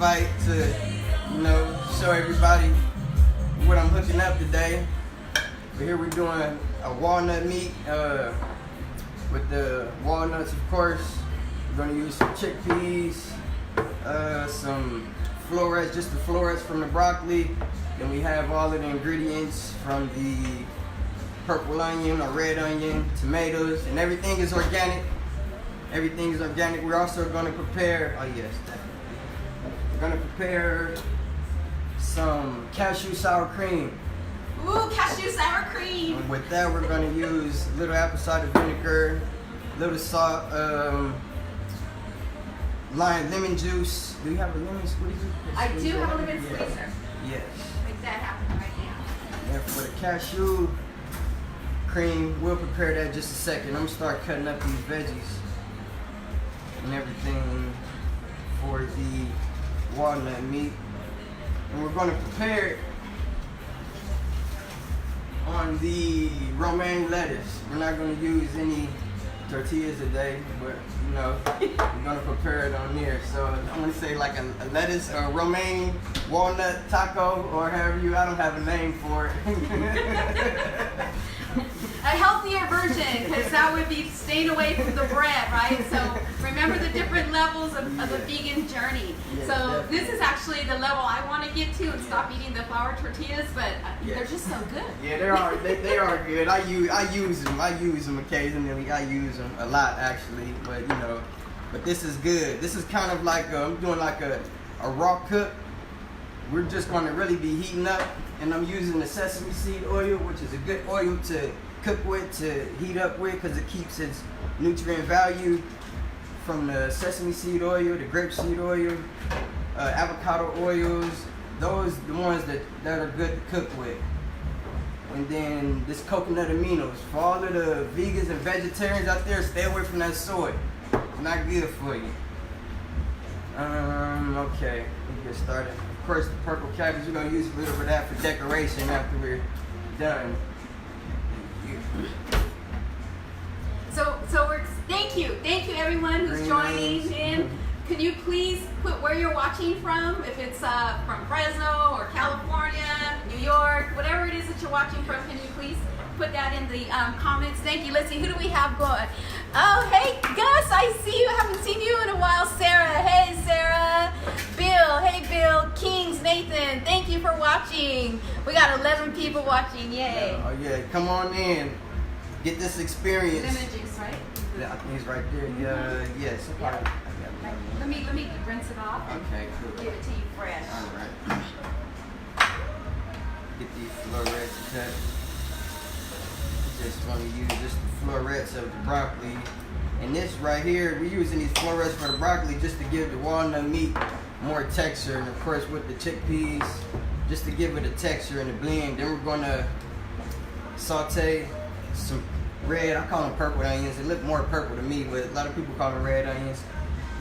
invite to, show everybody what I'm hooking up today. But here we're doing a walnut meat with the walnuts, of course. We're gonna use some chickpeas, some florets, just the florets from the broccoli. Then we have all of the ingredients from the purple onion or red onion, tomatoes, and everything is organic. Everything is organic. We're also gonna prepare, we're gonna prepare some cashew sour cream. Ooh, cashew sour cream. And with that, we're gonna use a little apple cider vinegar, little salt, lemon juice. Do you have a lemon squeezer? I do have a lemon squeezer. Yes. Make that happen right now. And for the cashew cream, we'll prepare that in just a second. I'm gonna start cutting up these veggies and everything for the walnut meat. And we're gonna prepare it on the romaine lettuce. We're not gonna use any tortillas today, but we're gonna prepare it on there. So I'm gonna say like a lettuce or romaine walnut taco, or however I don't have a name for it. A healthier version, because that would be staying away from the bread, right? So remember the different levels of a vegan journey. Yeah, so definitely. this is actually the level I want to get to and stop eating the flour tortillas, but they're just so good. Yeah, they are good. I use them occasionally. I use them a lot actually, but this is good. This is kind of like I'm doing like a raw cook. We're just going to really be heating up, and I'm using the sesame seed oil, which is a good oil to cook with, to heat up with, because it keeps its nutrient value from the sesame seed oil, the grapeseed oil, avocado oils. Those the ones that are good to cook with. And then this coconut aminos. For all of the vegans and vegetarians out there, stay away from that soy. It's not good for you. Okay, we get started. Of course, the purple cabbage, we're gonna use a little bit of that for decoration after we're done. So thank you everyone who's joining in. Can you please put where you're watching from? If it's from Fresno or California, New York, whatever it is that you're watching from, can you please put that in the comments? Thank you. Let's see, who do we have going? Oh, hey Gus, I see you. I haven't seen you in a while. Sarah, hey Sarah. Bill, hey Bill. Kings, Nathan, thank you for watching. We got 11 people watching. Yay. Oh yeah, come on in. Get this experience. Lemon juice, right? Yeah, I think it's right there. Yeah, yes. Yeah. Let me rinse it off. Okay, cool. Give it to you fresh. All right. Get these florets cut. Just want to use just the florets of the broccoli. And this right here, we're using these florets for the broccoli just to give the walnut meat more texture. And of course with the chickpeas, just to give it a texture and a blend. Then we're gonna saute some red, I call them purple onions. They look more purple to me, but a lot of people call them red onions.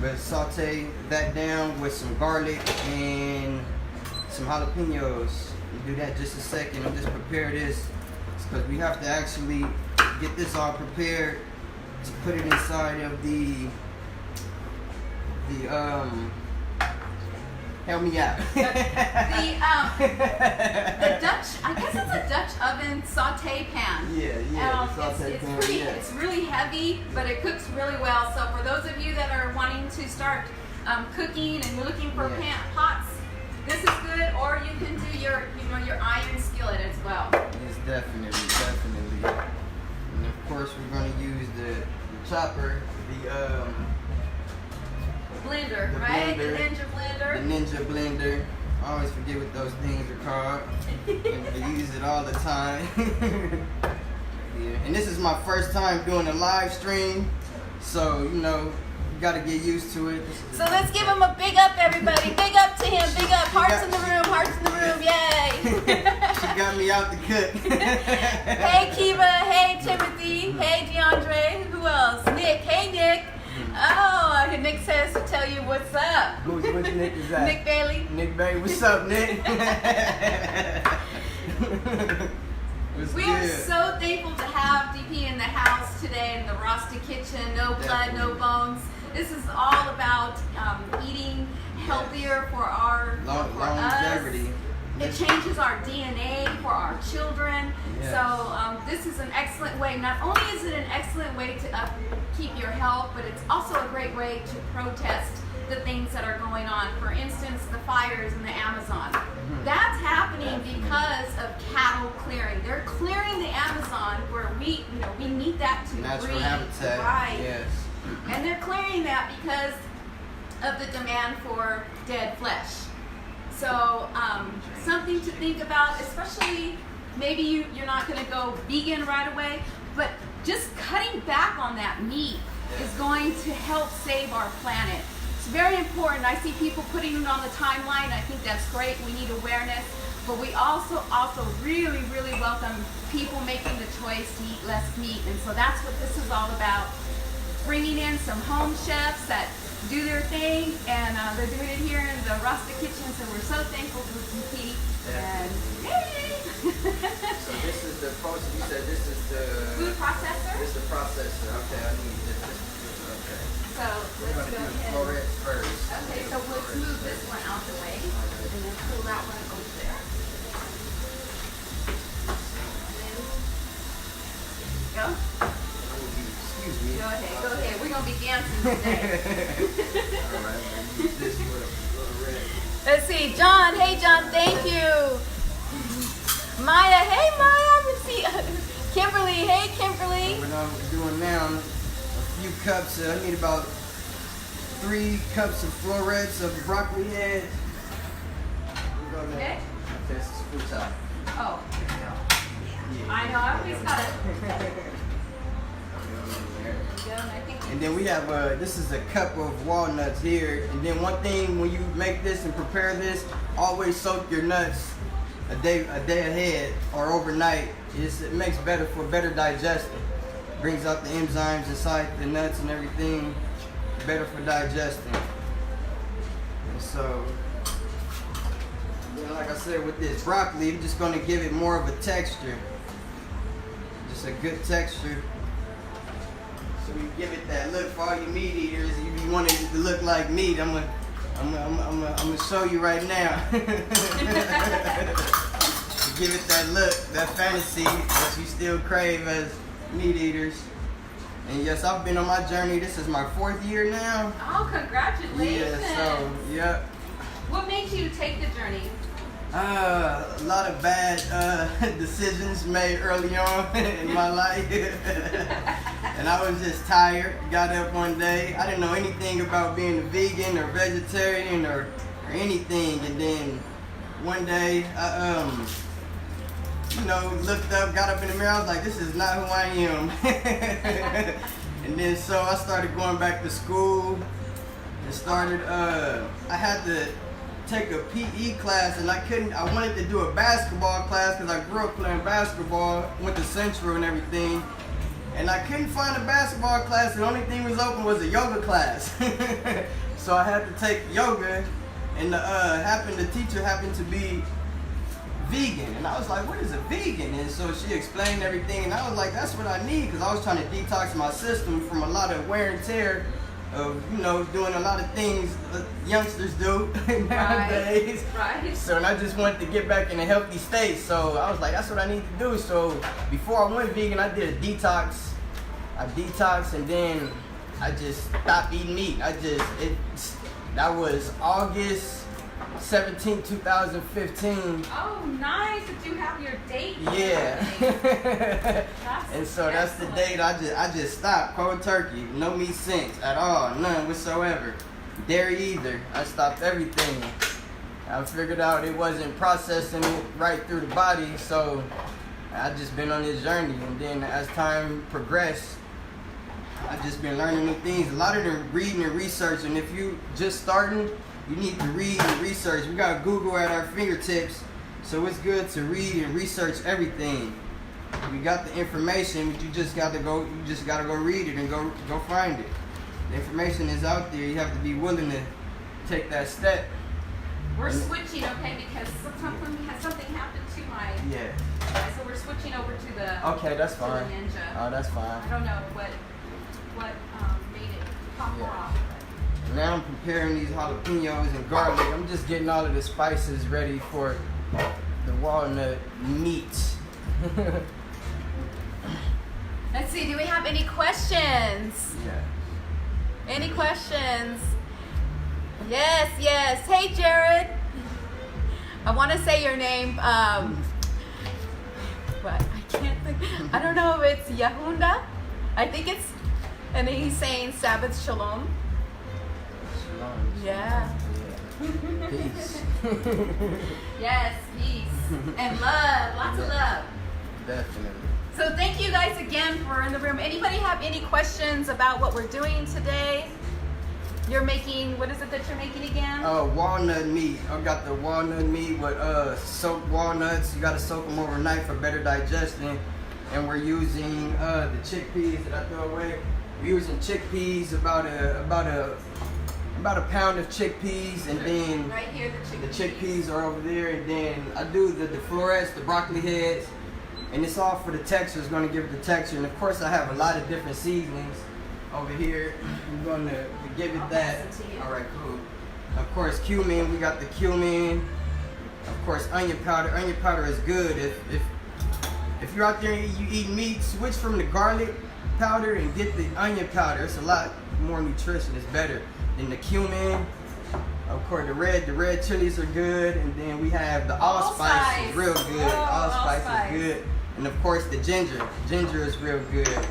But saute that down with some garlic and some jalapenos. Do that just a second and just prepare this, because we have to actually get this all prepared to put it inside of the help me out. The Dutch, I guess it's a Dutch oven saute pan. Yeah, saute pan. It's really heavy, but it cooks really well. So for those of you that are wanting to start cooking and looking for pots, this is good. Or you can do your iron skillet as well. It's definitely. And of course, we're going to use the chopper, the blender, the right? blender, the Ninja blender. The Ninja blender. I always forget what those things are called. And we use it all the time. Yeah. And this is my first time doing a live stream, so you got to get used to it. So let's give him a big up, everybody. Big up to him. Big up. Hearts in the room. Yay. She got me out the cook. Hey Kiva. Hey Timothy. Hey DeAndre. Who else? Nick. Hey Nick. Oh, Nick says to tell you what's up. Which Nick is that? Nick Bailey. Nick Bailey. What's up, Nick? We are so thankful to have DP in the house today in the Rasta Kitchen. No blood, no bones. This is all about eating healthier for our longevity. It changes our DNA for our children. Yes. So this is an excellent way. Not only is it an excellent way to keep your health, but it's also a great way to protest the things that are going on. For instance, the fires in the Amazon. That's happening because of cattle clearing. They're clearing the Amazon where we need that to natural breathe. habitat. Right. Yes. And they're clearing that because of the demand for dead flesh. So something to think about, especially maybe you're not going to go vegan right away, but just cutting back on that meat is going to help save our planet. It's very important. I see people putting it on the timeline. I think that's great. We need awareness. But we also really, really welcome people making the choice to eat less meat. And so that's what this is all about. Bringing in some home chefs that do their thing, and they're doing it here in the Rasta Kitchen. So we're so thankful to compete. And yay! So this is the process. You said this is the food processor. This is the processor. Okay, I need this. Okay. So let's go ahead. Florets first. Okay, so let's move this one out the way, and then pull that one over there. And then, go. Excuse me. Go ahead. We're gonna be dancing today. All right, I'm gonna use this for the floret. Let's see, John. Hey, John. Thank you. Maya. Hey, Maya. Let's see. Kimberly. Hey, Kimberly. What I'm doing now, a few cups. I need about 3 cups of florets of broccoli heads. Okay. Okay, this is food top. Oh, there we go. Yeah. I know. I always got it. And then we have this is a cup of walnuts here. And then one thing when you make this and prepare this, always soak your nuts a day ahead or overnight. It makes for better digestion. Brings out the enzymes inside the nuts and everything. Better for digesting. And so, like I said, with this broccoli, I'm just gonna give it more of a texture. Just a good texture. So we give it that look for all you meat eaters. If you want it to look like meat, I'm gonna show you right now. Give it that look, that fantasy that you still crave as meat eaters. And yes, I've been on my journey. This is my 4th year now. Oh, congratulations! Yeah, so yeah. What made you take the journey? A lot of bad decisions made early on in my life. And I was just tired. Got up one day. I didn't know anything about being a vegan or vegetarian or anything. And then one day, I looked up, got up in the mirror. I was like, this is not who I am. And then so I started going back to school. And started, I had to take a PE class, and I wanted to do a basketball class because I grew up playing basketball, went to Central and everything, and I couldn't find a basketball class. The only thing was open was a yoga class. So I had to take yoga, and the teacher happened to be vegan, and I was like, what is a vegan? And so she explained everything, and I was like, that's what I need, because I was trying to detox my system from a lot of wear and tear of doing a lot of things youngsters do nowadays. Right. So and I just wanted to get back in a healthy state. So I was like, that's what I need to do. So before I went vegan, I did a detox. I detoxed, and then I just stopped eating meat. That was August 17, 2015. Oh, nice that you have your date. Yeah. And so that's the date I just stopped cold turkey. No meat since at all, none whatsoever. Dairy either. I stopped everything. I figured out it wasn't processing it right through the body, so I just been on this journey. And then as time progressed, I just been learning new things. A lot of them reading and researching. If you just starting, you need to read and research. We got Google at our fingertips, so it's good to read and research everything. We got the information, but you just gotta go read it and go find it. The information is out there. You have to be willing to take that step. We're switching, okay, because something happened to my. Yeah. So we're switching over to the. Okay, that's fine. To the Ninja. Oh, that's fine. I don't know what made it pop off. Now I'm preparing these jalapenos and garlic. I'm just getting all of the spices ready for the walnut meat. Let's see, do we have any questions? Yeah. Any questions? Yes, yes. Hey, Jared. I want to say your name, but I can't think. I don't know if it's Yahunda. I think it's, and then he's saying Sabbath Shalom. Shalom. Yeah. Peace. Yes, peace. And love. Lots of love. Definitely. So thank you guys again for in the room. Anybody have any questions about what we're doing today? You're making, what is it that you're making again? Walnut meat. I got the walnut meat with soaked walnuts. You got to soak them overnight for better digestion. And we're using the chickpeas that I throw away. We're using chickpeas, about a pound of chickpeas, and then right here, the chickpeas are over there. And then I do the florets, the broccoli heads, and it's all for the texture. It's going to give it the texture. And of course, I have a lot of different seasonings over here. I'm going to give it that. All right, cool. Of course, cumin. We got the cumin. Of course, onion powder. Onion powder is good. If you're out there and you eat meat, switch from the garlic powder and get the onion powder. It's a lot more nutrition. It's better than the cumin. Of course, the red chilies are good, and then we have the allspice is real good. Allspice is good, and of course the ginger. Ginger is real good,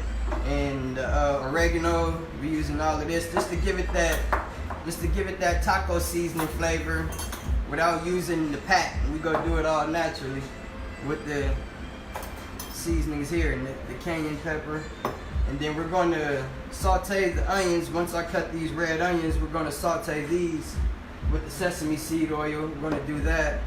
and oregano. We're using all of this just to give it that taco seasoning flavor, without using the pack. We go do it all naturally with the seasonings here and the cayenne pepper. And then we're going to saute the onions. Once I cut these red onions, we're going to saute these with the sesame seed oil. We're going to do that.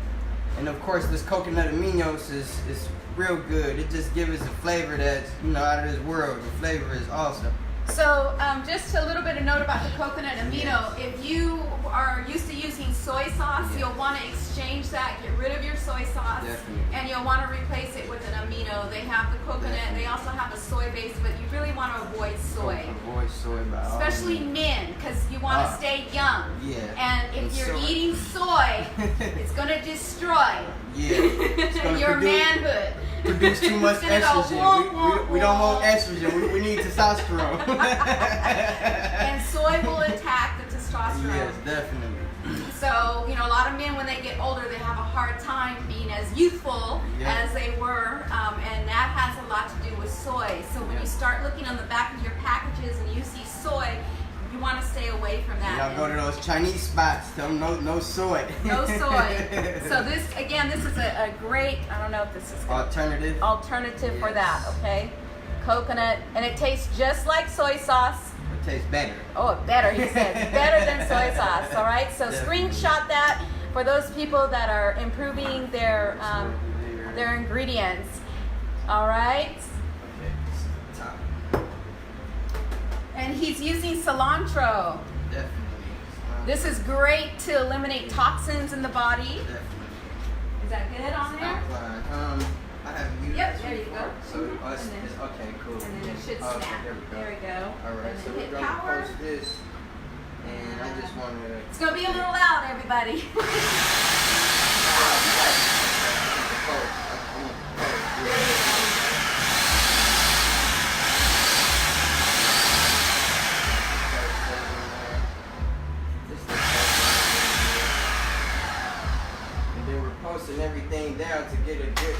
And of course, this coconut aminos is real good. It just gives us a flavor that's, out of this world. The flavor is awesome. So just a little bit of note about the coconut amino. If you are used to using soy sauce, you'll want to exchange that, get rid of your soy sauce, and you'll want to replace it with an amino. They have the coconut, they also have a soy base, but you really want to avoid soy. Avoid soy by all especially means. Men, because you want to stay young. Yeah. And if you're eating soy, it's going to destroy your manhood. Produce too much estrogen. We don't want estrogen. We need testosterone. And soy will attack the testosterone. Yes, definitely. So, a lot of men, when they get older, they have a hard time being as youthful as they were, and that has a lot to do with soy. So when you start looking on the back of your packages and you see soy, you want to stay away from that. Y'all go to those Chinese spots, tell them no soy. No soy. So this is a great, I don't know if this is alternative for that, okay? Coconut, and it tastes just like soy sauce. It tastes better. Oh, better, he says. Better than soy sauce, all right? So screenshot that for those people that are improving their ingredients, all right? And he's using cilantro. Definitely. This is great to eliminate toxins in the body. Definitely. Is that good on there? I have used Yep, there you go. So okay, cool. And then it should snap. There we go. All right, so we're gonna post this, and I just want to. It's gonna be a little loud, everybody. And everything down to get a good.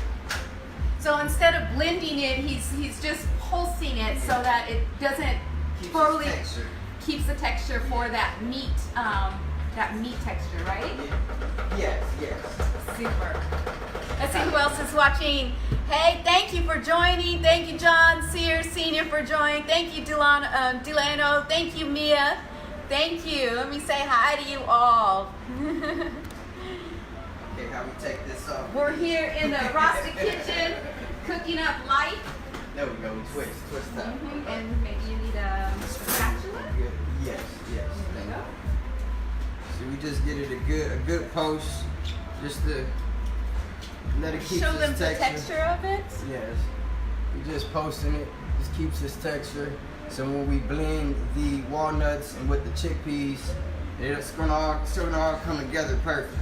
So instead of blending it, he's just pulsing it so that it doesn't keeps the texture for that meat texture, right? Yes. Super. Let's see who else is watching. Hey, thank you for joining. Thank you, John Sears Sr. for joining. Thank you, Delano. Thank you, Mia. Thank you. Let me say hi to you all. Okay, how we take this off? We're here in the Rasta Kitchen, cooking up life. There we go. Twist that. And maybe you need a spatula. Yes. Thank you. So we just get it a good post, just to let it keep show this them the texture of it. Yes. We just posting it. Just keeps this texture. So when we blend the walnuts and with the chickpeas, it's gonna all come together perfect.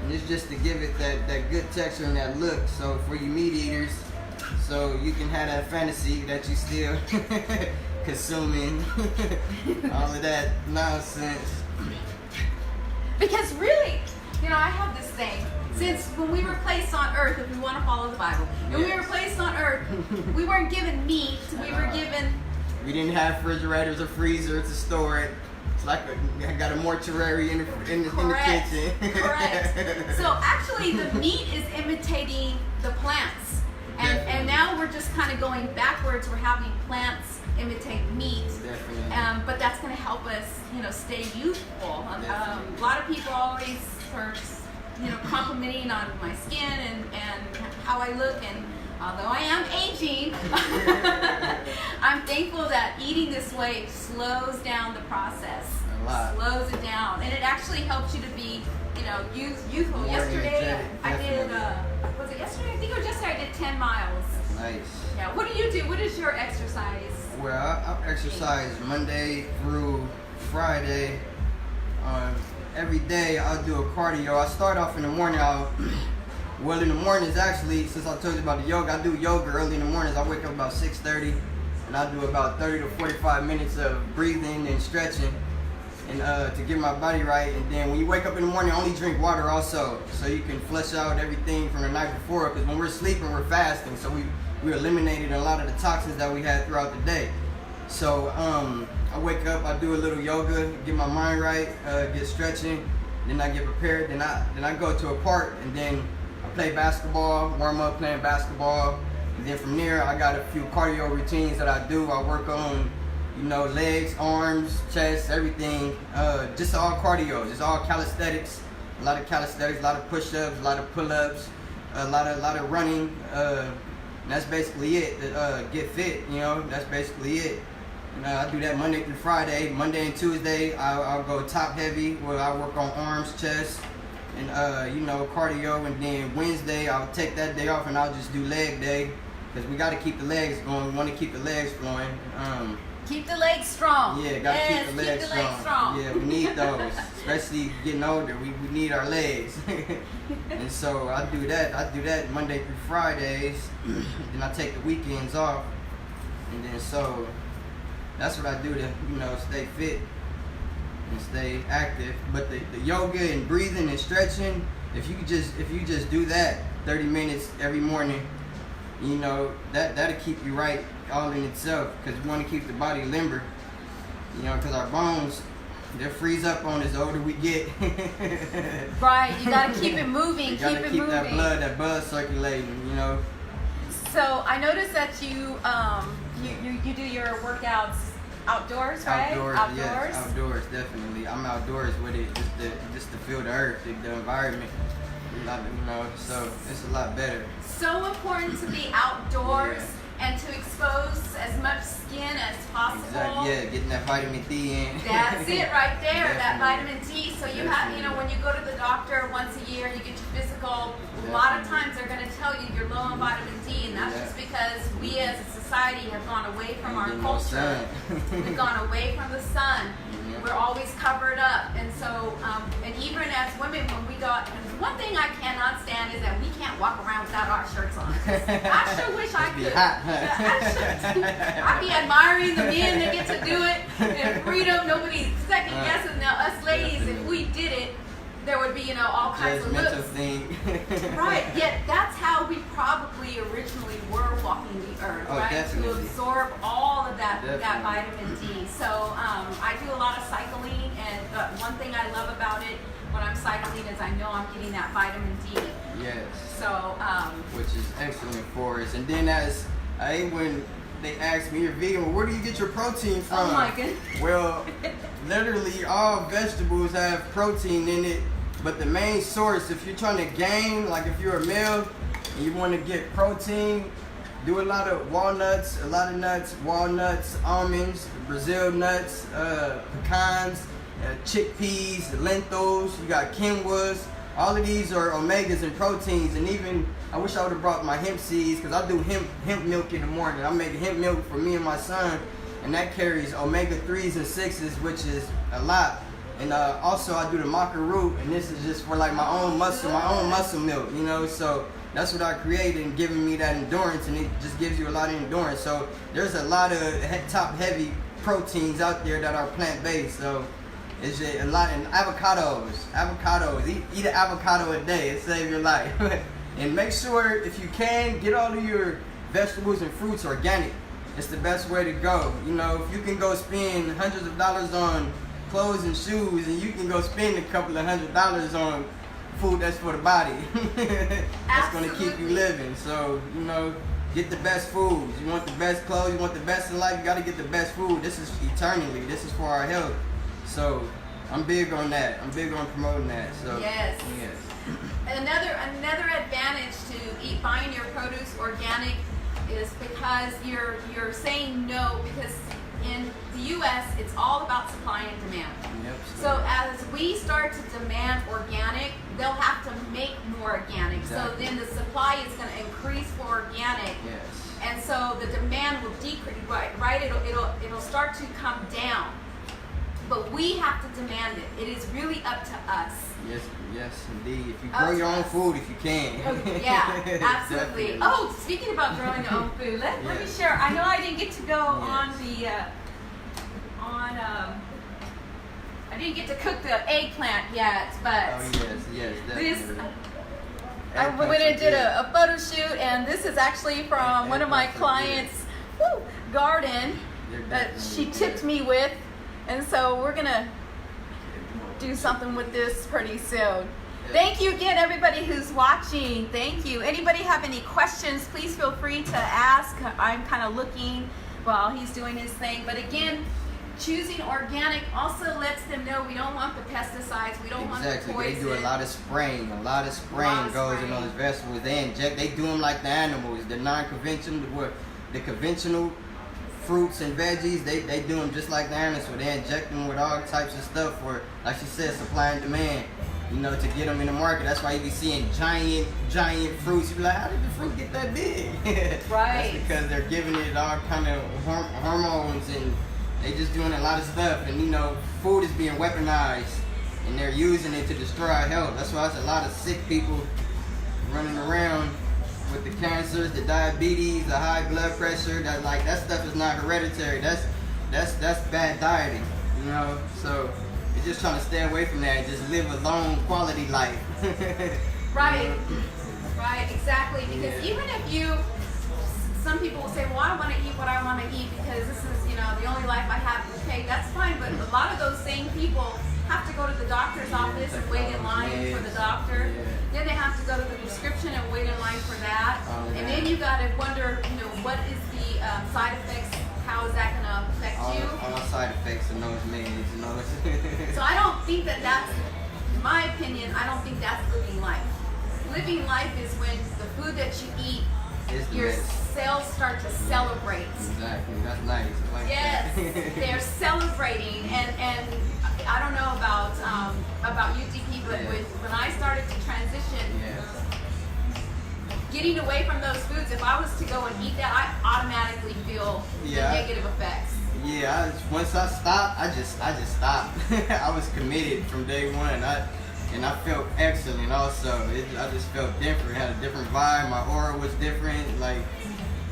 And it's just to give it that good texture and that look. So for you meat eaters, so you can have that fantasy that you still consuming all of that nonsense. Because really, you know, I have this thing. Since when we were placed on earth, if we want to follow the Bible, when we were placed on earth, we weren't given meat, we were given... We didn't have refrigerators or freezers to store it. It's like I got a mortuary in the kitchen. Correct. So actually the meat is imitating the plants. And now we're just kind of going backwards. We're having plants imitate meat. Definitely. But that's going to help us, you know, stay youthful. A lot of people always are, you know, complimenting on my skin and how I look, and although I am aging, I'm thankful that eating this way slows down the process. A lot. Slows it down, and it actually helps you to be, you know, youthful. More Yesterday, energetic, I did. Was it yesterday? I think it was yesterday. I did 10 miles. Nice. Yeah. What do you do? What is your exercise? Well, I exercise Monday through Friday. Every day I'll do a cardio. I start off in the morning. Well, in the mornings actually, since I told you about the yoga, I do yoga early in the mornings. I wake up about 6:30, and I do about 30 to 45 minutes of breathing and stretching, and to get my body right. And then when you wake up in the morning, only drink water also, so you can flush out everything from the night before. Because when we're sleeping, we're fasting, so we eliminated a lot of the toxins that we had throughout the day. So I wake up, I do a little yoga, get my mind right, get stretching, then I get prepared, then I go to a park, and then I play basketball, warm up playing basketball, and then from there I got a few cardio routines that I do. I work on, you know, legs, arms, chest, everything, just all cardio, just all calisthenics, a lot of calisthenics, a lot of push-ups, a lot of pull-ups, a lot of running, and that's basically it. Get fit, you know, that's basically it. And I do that Monday through Friday. Monday and Tuesday, I'll go top heavy, where I work on arms, chest, and you know, cardio. And then Wednesday, I'll take that day off and I'll just do leg day, because we got to keep the legs going. We want to keep the legs flowing. Keep the legs strong. Yeah, got to keep the legs strong. Yeah, we need those, especially getting older. We need our legs. And so I do that Monday through Fridays. Then I take the weekends off, and then so that's what I do to, you know, stay fit and stay active. But the yoga and breathing and stretching, if you just do that 30 minutes every morning, you know, that'll keep you right all in itself, because we want to keep the body limber, you know, because our bones, they freeze up on us the older we get. Right, you gotta keep it moving. You gotta keep that blood circulating, you know. So I noticed that you do your workouts outdoors, right? Outdoors, yes, outdoors, definitely. I'm outdoors with it, just to feel the earth, the environment, you know. So it's a lot better. So important to be outdoors and to expose as much skin as possible. Exactly. Yeah, getting that vitamin D in. That's it right there, that vitamin D. So you Definitely. have, you know, when you go to the doctor once a year and you get your physical, a lot of times they're going to tell you you're low on vitamin D, and that's just because we as a society have gone away from our culture. We've gone away from the sun. We're always covered up, and so, and even as women, when we go out, and one thing I cannot stand is that we can't walk around without our shirts on. I sure wish I could. I'd be admiring the men that get to do it, and freedom, nobody second guessing. Now, us ladies, if we did it, there would be, you know, all kinds of looks. Right, yet that's how we probably originally were walking the earth, right? Definitely. To absorb all of that vitamin D. So I do a lot of cycling, and one thing I love about it when I'm cycling is I know I'm getting that vitamin D. Yes. So which is excellent for us. And then when they ask me, you're vegan, well, where do you get your protein from? Oh my goodness. Well, literally all vegetables have protein in it, but the main source, if you're trying to gain, like if you're a male and you want to get protein, do a lot of walnuts, walnuts, almonds, Brazil nuts, pecans, chickpeas, lentils, you got quinoas, all of these are omegas and proteins, and even I wish I would have brought my hemp seeds, because I do hemp milk in the morning. I make hemp milk for me and my son, and that carries omega 3s and 6s, which is a lot. And also I do the maca root, and this is just for like my own muscle milk, you know. So that's what I created, and giving me that endurance, and it just gives you a lot of endurance. So there's a lot of top heavy proteins out there that are plant-based. So it's just a lot. And avocados, eat an avocado a day, it saves your life. And make sure, if you can, get all of your vegetables and fruits organic. It's the best way to go. You know, if you can go spend hundreds of dollars on clothes and shoes, and you can go spend a couple of $100s on food that's for the body. That's going to keep you living. So, you know, get the best foods. You want the best clothes, you want the best in life, you got to get the best food. This is eternally. This is for our health. So I'm big on that. I'm big on promoting that. So yes. Another advantage to buying your produce organic is because you're saying no, because in the U.S. it's all about supply and demand. Yep. So as we start to demand organic, they'll have to make more organic. Exactly. So then the supply is going to increase for organic. Yes. And so the demand will decrease. Right. It'll start to come down. But we have to demand it. It is really up to us. Yes, indeed. If you grow your own food, if you can. Oh, yeah, absolutely. Oh, speaking about growing your own food, let me share. I know I didn't get to go on the I didn't get to cook the eggplant yet, but yes, this. I went and did a photo shoot, and this is actually from one of my clients' garden that she tipped me with. And so we're gonna do something with this pretty soon. Thank you again, everybody who's watching. Thank you. Anybody have any questions, please feel free to ask. I'm kind of looking while he's doing his thing. But again, choosing organic also lets them know we don't want the pesticides. We don't want the poison. They do a lot of spraying. A lot of spraying goes in those vegetables. They inject. They do them like the animals. The non-conventional, the conventional fruits and veggies, they do them just like the animals. So they inject them with all types of stuff for, like she said, supply and demand. You know, to get them in the market. That's why you be seeing giant fruits. You be like, how did the fruit get that big? Right. That's because they're giving it all kind of hormones, and they just doing a lot of stuff. And you know, food is being weaponized, and they're using it to destroy our health. That's why there's a lot of sick people running around with the cancers, the diabetes, the high blood pressure. That stuff is not hereditary. That's bad dieting. You know, so. You're just trying to stay away from that and just live a long quality life. Right, right, exactly. Because even if some people will say, well, I want to eat what I want to eat because this is, you know, the only life I have. Okay, that's fine. But a lot of those same people have to go to the doctor's office and wait in line for the doctor. Then they have to go to the prescription and wait in line for that. And then you got to wonder, you know, what is the side effects? How is that going to affect you? All side effects of those meds, you know. So I don't think that's, in my opinion, I don't think that's living life. Living life is when the food that you eat, your cells start to celebrate. Exactly, that's nice. I like yes, that. They're celebrating, and I don't know about UTP, but when I started to transition, getting away from those foods, if I was to go and eat that, I automatically feel the negative effects. Yeah, once I stopped, I just stopped. I was committed from day one, and I felt excellent also. I just felt different, had a different vibe, my aura was different. Like,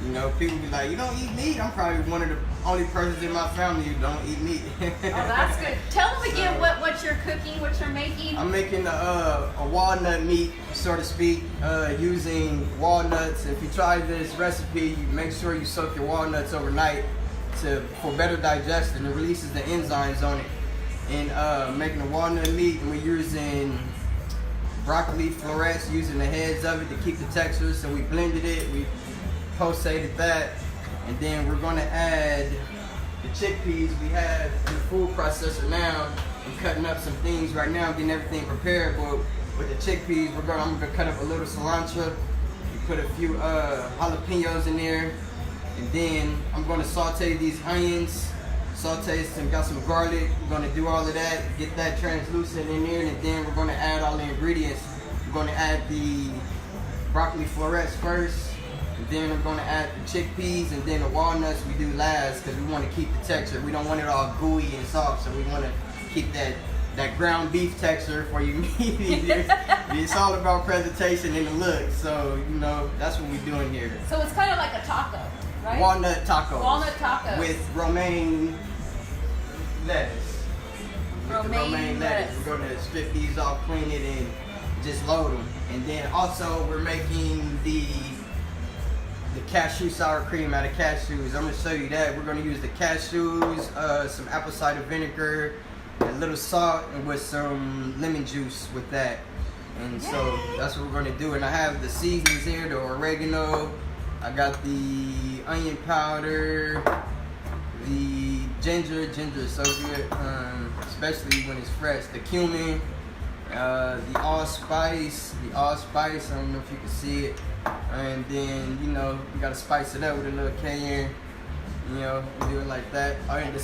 you know, people be like, you don't eat meat? I'm probably one of the only persons in my family who don't eat meat. Oh, that's good. Tell them again what you're cooking, what you're making. I'm making a walnut meat, so to speak, using walnuts. If you try this recipe, you make sure you soak your walnuts overnight for better digestion. It releases the enzymes on it. And making a walnut meat, and we're using broccoli florets, using the heads of it to keep the texture. So we blended it, we pulsated that, and then we're going to add the chickpeas we have in the food processor now. I'm cutting up some things right now, getting everything prepared. But with the chickpeas, I'm going to cut up a little cilantro. We put a few jalapenos in there, and then I'm going to saute these onions. Got some garlic. We're going to do all of that, get that translucent in there, and then we're going to add all the ingredients We're gonna add the broccoli florets first, and then we're gonna add the chickpeas, and then the walnuts we do last because we want to keep the texture. We don't want it all gooey and soft, so we want to keep that ground beef texture for you meat eaters. It's all about presentation and the look, so you know that's what we're doing here. So it's kind of like a taco, right? Walnut tacos. Walnut tacos with romaine lettuce. Romaine lettuce. We're gonna strip these off, clean it, and just load them. And then also we're making the cashew sour cream out of cashews. I'm gonna show you that. We're gonna use the cashews, some apple cider vinegar, a little salt, and with some lemon juice with that. And so that's what we're gonna do. And I have the seasonings here, the oregano. I got the onion powder, the ginger. Ginger is so good, especially when it's fresh. The cumin, the allspice. I don't know if you can see it. And then you know you gotta spice it up with a little cayenne. You know, do it like that.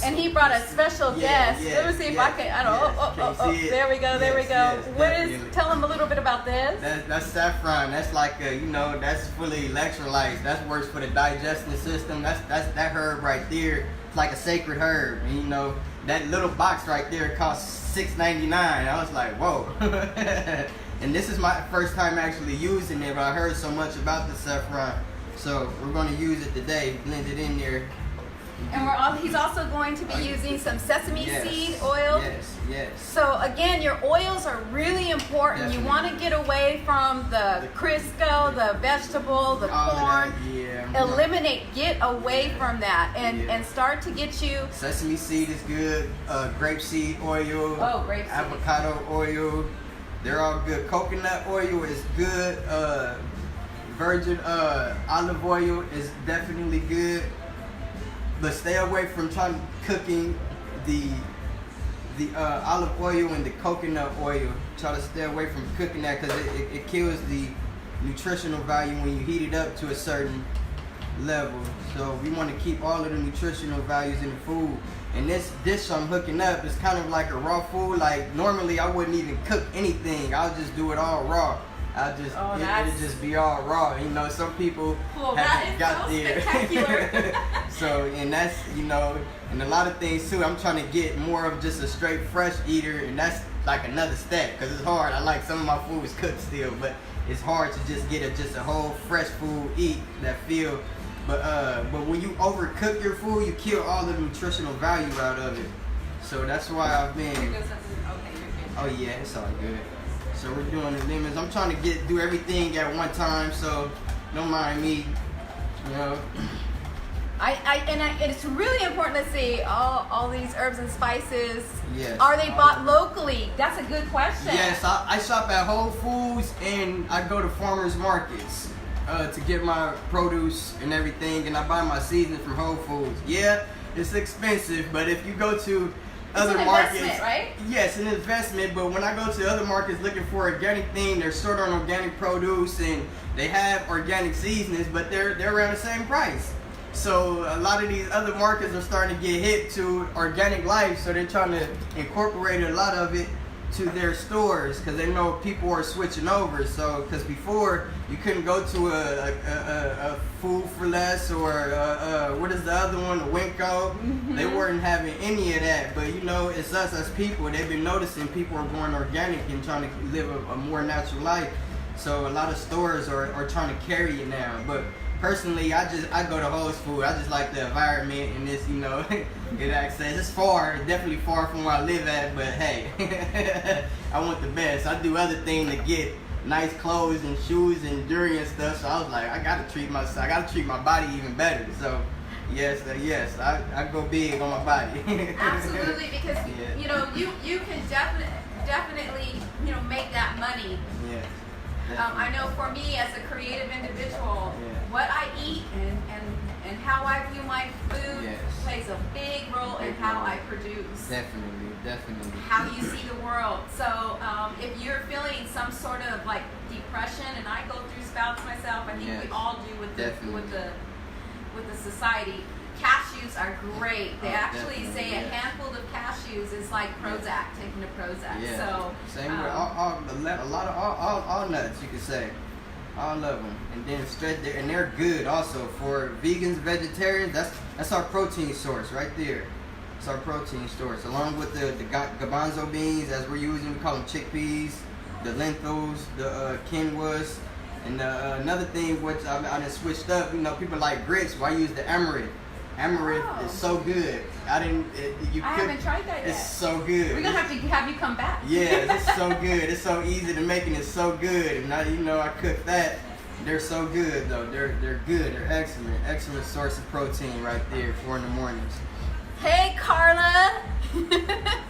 And he brought a special guest. Let me see if I can. I don't. Oh, there we go. There we go. What is? Tell him a little bit about this. That's saffron. That's like you know, that's fully electrolytes. That works for the digestive system. That's that herb right there. It's like a sacred herb. And you know, that little box right there costs $6.99. I was like, whoa. And this is my first time actually using it, but I heard so much about the saffron, so we're going to use it today. Blend it in there. And he's also going to be using some sesame seed oil. Yes. So again, your oils are really important. Definitely. You want to get away from the Crisco, the vegetable, the corn. Eliminate, get away from that, and start to get you. Sesame seed is good. Grapeseed oil. Oh, grapeseed. Avocado oil. They're all good. Coconut oil is good. Virgin olive oil is definitely good. But stay away from cooking the olive oil and the coconut oil. Try to stay away from cooking that because it kills the nutritional value when you heat it up to a certain level. So we want to keep all of the nutritional values in the food. And this dish I'm hooking up is kind of like a raw food. Like normally I wouldn't even cook anything. I'll just do it all raw. It'll just be all raw. You know, some people haven't got there. So, and that's, you know, and a lot of things too, I'm trying to get more of just a straight fresh eater, and that's like another step, because it's hard. I like some of my food is cooked still, but it's hard to just get a whole fresh food eat that feel. But when you overcook your food, you kill all the nutritional value out of it. So that's why I've been. Oh yeah, it's all good. So we're doing the lemons. I'm trying to do everything at one time, so don't mind me. You know. And it's really important to see all these herbs and spices. Yes. Are they bought locally? That's a good question. Yes, I shop at Whole Foods and I go to farmers markets to get my produce and everything, and I buy my seasoning from Whole Foods. Yeah, it's expensive, but if you go to other markets, right? Yes, an investment. But when I go to other markets looking for organic thing, they're short on organic produce and they have organic seasonings, but they're around the same price. So a lot of these other markets are starting to get hip to organic life, so they're trying to incorporate a lot of it to their stores because they know people are switching over. So because before you couldn't go to a Food for Less or what is the other one, a Winco. Mm-hmm. They weren't having any of that. But you know, it's us as people. They've been noticing people are going organic and trying to live a more natural life. So a lot of stores are trying to carry it now. But personally, I go to Whole Foods. I just like the environment and this, you know, get access. It's far, definitely far from where I live at, but hey, I want the best. I do other things to get nice clothes and shoes and jewelry and stuff. So I was like, I gotta treat myself. I gotta treat my body even better. So yes, I go big on my body. Absolutely, because you know you can definitely you know make that money. Yeah. I know for me as a creative individual, what I eat and how I view my food plays a big role in how I produce. Definitely. How you see the world. So if you're feeling some sort of like depression, and I go through spouts myself, I think we all do with the society. Cashew cashews are great. They actually say a handful of cashews is like Prozac, taking a Prozac. Yeah. So same with a lot of all nuts, you could say. All of them, and then straight there, and they're good also for vegans, vegetarians. That's our protein source right there. It's our protein source, along with the garbanzo beans, as we're using. We call them chickpeas, the lentils, the quinoas, and another thing which I done switched up. You know, people like grits. Well, I use the amaranth. Amaranth is so good. I haven't tried that yet. It's so good. We're gonna have to have you come back. Yeah, it's so good. It's so easy to make, and it's so good. And I cook that. They're so good though. They're good. They're excellent source of protein right there for in the mornings. Hey Carla,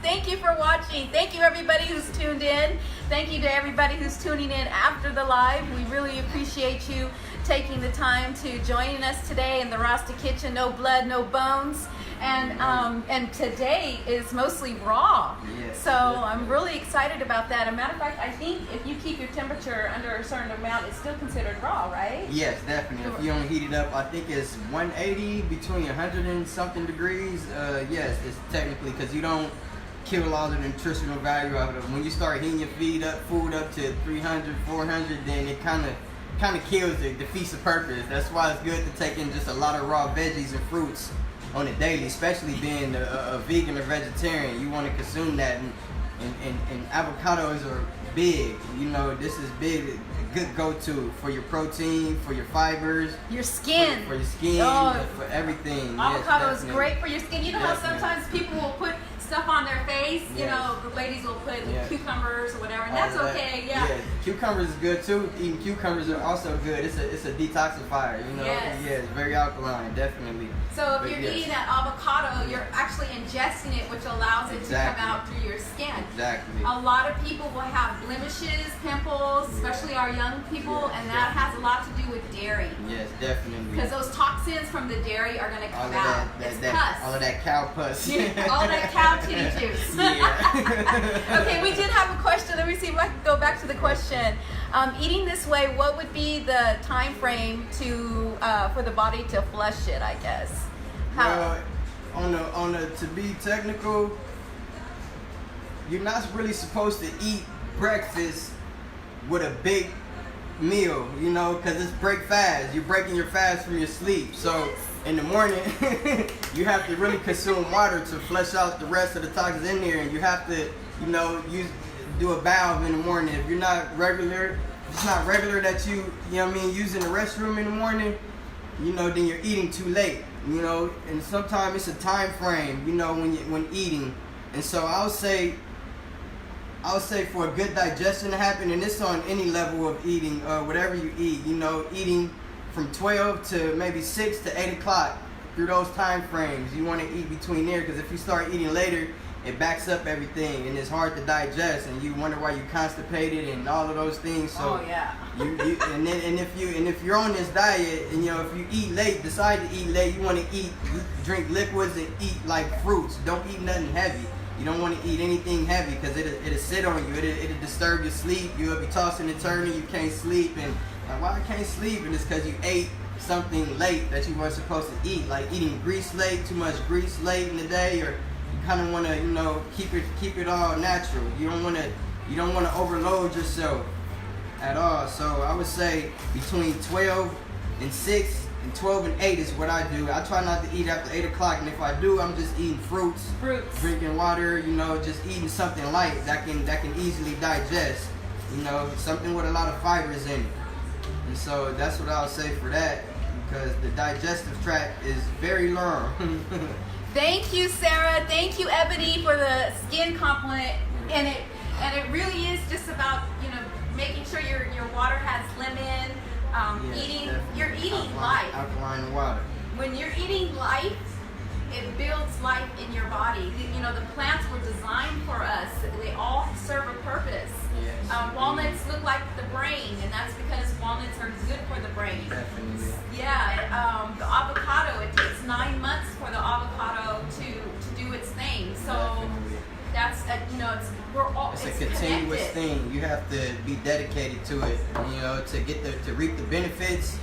thank you for watching. Thank you everybody who's tuned in. Thank you to everybody who's tuning in after the live. We really appreciate you taking the time to join us today in the Rasta Kitchen. No blood, no bones. And today is mostly raw. Yes, so I'm really excited about that. As a matter of fact, I think if you keep your temperature under a certain amount, it's still considered raw, right? Yes, definitely. If you don't heat it up, I think it's 180 between 100 and something degrees. Yes, it's technically, because you don't kill all the nutritional value of it. When you start heating your food up to 300, 400, then it kind of kills it, defeats the purpose. That's why it's good to take in just a lot of raw veggies and fruits on a daily, especially being a vegan or vegetarian. You want to consume that, and avocados are big. You know, this is big, a good go-to for your protein, for your fibers, your skin, for your skin, for everything. Avocado is great for your skin. You know how sometimes people will put stuff on their face. Yes. You know, the ladies will put cucumbers or whatever, and that's okay. Yeah. Cucumbers is good too. Eating cucumbers are also good. It's a detoxifier. You know, it's very alkaline, definitely. So if you're eating that avocado, you're actually ingesting it, which allows it to come out through your skin. Exactly. A lot of people will have blemishes, pimples, especially our young people, and that has a lot to do with dairy. Yes, definitely. Because those toxins from the dairy are going to come out. It's pus. All of that cow pus. All that cow titty juice. Okay, we did have a question. Let me see if I can go back to the question. Eating this way, what would be the time frame for the body to flush it, I guess? Well, to be technical, you're not really supposed to eat breakfast with a big meal, you know, because it's break fast. You're breaking your fast from your sleep. So in the morning, you have to really consume water to flush out the rest of the toxins in there, and you have to, you know, do a bath in the morning. If you're not regular, it's not regular that you know what I mean, using the restroom in the morning, you know, then you're eating too late, you know, and sometimes it's a time frame, you know, when eating. And so I'll say for a good digestion to happen, and it's on any level of eating, whatever you eat, you know, eating from 12 to maybe 6 to 8 o'clock, through those time frames, you want to eat between there, because if you start eating later, it backs up everything, and it's hard to digest, and you wonder why you're constipated and all of those things. So if you're on this diet, and you know, if you eat late, decide to eat late, you want to drink liquids and eat like fruits. Don't eat nothing heavy. You don't want to eat anything heavy, because it'll sit on you. It'll disturb your sleep. You'll be tossing and turning. You can't sleep, and like, why I can't sleep? And it's because you ate something late that you weren't supposed to eat, like eating grease late, too much grease late in the day, or you kind of want to, you know, keep it all natural. You don't want to overload yourself at all. So I would say between 12 and 6 and 12 and 8 is what I do. I try not to eat after 8 o'clock, and if I do, I'm just eating fruits, drinking water, you know, just eating something light that can easily digest, you know, something with a lot of fibers in it. And so that's what I'll say for that, because the digestive tract is very long. Thank you, Sarah. Thank you, Ebony, for the skin compliment. And it really is just about, you know, making sure your water has lemon. You're eating life. Alkaline water. When you're eating life, it builds life in your body. You know, the plants were designed for us. They all serve a purpose. Yes. Walnuts look like the brain, and that's because walnuts are good for the brain. Definitely. Yeah. The avocado, it takes 9 months for the avocado to do its thing. So Definitely. That's it's a continuous thing. You have to be dedicated to it, you know, to reap the benefits.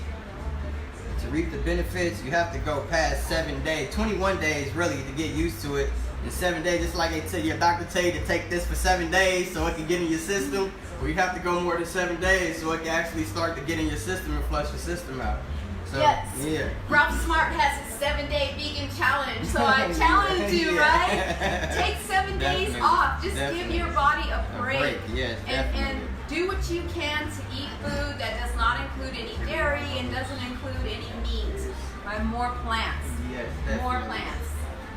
To reap the benefits, you have to go past 7 days, 21 days really to get used to it. In 7 days, just like they tell your doctor tell you to take this for 7 days so it can get in your system. Well, you have to go more than 7 days so it can actually start to get in your system and flush your system out. So, yes. Yeah. Ralph Smart has his 7-day vegan challenge, so I challenge you, right? Take 7 days off. Just give your body a break. Yes, and do what you can to eat food that does not include any dairy and doesn't include any meat. Right? More plants. Yes, more plants.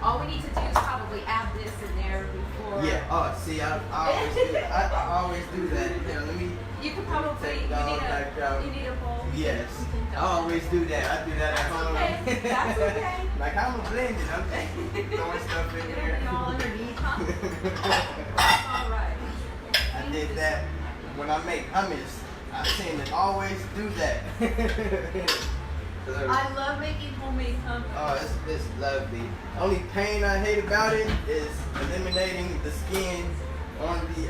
All we need to do is probably add this in there before. Yeah. Oh, see, I always do. I always do that. Here, let me. You could probably. You need a bowl. Yes. I always do that. I do that at home. Okay. That's okay. Like I'm blending. I'm throwing stuff in there. All underneath, huh? All right. I did that when I make hummus. I tend to always do that. I love making homemade hummus. Oh, it's lovely. Only pain I hate about it is eliminating the skin on the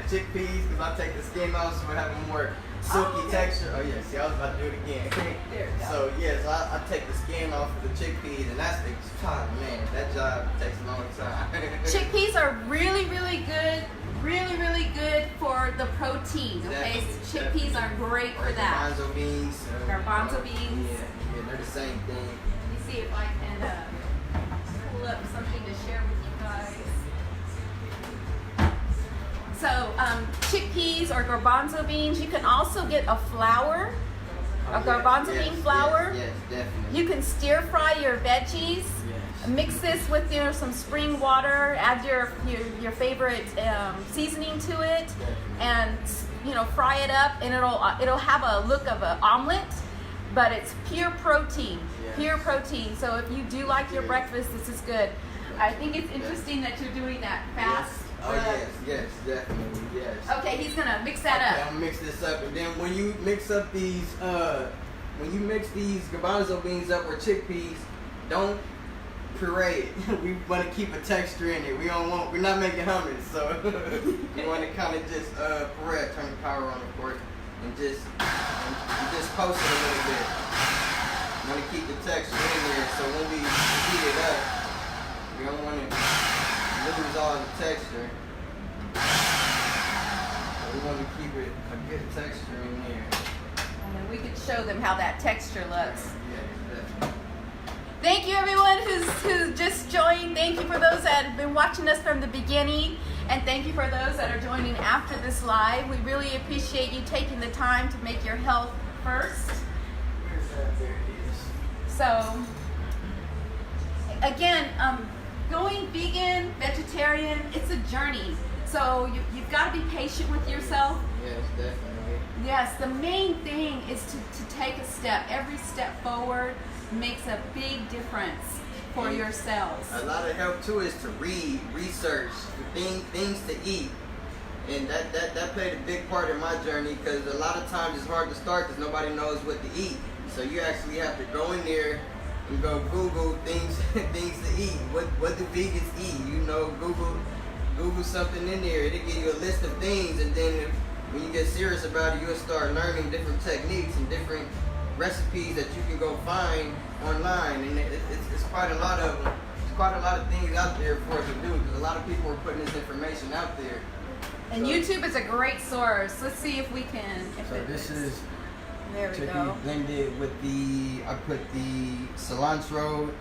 chickpeas because I take the skin off so it have a more silky texture. Oh yeah, see I was about to do it again. There we go. So yes, I take the skin off of the chickpeas and that's the man, that job takes a long time. Chickpeas are really, really good. Really good for the protein. Okay, so chickpeas are great for that. Garbanzo beans. Garbanzo beans. Yeah, they're the same thing. Let me see if I can pull up something to share with you guys. So chickpeas or garbanzo beans. You can also get a flour, a garbanzo bean flour. Yes, definitely. You can stir fry your veggies. Mix this with some spring water. Add your favorite seasoning to it, and fry it up. And it'll have a look of an omelet, but it's pure protein. Pure protein. So if you do like your breakfast, this is good. I think it's interesting that you're doing that fast. Oh yes, definitely, yes. Okay, he's gonna mix that up. I'm gonna mix this up, and then when you mix up these, garbanzo beans up with chickpeas, don't puree it. We want to keep a texture in it. We're not making hummus, so we want to kind of just puree it, turn the power on, of course, and just post it a little bit. We want to keep the texture in there, so when we heat it up, we don't want to lose all the texture. We want to keep it a good texture in there. And then we could show them how that texture looks. Yeah, definitely. Thank you everyone who just joined. Thank you for those that have been watching us from the beginning. And thank you for those that are joining after this live. We really appreciate you taking the time to make your health first. There it is. So, again, going vegan, vegetarian, it's a journey. So you've got to be patient with yourself. Yes, definitely. Yes, the main thing is to take a step. Every step forward makes a big difference for your cells. A lot of help too is to research things to eat, and that played a big part in my journey because a lot of times it's hard to start because nobody knows what to eat. So you actually have to go in there and go Google things to eat. What do vegans eat? Google something in there. It'll give you a list of things, and then when you get serious about it, you'll start learning different techniques and different recipes that you can go find online, and it's quite a lot of them. There's quite a lot of things out there for us to do because a lot of people are putting this information out there. And so, YouTube is a great source. Let's see if we can. This is there we to go. be blended with I put the cilantro,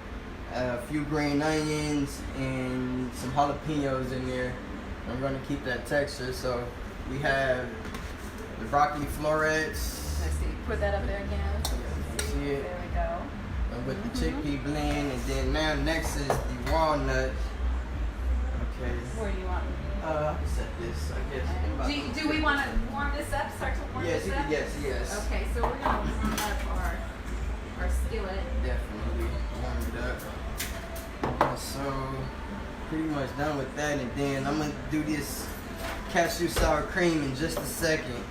a few green onions, and some jalapenos in there. I'm going to keep that texture. So we have the broccoli florets. Let's see. Put that up there again. See it? There we go. And with the chickpea blend, and then now next is the walnut. Okay. Where do you want? I can set this, I guess. Do we want to warm this up? Start to warm this up? Yes. Okay, so we're gonna warm up our skillet. Definitely warm it up. So pretty much done with that, and then I'm gonna do this cashew sour cream in just a second.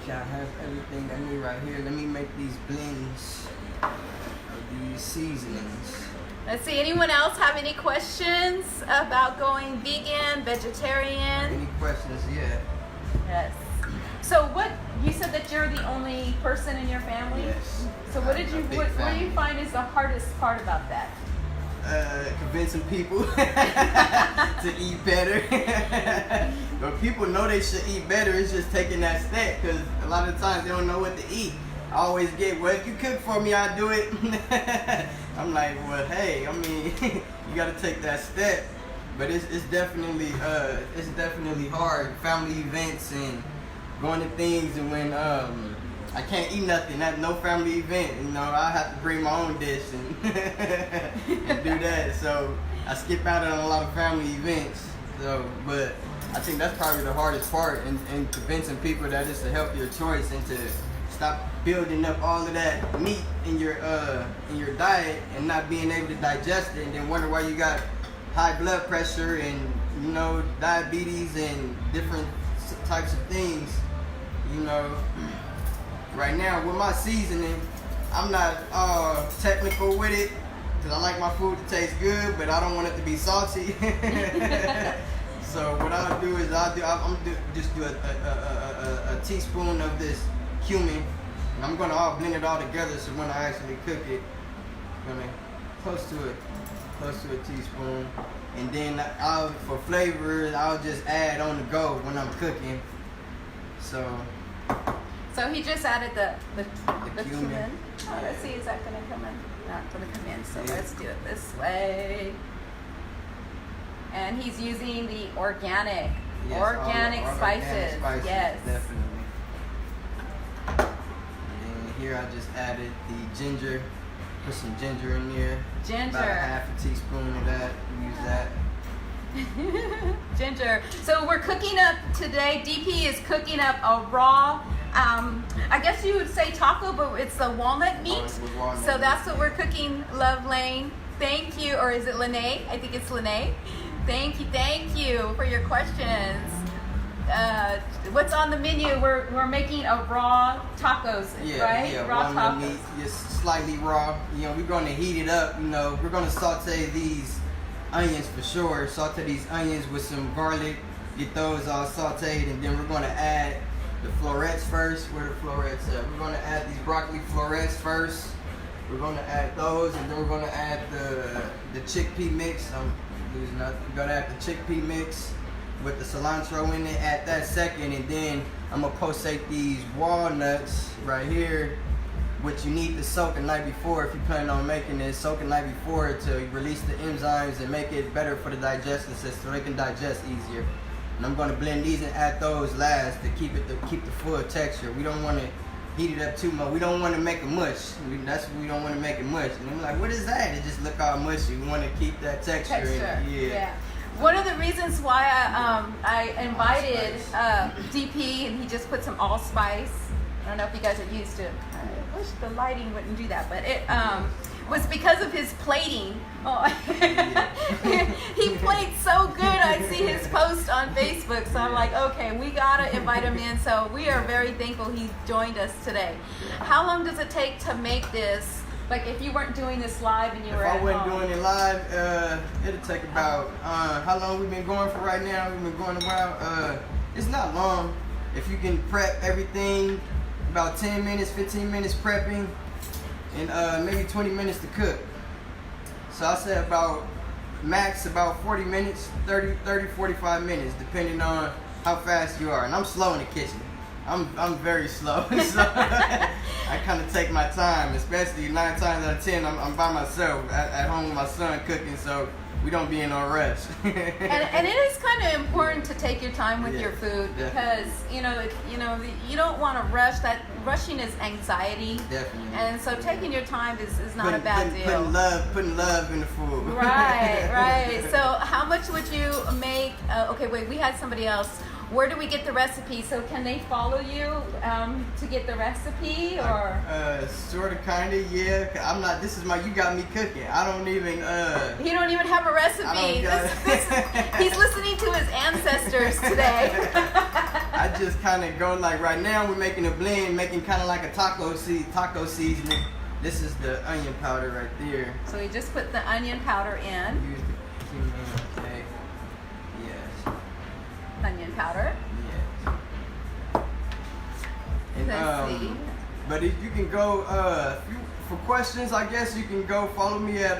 Okay, I have everything I need right here. Let me make these blends of these seasonings. Let's see, anyone else have any questions about going vegan, vegetarian? Any questions? Yeah. Yes. So you said that you're the only person in your family. Yes. So what do you family. find is the hardest part about that? Convincing people to eat better. But people know they should eat better. It's just taking that step, because a lot of times they don't know what to eat. I always get, well, if you cook for me, I'll do it. I'm like, well, hey, I mean, you got to take that step. But it's definitely hard. Family events and going to things, and when I can't eat nothing at no family event, you know, I have to bring my own dish and and do that. So I skip out on a lot of family events. So, but I think that's probably the hardest part, in convincing people that it's a healthier choice, and to stop building up all of that meat in your diet and not being able to digest it, and then wonder why you got high blood pressure and, you know, diabetes and different types of things. You know, right now with my seasoning, I'm not technical with it, because I like my food to taste good, but I don't want it to be salty. So what I'll do is just do a teaspoon of this cumin, and I'm gonna blend it all together, so when I actually cook it, close to a teaspoon, and then for flavor, I'll just add on the go when I'm cooking. So he just added the cumin. Oh, Yeah. let's see, is that gonna come in? Not gonna come in. So Yeah. let's do it this way. And he's using the organic spices. Yes. Definitely. And here I just added the ginger. Put some ginger in there. Ginger. About a half a teaspoon of that. Use that. Ginger. So we're cooking up today. DP is cooking up a raw, I guess you would say taco, but it's the walnut meat. With walnut So meat, that's what yeah. we're cooking, Love Lane. Thank you. Or is it Lene? I think it's Lene. Thank you for your questions. What's on the menu? We're making a raw tacos, right? Yeah, Raw walnut tacos. meat, just slightly raw. You know, we're going to heat it up. You know, we're going to saute these onions for sure. Saute these onions with some garlic. Get those all sauteed, and then we're going to add the florets first. Where the florets at? We're going to add these broccoli florets first. We're going to add those, and then we're going to add the chickpea mix. I'm losing nothing. We're going to add the chickpea mix with the cilantro in it. Add that second, and then I'm going to posate these walnuts right here, which you need to soak the night before if you plan on making this. Soak the night before to release the enzymes and make it better for the digestive system, so they can digest easier. And I'm going to blend these and add those last to keep the full texture. We don't want to heat it up too much. We don't want to make it mush. That's what we don't want to make it mush. And I'm like, what is that? It just look all mushy. We want to keep that texture. Yeah. One of the reasons why I invited DP, and he just put some allspice. I don't know if you guys are used to it. I wish the lighting wouldn't do that, but it was because of his plating. Oh. He played so good. I see his post on Facebook, so I'm like, okay, we gotta invite him in. So we are very thankful he joined us today. How long does it take to make this? Like if you weren't doing this live and you were at home? If I wasn't doing it live, it'll take about, how long we've been going for right now? We've been going a while. It's not long. If you can prep everything, about 10 minutes, 15 minutes prepping, and maybe 20 minutes to cook. So I say about max about 40 minutes, 30, 45 minutes, depending on how fast you are. And I'm slow in the kitchen. I'm very slow, so I kind of take my time, especially 9 times out of 10, I'm by myself at home with my son cooking, so we don't be in no rush. and it is kind of important to take your time with your food, because you don't want to rush. That rushing is anxiety. Definitely. And so taking your time is not a bad deal. Putting love in the food. Right. So how much would you make? Okay, wait. We had somebody else. Where do we get the recipe? So can they follow you to get the recipe, or? Sort of, kind of, yeah. I'm not. This is you got me cooking. I don't even. He don't even have a recipe. He's listening to his ancestors today. I just kind of go like right now. We're making a blend, making kind of like a taco seasoning. This is the onion powder right there. So we just put the onion powder in. Use the cumin, okay. Yes. Onion powder. Yes. Let's see. But if you can go, for questions, I guess you can go follow me at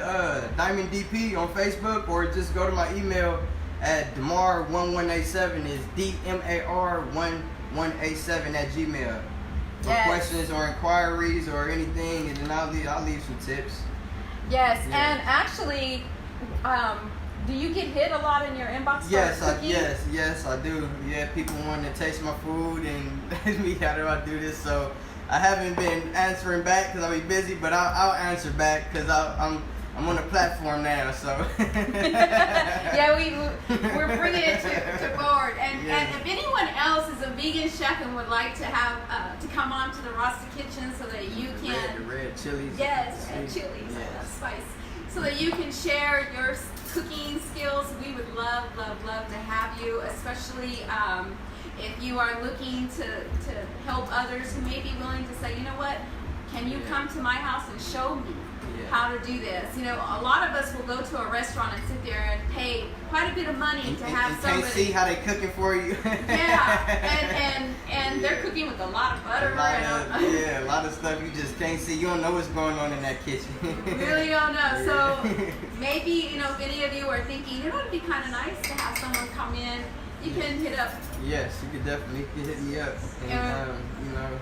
DiamondDP on Facebook, or just go to my email at Damar1187 is DMAR1187 for questions or inquiries or anything, and then I'll leave some tips. Yes, and actually, do you get hit a lot in your inbox? Yes, yes, I do. Yeah, people want to taste my food and ask me how do I do this. So I haven't been answering back because I'll be busy, but I'll answer back because I'm on a platform now. So yeah, we're bringing it to forward. And if anyone else is a vegan chef and would like to have to come on to the Rasta Kitchen so that you can the red chilies. Yes, red chilies. I love spice. So that you can share your cooking skills, we would love to have you, especially if you are looking to help others who may be willing to say, you know what, can you come to my house and show me how to do this? You know, a lot of us will go to a restaurant and sit there and pay quite a bit of money to have somebody. Can't see how they cooking for you. and they're cooking with a lot of butter. A lot of stuff you just can't see. You don't know what's going on in that kitchen. Really don't know. So maybe, you know, if any of you are thinking, you know, it'd be kind of nice to have someone come in, you can hit up. Yes, you could definitely hit me up and you know.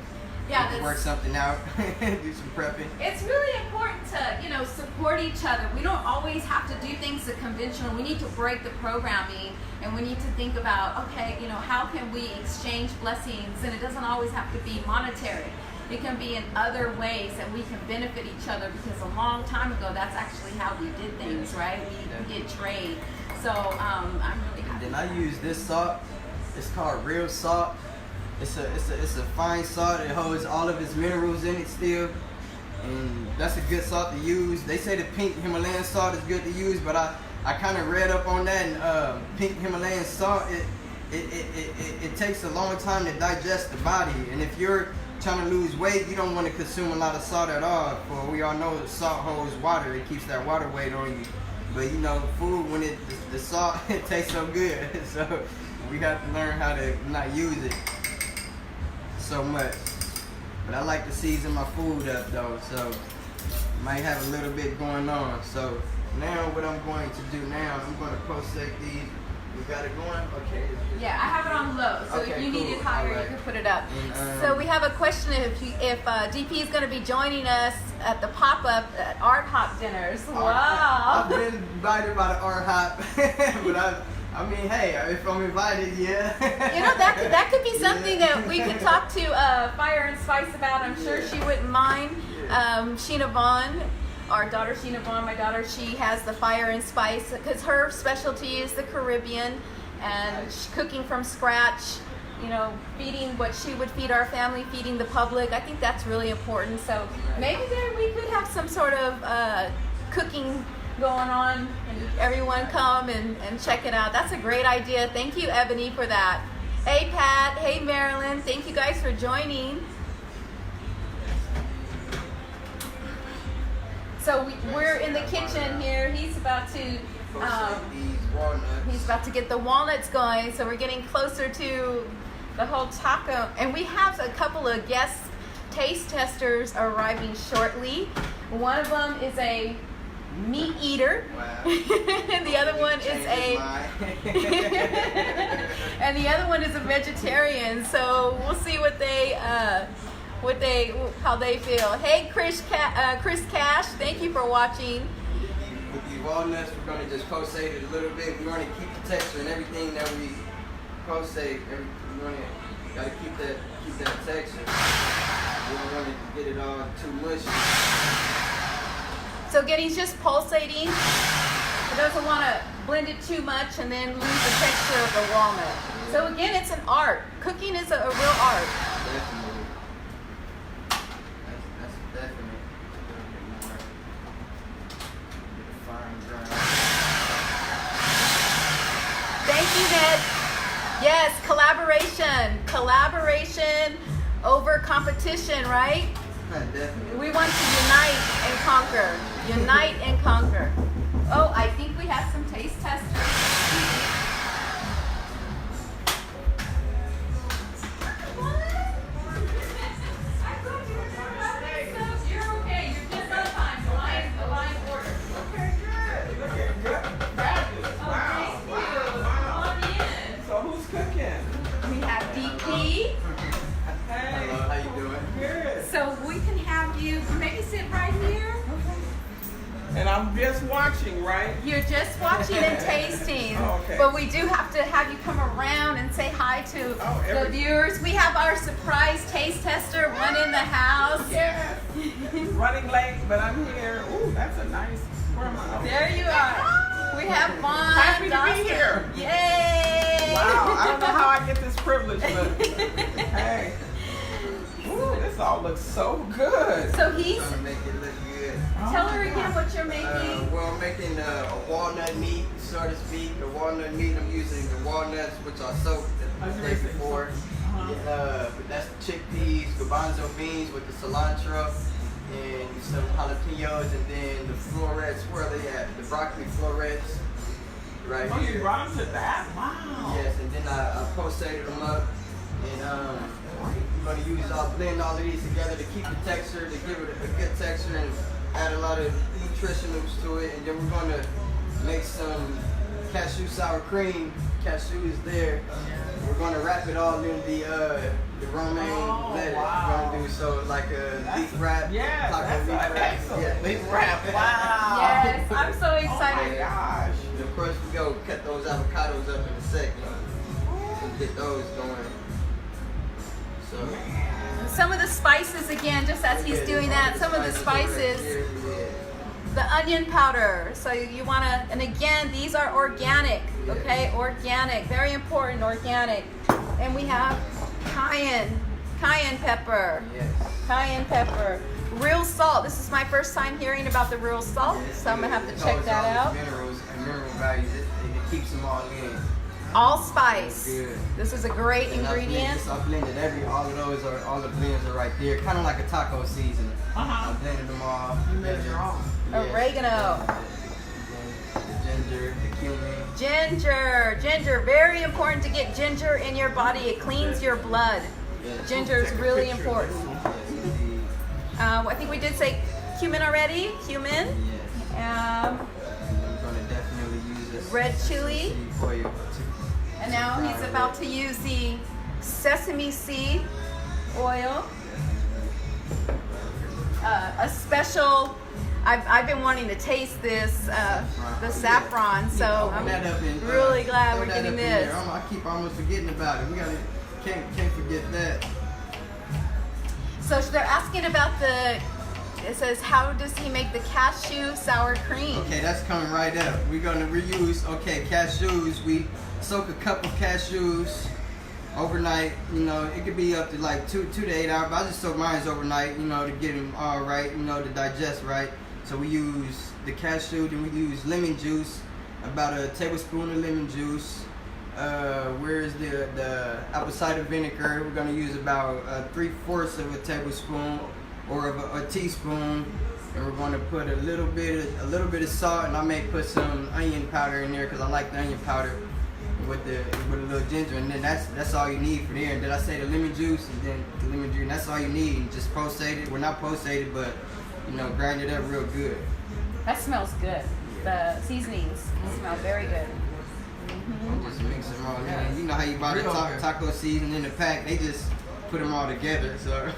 Work something out, do some prepping. It's really important to, you know, support each other. We don't always have to do things the conventional. We need to break the programming, and we need to think about, okay, you know, how can we exchange blessings? And it doesn't always have to be monetary. It can be in other ways that we can benefit each other, because a long time ago, that's actually how we did things, right? We did trade. So I'm really happy. And then I use this salt. It's called real salt. It's a fine salt. It holds all of its minerals in it still, and that's a good salt to use. They say the pink Himalayan salt is good to use, but I kind of read up on that, and pink Himalayan salt it takes a long time to digest the body, and if you're trying to lose weight, you don't want to consume a lot of salt at all. For we all know salt holds water. It keeps that water weight on you. But you know, food, when the salt it tastes so good, so we have to learn how to not use it so much. But I like to season my food up though, so might have a little bit going on. So now what I'm going to do now, I'm going to pulsate these. We got it going? Okay. Yeah, I have it on low, so if you need it higher, you can put it up. And, so we have a question if DP is going to be joining us at the pop-up at Art Hop dinners. Wow. I've been invited by the Art Hop, but I mean, hey, if I'm invited, yeah. You know, that could be something that we could talk to Fire and Spice about. I'm sure she wouldn't mind. Sheena Vaughn, our daughter Sheena Vaughn, my daughter, she has the Fire and Spice because her specialty is the Caribbean and cooking from scratch. You know, feeding what she would feed our family, feeding the public. I think that's really important. So maybe there we could have some sort of cooking going on, and everyone come and check it out. That's a great idea. Thank you, Ebony, for that. Hey, Pat. Hey, Marilyn. Thank you guys for joining. So we're in the kitchen here. He's about to get the walnuts going. So we're getting closer to the whole taco, and we have a couple of guest taste testers arriving shortly. One of them is a meat eater. Wow. And the other one is and the other one is a vegetarian. So we'll see how they feel. Hey, Chris Cash, thank you for watching. With the walnuts, we're going to just pulsate it a little bit. We want to keep the texture and everything that we pulsate. We got to keep that texture. We don't want to get it all too mushy. So Getty's just pulsating. It doesn't want to blend it too much and then lose the texture of the walnut. So again, it's an art. Cooking is a real art. Definitely. That's definitely more fine grind. Thank you, Ned. Yes, collaboration over competition, right? Definitely. We want to unite and conquer. Unite and conquer. Oh, I think we have some taste testers. And I'm just watching, right? You're just watching and tasting. Oh, okay. But we do have to have you come around and say hi to the viewers. We have our surprise taste tester, one in the house. Yes. Running late, but I'm here. Ooh, that's a nice. Where am I? There you are. We have Vaughn. Happy to be here. Yay! Wow, I don't know how I get this privilege, but hey. Ooh, this all looks so good. So he's. Trying to make it look good. Tell her again what you're making. Well, I'm making a walnut meat, so to speak. The walnut meat, I'm using the walnuts, which I soaked the day before. That's the chickpeas, garbanzo beans with the cilantro, and some jalapenos, and then the florets. Where are they at? The broccoli florets, right Oh, here. you brought them to that? Wow. Yes, and then I post-sated them up, and I'm going to use, I'll blend all of these together to keep the texture, to give it a good texture, and add a lot of nutritionals to it, and then we're going to make some cashew sour cream. Cashew is there. We're going to wrap it all in the romaine lettuce. Wow. We're going to do so like a beef wrap. Yes, taco that's beef an wrap. excellent Yeah. beef wrap. Wow. Yes, I'm so Oh excited. my gosh. And of course, we go cut those avocados up in a second and get those going. So. Some of the spices, again, just as he's doing that, some of the spices, the onion powder. So you want to, and again, these are organic, okay? Organic, very important, organic. And we have cayenne pepper. Yes. Cayenne pepper. Real salt. This is my first time hearing about the real salt, so I'm going to have to check that out. Minerals and mineral values, it keeps them all in. Allspice. Good. This is a great ingredient. I blended all the blends are right there, kind of like a taco seasoning. I blended them all. You made your own. Yes. Oregano. The ginger, the cumin. Ginger, very important to get ginger in your body. It cleans your blood. Yes. Ginger is really important. Yes, indeed. I think we did say cumin already. Cumin. Yes. Um, I'm going to definitely use this. red chili. seed oil. And now he's about to use the sesame seed oil. A special. I've been wanting to taste this, the saffron. So I'm really glad we're getting this. I keep almost forgetting about it. Can't forget that. So they're asking about it says, how does he make the cashew sour cream? Okay, that's coming right up. We're gonna reuse, cashews. We soak a cup of cashews overnight. It could be up to like 2 to 8 hours, but I just soak mine overnight, to get them all right, to digest right. So we use the cashew, then we use lemon juice, about a tablespoon of lemon juice. Where's the apple cider vinegar? We're gonna use about 3/4 of a tablespoon or of a teaspoon, and we're gonna put a little bit of salt, and I may put some onion powder in there because I like the onion powder with a little ginger, and then that's all you need for there. And then I say the lemon juice, and then the lemon juice, and that's all you need. And just post-sate it. Well, not post-sate it, but grind it up real good. That smells good. The seasonings smell very good. Just mix them all in. You know how you buy the taco season in the pack? They just put them all together. So.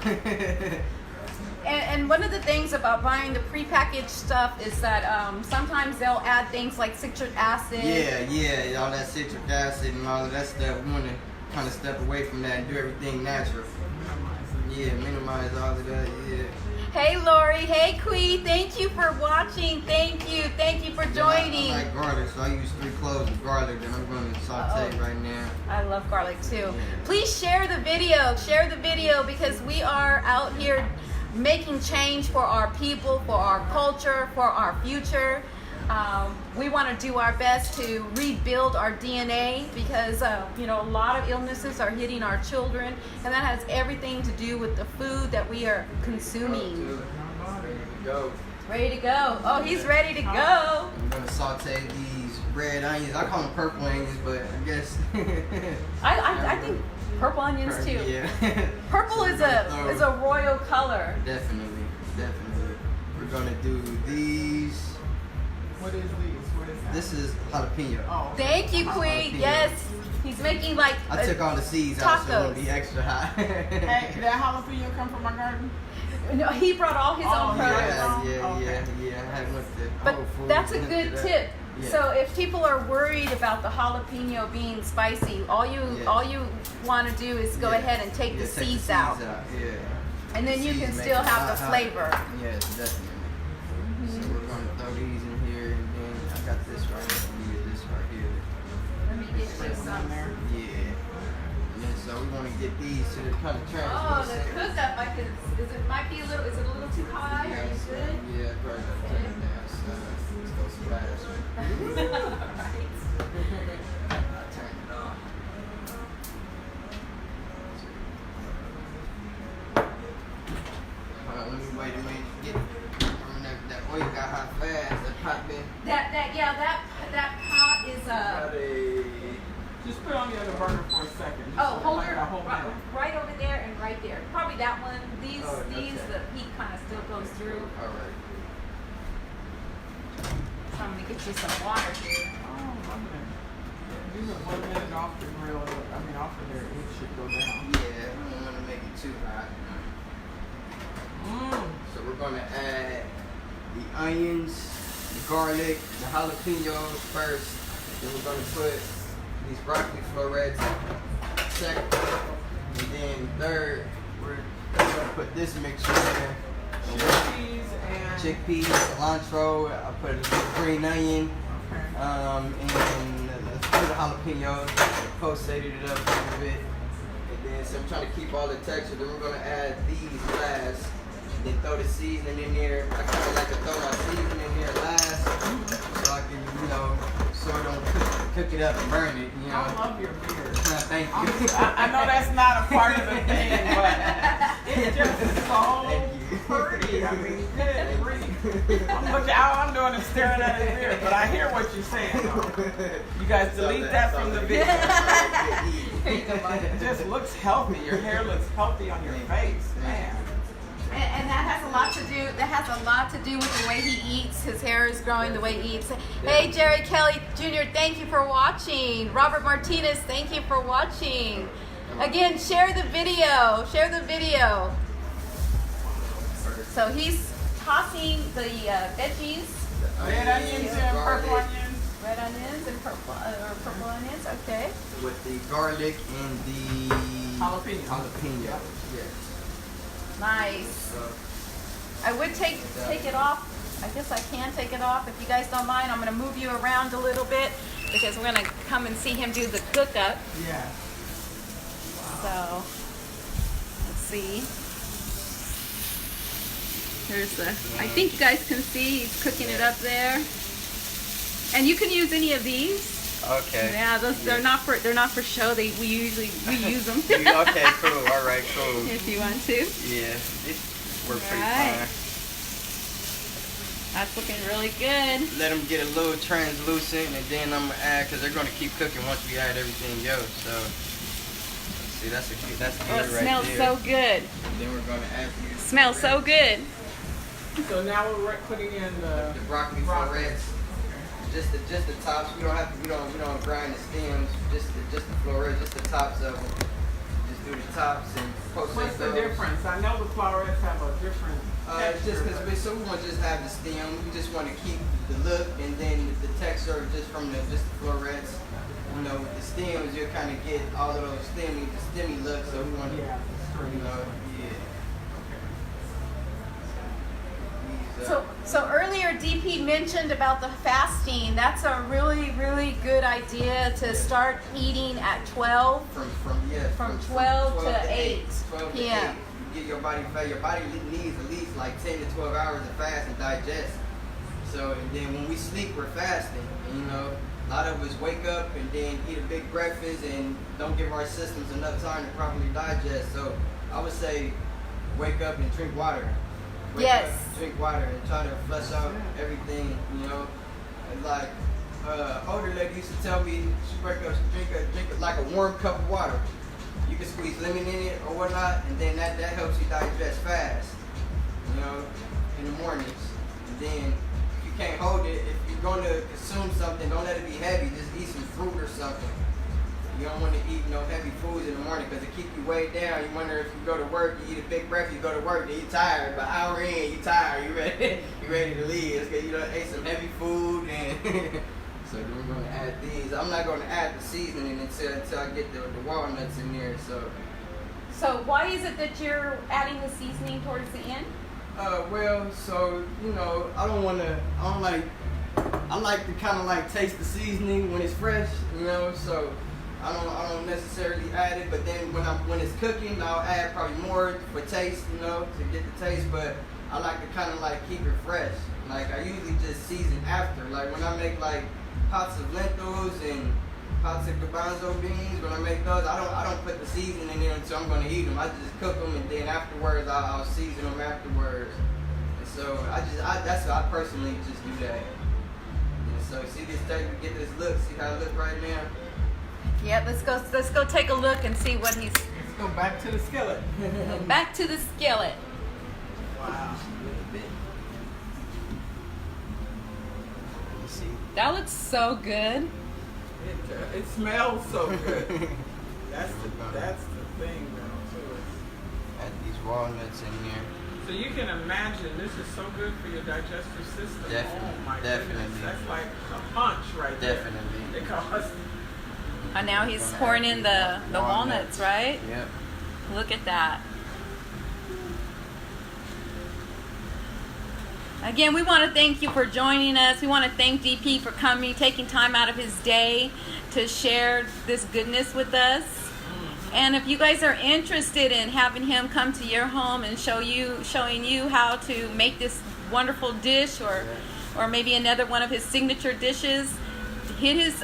And one of the things about buying the prepackaged stuff is that sometimes they'll add things like citric acid. Yeah, all that citric acid and all of that stuff. We want to kind of step away from that and do everything natural. Yeah, minimize all of that. Yeah. Hey Lori, hey Quee, thank you for watching. Thank you for joining. I like garlic, so I use 3 cloves of garlic that I'm going to saute right now. I love garlic too. Please share the video because we are out here making change for our people, for our culture, for our future. We want to do our best to rebuild our DNA because a lot of illnesses are hitting our children, and that has everything to do with the food that we are consuming. Ready to go. Oh, he's ready to go. I'm going to saute these red onions. I call them purple onions, but I guess I think purple onions too. Yeah. Purple is a royal color. Definitely. We're gonna do these. What is these? What is that? This is jalapeno. Oh, okay. Thank you, Queen. Yes, he's making like I took all the seeds out so it won't tacos. be extra hot. Hey, did that jalapeno come from my garden? No, he brought all his own produce. Yeah. I had went to. But That's a good tip. Yeah. So if people are worried about the jalapeno being spicy, all you want to do is go ahead and take the seeds out. Yeah. And then you can still have the flavor. Yes, definitely. So we're going to throw these in here, and then I got this right here. I need this right here. Let me get you some there. Yeah. And then so we want to get these to the kind of Oh, translucent. the cook-up, is it a little too high? Are you good? Yeah, probably got to turn it down. So let's go splash. Right. Turn it off. Let me wait a minute. That oil got hot fast. That pot been. That pot is Just put it on the other burner for a second. Just hold like her a whole minute. right over there and right there. Probably that one. These okay. the heat kind of still goes through. All right. So I'm gonna get you some water here. Oh, I'm gonna. Even 1 minute off the grill, off of there, it should go down. Yeah, I don't want to make it too hot. So we're going to add the onions, the garlic, the jalapenos first. Then we're going to put these broccoli florets second. And then third, we're going to put this mixture in. Chickpeas and Chickpeas, cilantro, I put a little green onion, okay. and a few jalapenos, pulsated it up a little bit. And then, so I'm trying to keep all the texture. Then we're going to add these last. Then throw the seasoning in there. I kind of like to throw my seasoning in there last, so I can, so I don't cook it up and burn it, I love your beard. Thank you. I know that's not a part of the thing, but it's just so Thank you. pretty. I mean, good grief. I'm doing is staring at his beard, but I hear what you're saying, though. You guys delete that from the video. Here you go, bud. It just looks healthy. Your hair looks healthy on your face, man. And that has a lot to do. That has a lot to do with the way he eats. His hair is growing the way he eats. Hey, Jerry Kelly Jr., thank you for watching. Robert Martinez, thank you for watching. Again, share the video. Share the video. So he's tossing the veggies. Red onions and purple onions. Red onions and purple onions. Okay. With the garlic and the Jalapeno. Yeah. Nice. I would take it off. I guess I can take it off if you guys don't mind. I'm going to move you around a little bit because we're going to come and see him do the cook-up. Yeah. So, let's see. Here's the, I think you guys can see he's cooking it up there. And you can use any of these. Okay. Yeah, they're not for show. We use them. Okay, cool. All right, cool. If you want to. Yeah, it worked pretty Right. fine. That's looking really good. Let them get a little translucent, and then I'm gonna add, because they're gonna keep cooking once we add everything else. So, see, that's good Oh, it right smells there. so good. And then we're gonna add these. Smells so good. So now we're putting in the broccoli florets. Just the tops. We don't grind the stems. Just the florets, just the tops of them. Just do the tops and post What's the those. difference? I know the florets have a different It's just because we want to just have the stem. We just want to keep the look and then the texture just from just the florets. You know, with the stems, you'll kind of get all of those stemmy look. So we want to, So earlier DP mentioned about the fasting. That's a really, really good idea to start eating at 12. From 12 to 8 12 to p.m. 8. You get your body fed. Your body needs at least like 10 to 12 hours to fast and digest. So and then when we sleep, we're fasting. And, you know, a lot of us wake up and then eat a big breakfast and don't give our systems enough time to properly digest. So I would say wake up and drink water. Yes. Drink water and try to flush out everything, you know. And like older lady used to tell me, she wake up, she drink it like a warm cup of water. You can squeeze lemon in it or whatnot, and then that helps you digest fast, you know, in the mornings. And then if you can't hold it, if you're going to consume something, don't let it be heavy. Just eat some fruit or something. You don't want to eat no heavy foods in the morning because it keep you weighed down. You wonder if you go to work, you eat a big breakfast, you go to work, then you're tired. But an hour in, you're tired. You ready to leave. It's because you know ate some heavy food and so then we're gonna add these. I'm not gonna add the seasoning until I get the walnuts in there. So why is it that you're adding the seasoning towards the end? Well, so you know, I like to kind of like taste the seasoning when it's fresh, you know. So I don't necessarily add it, but then when it's cooking, I'll add probably more for taste, you know, to get the taste. But I like to kind of like keep it fresh. Like I usually just season after. Like when I make like pots of lentils and pots of garbanzo beans, when I make those, I don't put the seasoning in there until I'm gonna eat them. I just cook them and then afterwards I'll season them afterwards. And so I personally just do that. And so see this steak, we get this look, see how it look right now. Yeah, let's go take a look and see what he's. Let's go back to the skillet. Back to the skillet. Wow. That looks so good. It smells so good. That's the thing, though, too. Add these walnuts in there. So you can imagine this is so good for your digestive system. Definitely, Oh my definitely. goodness. That's like a punch right Definitely. there. Because And now he's pouring in the walnuts, right? Yep. Look at that. Again, we want to thank you for joining us. We want to thank DP for coming, taking time out of his day to share this goodness with us. And if you guys are interested in having him come to your home and showing you how to make this wonderful dish or maybe another one of his signature dishes, hit his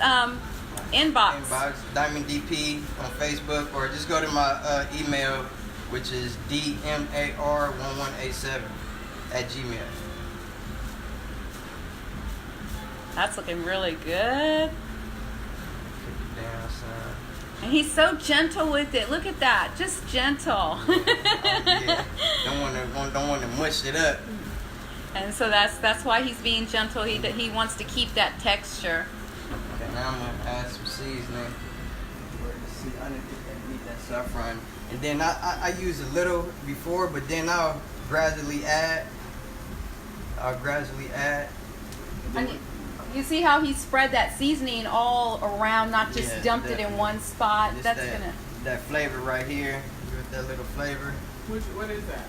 inbox. DiamondDP on Facebook, or just go to my email, which is dmar1187@gmail. That's looking really good. Down, son. And he's so gentle with it. Look at that, just gentle. Yeah. Don't want to mush it up. And so that's why he's being gentle. He wants to keep that texture. Okay, now I'm gonna add some seasoning. I didn't need that saffron. And then I use a little before, but then I'll gradually add. And you see how he spread that seasoning all around, not just dumped it in one spot. That's that flavor right here. With that little flavor. what is that?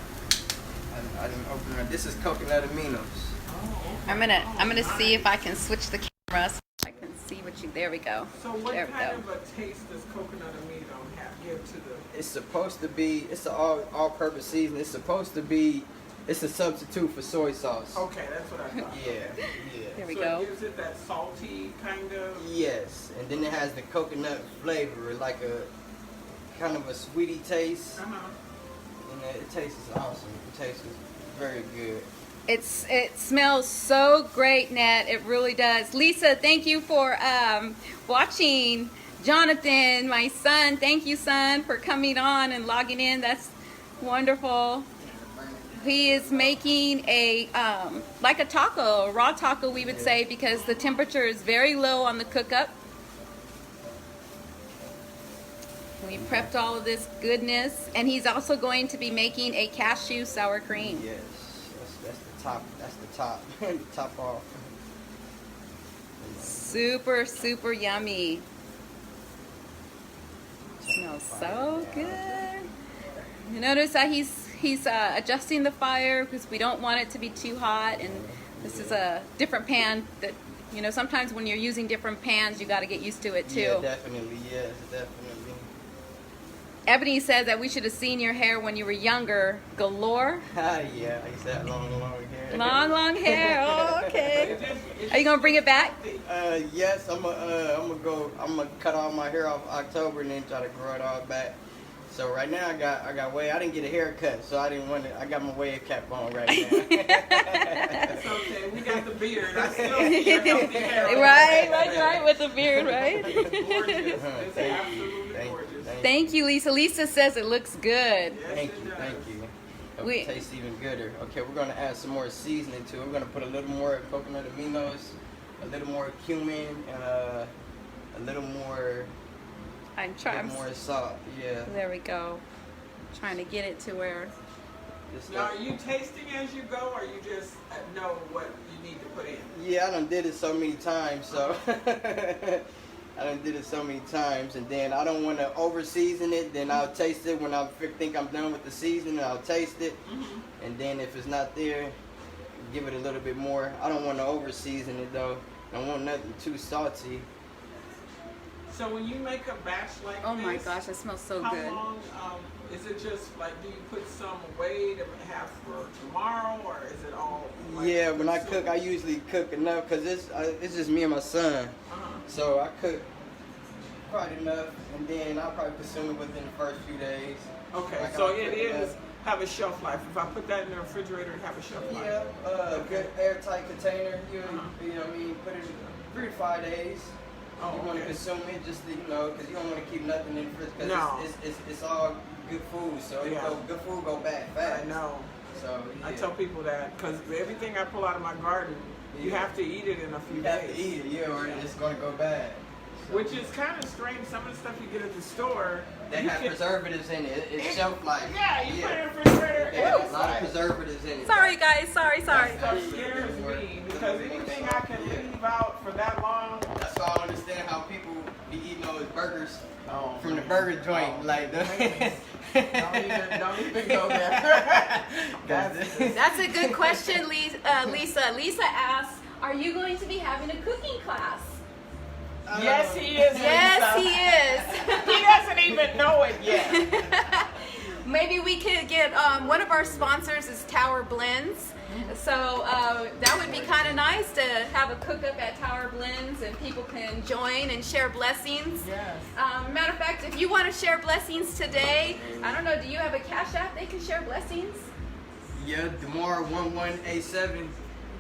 I didn't open it. This is coconut aminos. Oh, okay. I'm gonna see if I can switch the camera so I can see what you. There we go. So what there we kind go. of a taste does coconut amino give to the? It's supposed to be. It's an all-purpose seasoning. It's supposed to be. It's a substitute for soy sauce. Okay, that's what I thought. Yeah. There we so go. it gives it that salty kind of. Yes, and then it has the coconut flavor, like a kind of a sweety taste. And it tastes awesome. It tastes very good. It smells so great, Nat. It really does. Lisa, thank you for watching. Jonathan, my son, thank you, son, for coming on and logging in. That's wonderful. He is making a like a taco, a raw taco, we would say, because the temperature is very low on the CookinUp. We prepped all of this goodness, and he's also going to be making a cashew sour cream. Yes, that's the top. That's the top. The top off. Super, super yummy. Smells so good. You notice that he's adjusting the fire because we don't want it to be too hot, and this is a different pan that, you know, sometimes when you're using different pans you got to get used to it too. Yeah, definitely. Yes, definitely. Ebony says that we should have seen your hair when you were younger. Galore. Yeah, I used to have long hair. Long hair. Oh, okay. Are you gonna bring it back? Yes, I'm gonna cut all my hair off October and then try to grow it all back. So right now I got wave. I didn't get a haircut, so I didn't want to. I got my wave cap on right now. It's okay. We got the beard. I still see your healthy hair. Right, with the beard, right? It's gorgeous. It's absolutely gorgeous. Thank you, Lisa. Lisa says it looks good. Yes, Thank it you, does. thank you. Hope it tastes even gooder. Okay, we're gonna add some more seasoning to it. We're gonna put a little more coconut aminos, a little more cumin, and a little more. I'm trying. More salt. Yeah. There we go. Trying to get it to where. Now, are you tasting as you go, or you just know Yeah, I done did it so many times, so I done did it so many times, and then I don't want to over season it. Then I'll taste it when I think I'm done with the seasoning. I'll taste it, and then if it's not there, give it a little bit more. I don't want to over season it though. I don't want nothing too salty. So when you make a batch like Oh this, my gosh, that smells so how good. long is it? Just like, do you put some away to have for tomorrow, or is it all? Like, Yeah, when I cook, I usually cook enough because it's just me and my son. So I cook quite enough, and then I'll probably consume it within the first few days. Okay, Like, so I'll it cook is enough. have a shelf life. If I put that in the refrigerator, it have a shelf life. Yeah, good airtight container. You know what I mean? Put it in 3 to 5 days. Oh, You want to okay. consume it just to, because you don't want to keep nothing in the fridge because No. it's all good food. So good food go bad fast. I know. So I tell people that because everything I pull out of my garden, you have to eat it in a few you days. have to eat it, yeah, or it's going to go bad. So, Which is kind of strange. Some of the stuff you get at the store, they you have can- preservatives in it. It's shelf life. Yeah, you put it in the refrigerator. They have it's a lot of like- preservatives in it. Sorry guys, sorry. That stuff scares me because anything I can leave out for that long. That's why I don't understand how people be eating those burgers Oh, from the burger joint. Oh, Like the don't even go there. That's a good question, Lisa. Lisa asks, are you going to be having a cooking class? Yes, he is. Yes, Lisa. he is. He doesn't even know it yet. Maybe we could get one of our sponsors is Tower Blends. So that would be kind of nice to have a cook up at Tower Blends and people can join and share blessings. Yes. Matter of fact, if you want to share blessings today, I don't know, do you have a Cash App they can share blessings? Yeah, Demar 1187.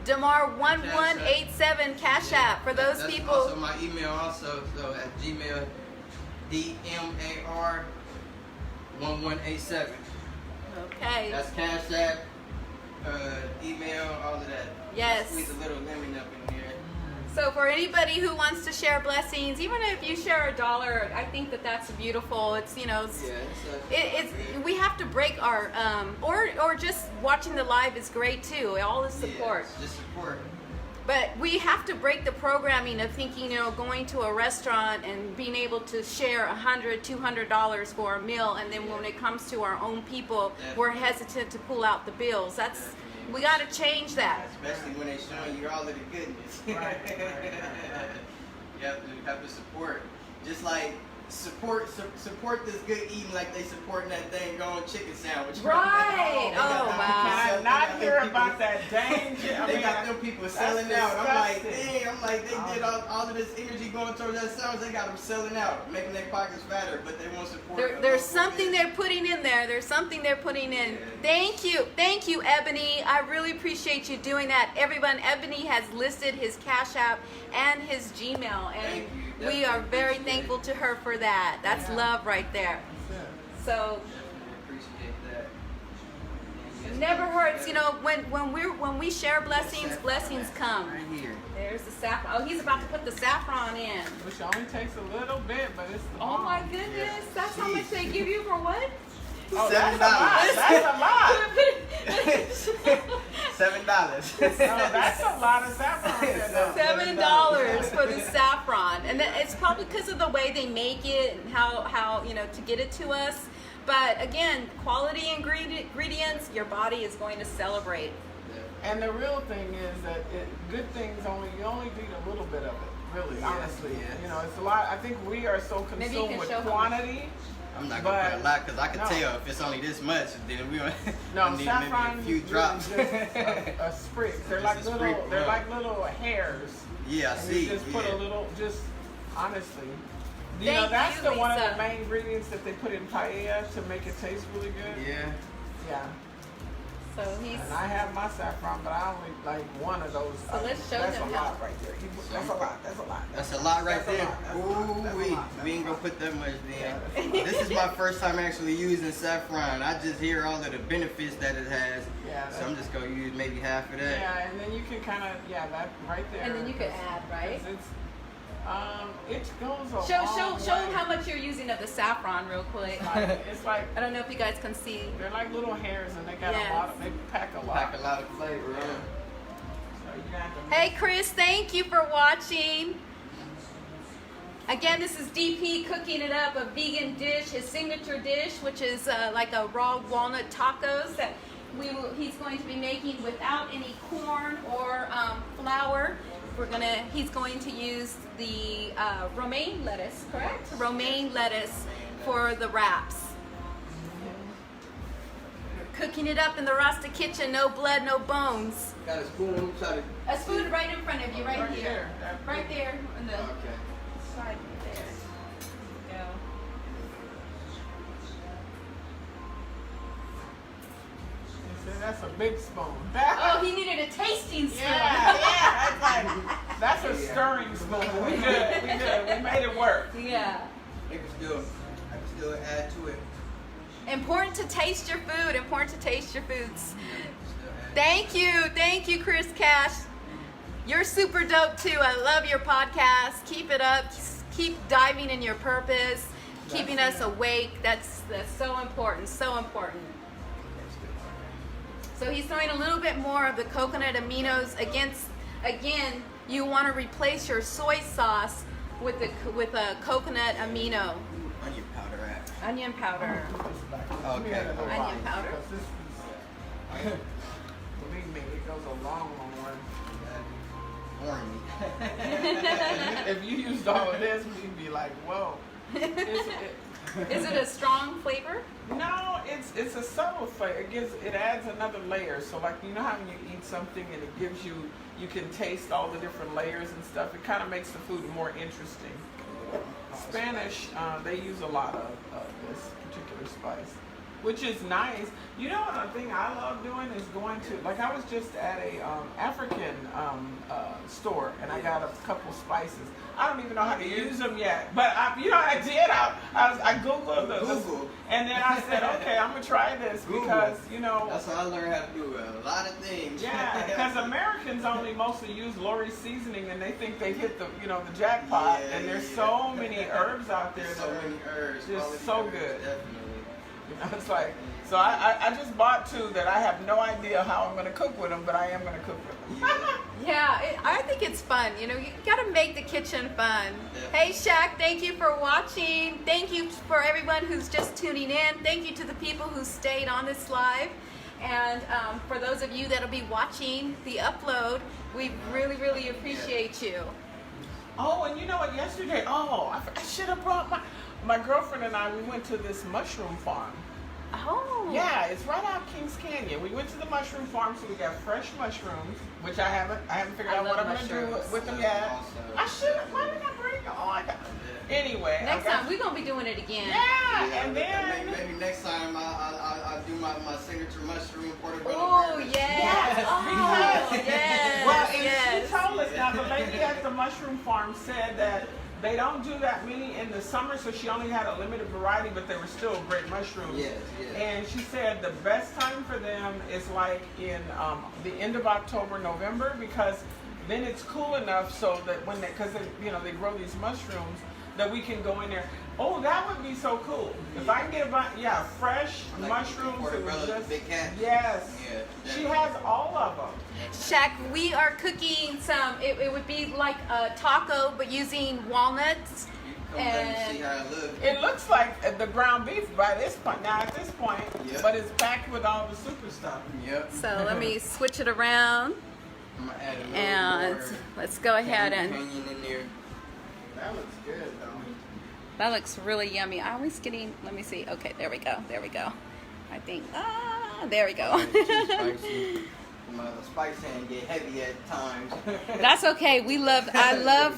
Demar 1187 Cash App for those That's people. also my email also, so at Gmail, DMAR 1187. Okay. That's Cash App, email, all of that. Yes. Squeeze a little lemon up in there. So for anybody who wants to share blessings, even if you share $1, I think that that's beautiful. It's it's we have to break our or just watching the live is great too. All the support. Yeah, just support. But we have to break the programming of thinking, going to a restaurant and being able to share $100, $200 for a meal, and then when it comes to our own people, we're hesitant to pull out the bills. We got to change that. Especially when they're showing you all of the goodness. Right. You have to support. Just like support this good eating like they supporting that dang gone chicken sandwich. Right. Oh, wow. Can I not hear about that danger? They got them people selling out. I'm like, disgusting. dang, they did all of this energy going towards that sandwich. They got them selling out, making their pockets fatter, but they won't support. There's something they're putting in there. There's something they're putting in. Thank you, Ebony. I really appreciate you doing that. Everyone, Ebony has listed his Cash App and his Gmail, and we are very thankful to her for that. That's love right there. So Appreciate that. it never hurts, when we share blessings, blessings come. Right here. There's the saffron. Oh, he's about to put the saffron in. Which only takes a little bit, but it's the Oh bomb. my goodness, that's how much they give you for what? Oh, $7. that's a lot. $7. No, that's a lot of saffron. $7 for the saffron, and it's probably because of the way they make it and how to get it to us. But again, quality ingredients, your body is going to celebrate. And the real thing is that good things you only need a little bit of it. Really, honestly, it's a lot. I think we are so Maybe you consumed can with show quantity. I'm not gonna put a lot because I can No. tell if it's only this much, then we No, need saffron maybe a few is drops. really just a sprig. They're Just like a little. sprinkle, They're huh? like little hairs. Yeah, I And see. you just put a little. Just honestly, Thank that's you, one of Lisa. the main ingredients that they put in paella to make it taste really good. Yeah. Yeah. So he's. And I have my saffron, but I only like one of those. So let's show that's them a how- lot right there. That's a lot. That's a lot. That's a lot right That's a there. lot, that's a lot, Ooh, that's a we lot, ain't gonna that's put that much then. Yeah, that's a lot. This is my first time actually using saffron. I just hear all of the benefits that it has. Yeah, So I'm just gonna use maybe half of that. Yeah, and then you can kind of that right there. And then you could add, right? It goes a Show long them way. how much you're using of the saffron real quick. It's like I don't know if you guys can see. they're like little hairs, and they got Yes. a lot. They pack a lot. Pack a lot of flavor. Yeah. So you have to Hey, Chris, thank you for watching. Again, this is DP cooking it up, a vegan dish, his signature dish, which is like a raw walnut tacos that he's going to be making without any corn or flour. He's going to use the romaine lettuce, correct? Romaine lettuce for the wraps. Cooking it up in the Rasta Kitchen, no blood, no bones. Got a spoon? A spoon right in front of you, right here. Right there on the Okay. side there. Go. That's a big spoon. Oh, he needed a tasting spoon. Yeah. It's like, that's a stirring spoon. We good. We made it work. Yeah. I can still add to it. Important to taste your food. Important to taste your foods. Thank you, Chris Cash. You're super dope too. I love your podcast. Keep it up. Keep diving in your purpose. Keeping us awake. That's so important. So important. So he's throwing a little bit more of the coconut aminos again, you want to replace your soy sauce with a coconut amino. Onion powder at. Onion powder. Okay. Onion powder. Believe me, it goes a long way. Horny. If you used all of this, we'd be like, whoa. Is it a strong flavor? No, it's a subtle flavor. It adds another layer. So like, you know how when you eat something and it gives you can taste all the different layers and stuff. It kind of makes the food more interesting. Spanish, they use a lot of this particular spice, which is nice. You know, another thing I love doing is going to, like, I was just at a African store and I got a couple spices. I don't even know how to use them yet, but I did. I Googled this, and then I said, okay, I'm gonna try this because that's how I learned how to do a lot of things. Yeah, because Americans only mostly use Lori's seasoning, and they think they hit the the jackpot. Yeah, and there's so many herbs out there so many herbs, just so herbs, good. Definitely. It's like, so I just bought 2 that I have no idea how I'm going to cook with them, but I am going to cook with them. Yeah, I think it's fun. You got to make the kitchen fun. Yeah. Hey, Shaq, thank you for watching. Thank you for everyone who's just tuning in. Thank you to the people who stayed on this live. And for those of you that'll be watching the upload, we really, really appreciate you. Oh, and you know what, yesterday, I should have brought my girlfriend and I, we went to this mushroom farm. Oh. Yeah, it's right out Kings Canyon. We went to the mushroom farm, so we got fresh mushrooms, which I haven't figured out what I'm going to do with them yet. I should have. Why didn't I bring them? Oh, I got. Anyway. Next time, we're going to be doing it again. Yeah, and then. Maybe next time I'll do my signature mushroom portobello. Oh, yes. Oh, yes. Well, and yes. she told us now, the lady at the mushroom farm said that they don't do that many in the summer, so she only had a limited variety, but they were still great mushrooms. Yes, yes. And she said the best time for them is like in the end of October, November, because then it's cool enough so that because they grow these mushrooms, that we can go in there. Oh, that would be so cool. If I can get fresh like mushrooms. It was just, big cat. yes. Yeah, she has all of them. Shaq, we are cooking some, it would be like a taco, but using walnuts. Come back and see how it looks. It looks like the ground beef by this point, at this point, Yep. but it's packed with all the super stuff. Yep. So let me switch it around. I'm gonna add a little And more let's go ahead and, canyon in there. That looks good, though. that looks really yummy. I'm always getting, let me see. Okay, there we go. I think, there we go. Too spicy. The spice can get heavy at times. That's okay. I love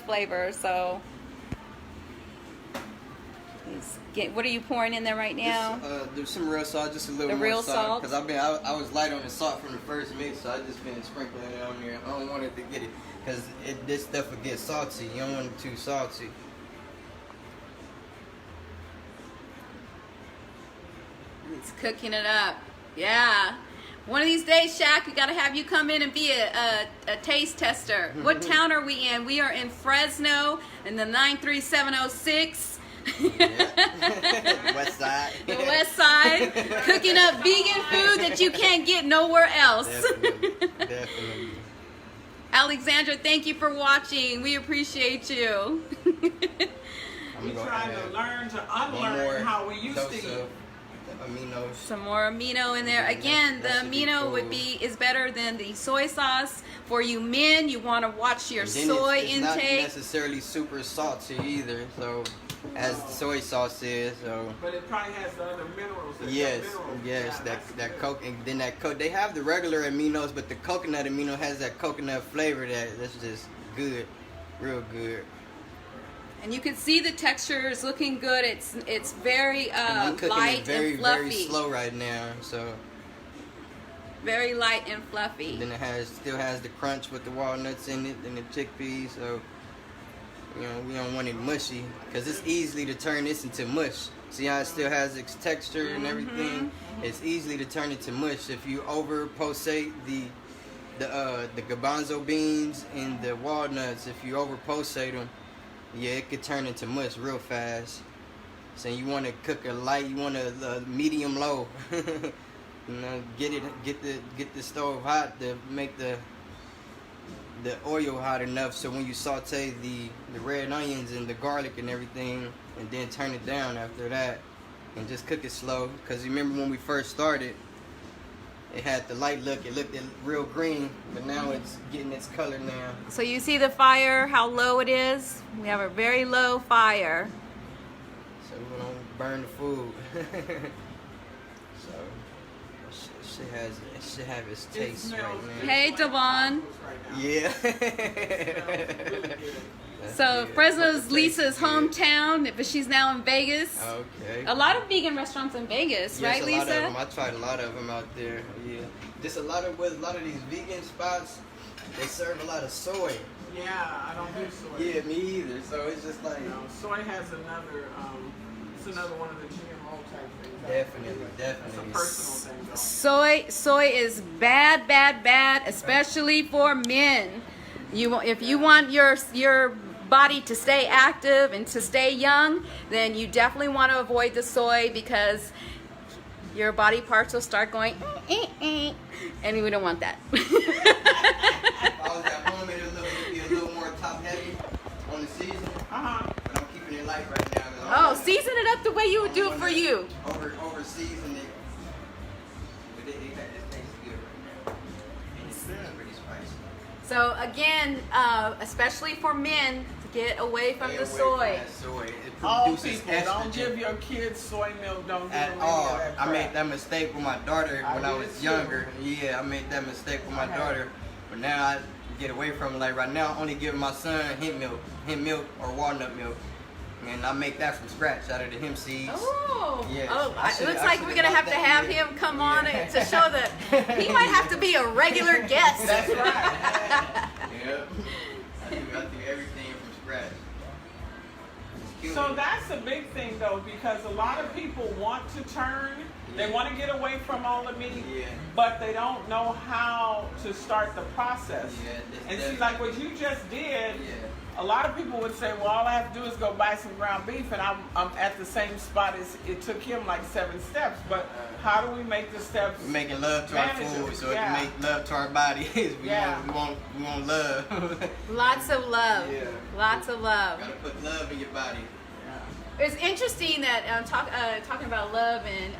flavor. So, what are you pouring in there right now? There's some real salt, just a little The more real salt? Because I was light on the salt from the first mix, so I just been sprinkling it on there. I don't want it to get it, because this stuff will get salty. You don't want it too salty. It's cooking it up. Yeah. One of these days, Shaq, we got to have you come in and be a taste tester. What town are we in? We are in Fresno in the 93706. West side. The west side. Cooking up vegan food that you can't get nowhere else. Definitely. Alexandra, thank you for watching. We appreciate you. We're trying to learn to unlearn how we used to eat. Aminos. Some more amino in there. Again, the amino is better than the soy sauce. For you men, you want to watch your soy it's not intake. necessarily super salty either, so as soy sauce is. So. But it probably has the other minerals. Yes, that coke, and then that coke. They have the regular aminos, but the coconut amino has that coconut flavor that's just good, real good. And you can see the texture is looking good. It's very I'm cooking light it very, and fluffy. very slow right now, so. Very light and fluffy. Then it still has the crunch with the walnuts in it and the chickpeas, so you know we don't want it mushy because it's easily to turn this into mush. See how it still has its texture and everything? It's easily to turn it to mush if you over pulsate the garbanzo beans and the walnuts. If you over pulsate them, yeah, it could turn into mush real fast. So you want to cook it light, you want a medium low. You know, get the stove hot to make the oil hot enough so when you saute the red onions and the garlic and everything, and then turn it down after that, and just cook it slow. Because remember when we first started, it had the light look, it looked real green, but now it's getting its color now. So you see the fire, how low it is? We have a very low fire. So we don't burn the food. So it should have its taste right now. Hey, Devon. Yeah. So Fresno's Lisa's hometown, but she's now in Vegas. Okay. A lot of vegan restaurants in Vegas, Yes, right, a Lisa? lot of them. I tried a lot of them out there. Yeah. Just a lot of these vegan spots, they serve a lot of soy. Yeah, I don't do soy. Yeah, me either. So it's just like soy has another. It's another one of the GMO type things. Definitely. It's a personal thing, though. Soy is bad, especially for men. If you want your body to stay active and to stay young, then you definitely want to avoid the soy because your body parts will start going, and we don't want that. if I was at home, it'd be a little more top heavy on the season. But I'm keeping it light right now. Oh, season it up the way you would do it for you. Over season it. But it tastes good right now. And it's pretty spicy. So again, especially for men, to get away from the soy. It All produces people, don't give your kids soy milk. Don't give at them all. any of that I crap. made that mistake with my daughter when I did was too. younger. Yeah, I made that mistake with my daughter. But now I get away from it. Like right now, I'm only giving my son hemp milk or walnut milk. And I make that from scratch out of the hemp seeds. Oh, Yeah. It looks like we're gonna have to have him come on to show that he might have to be a regular guest. That's right. Yep. I do everything from scratch. So that's a big thing though, because a lot of people want to turn. They want to get away from all the meat, but they don't know how to start the process. And see, like what you just did, a lot of people would say, well, all I have to do is go buy some ground beef, and I'm at the same spot as it took him like 7 steps. But how do we make the steps? We're making love to our food, so it can make love to our bodies. We want love. Lots of love. Yeah. Lots of love. Gotta put love in your body. It's interesting that talking about love, and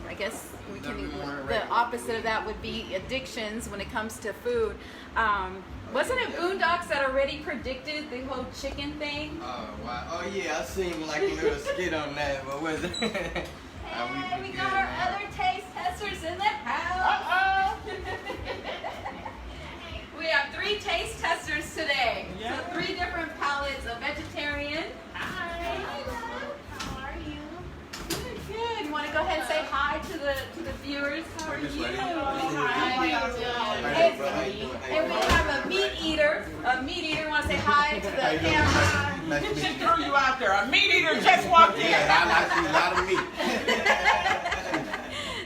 I guess the opposite of that would be addictions when it comes to food. Wasn't it Boondocks that already predicted the whole chicken thing? Oh wow! Oh yeah, I seen like a little skit on that. What was it? Hey, we got our other taste testers in the house. We have 3 taste testers today. Yeah. So 3 different palettes: a vegetarian. Hi. How are you? Good. You want to go ahead and say hi to the viewers? How are you? And we have a meat eater. A meat eater. Want to say hi to the camera? She threw you out there. A meat eater just walked in. A lot of meat.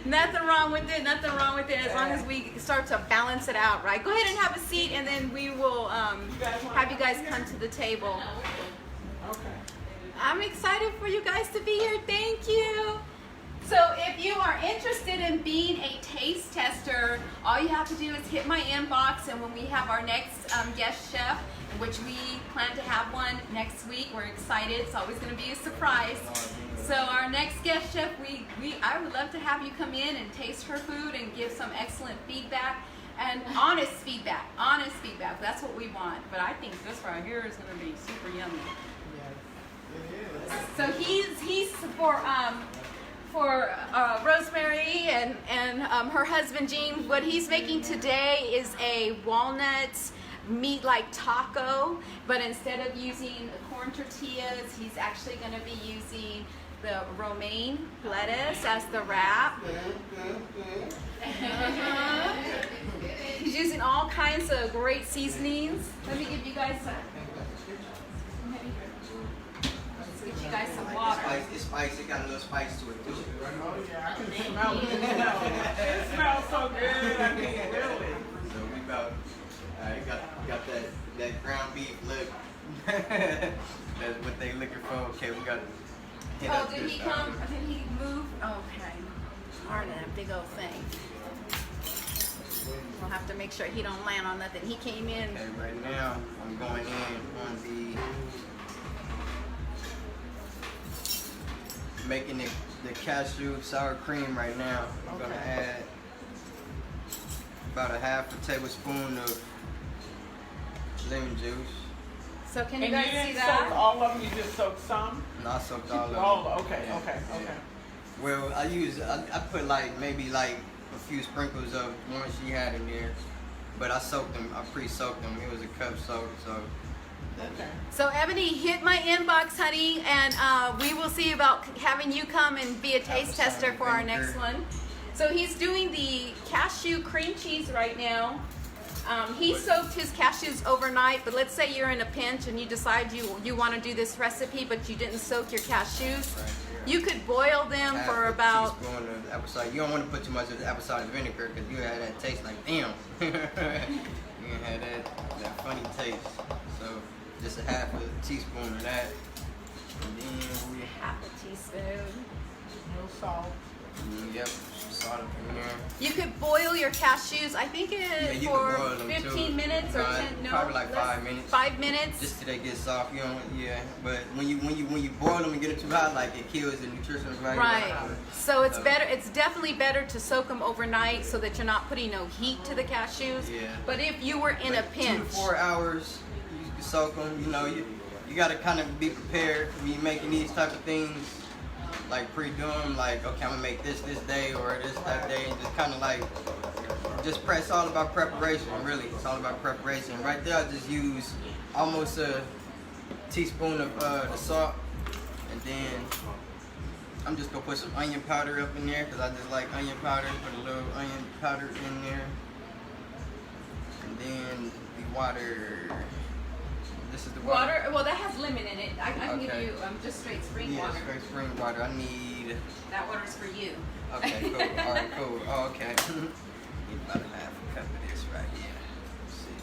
Nothing wrong with it. Nothing wrong with it. As long as we start to balance it out, right? Go ahead and have a seat, and then we will have you guys come to the table. Okay. I'm excited for you guys to be here. Thank you. So if you are interested in being a taste tester, all you have to do is hit my inbox, and when we have our next guest chef, which we plan to have one next week, we're excited. It's always going to be a surprise. So our next guest chef, I would love to have you come in and taste her food and give some excellent feedback and honest feedback. Honest feedback. That's what we want. But I think this right here is going to be super yummy. So he's for Rosemary and her husband Gene. What he's making today is a walnut meat like taco, but instead of using corn tortillas, he's actually going to be using the romaine lettuce as the wrap. He's using all kinds of great seasonings. Let me give you guys some. Let's get you guys some water. It's spicy. It got a little spice to it too. Oh yeah, I can smell it. It smells so good. I mean, really. So we about got that ground beef look. That's what they looking for. Okay, we got. Oh, did he come? Did he move? Okay. Hard in that big old thing. We'll have to make sure he don't land on nothing. He came in. Okay, right now I'm going in on making the cashew sour cream right now. I'm gonna add about a half a tablespoon of lemon juice. So can you And guys you see didn't that? soak all of them, you just soaked some? No, I soaked all of them. Oh, okay, Yeah, okay, yeah. okay. Well, I put maybe a few sprinkles of one she had in there, but I soaked them. I pre-soaked them. It was a cup soak, so. Okay. So Ebony, hit my inbox, honey, and we will see about having you come and be a taste tester for our next one. So he's doing the cashew cream cheese right now. He soaked his cashews overnight, but let's say you're in a pinch and you decide you want to do this recipe, but you didn't soak your cashews. Right, You could boil them half for a about. teaspoon of apple cider. You don't want to put too much of the apple cider vinegar because you had that taste like damn. You had that funny taste. So just a half a teaspoon of that, and then we Half a teaspoon. No salt. yep, some salt up in there. You could boil your cashews, I think you for can boil them 15 too. minutes or No, 10, no, probably like less, 5 minutes. 5 minutes. Just till they get soft, you know. Yeah, but when you boil them and get it too hot, like it kills the nutritional value. Right. So it's So- better. It's definitely better to soak them overnight so that you're not putting no heat to the cashews. Yeah. But if you were in a Like 2 to pinch, 4 hours, you can soak them. You know, you got to kind of be prepared when you're making these type of things. Like pre-do them, like okay, I'm gonna make this day or this that day, and just kind of like it's all about preparation. Really, it's all about preparation. Right there, I just use almost a teaspoon of the salt, and then I'm just gonna put some onion powder up in there because I just like onion powder. Put a little onion powder in there, and then the water. This is the water. Well, that has lemon in it. I can give Okay. you just straight spring Yeah, water. straight spring water. I need. That water's for you. Okay, cool. All right, cool. Oh, okay. Need about a half a cup of this right here. Let's see.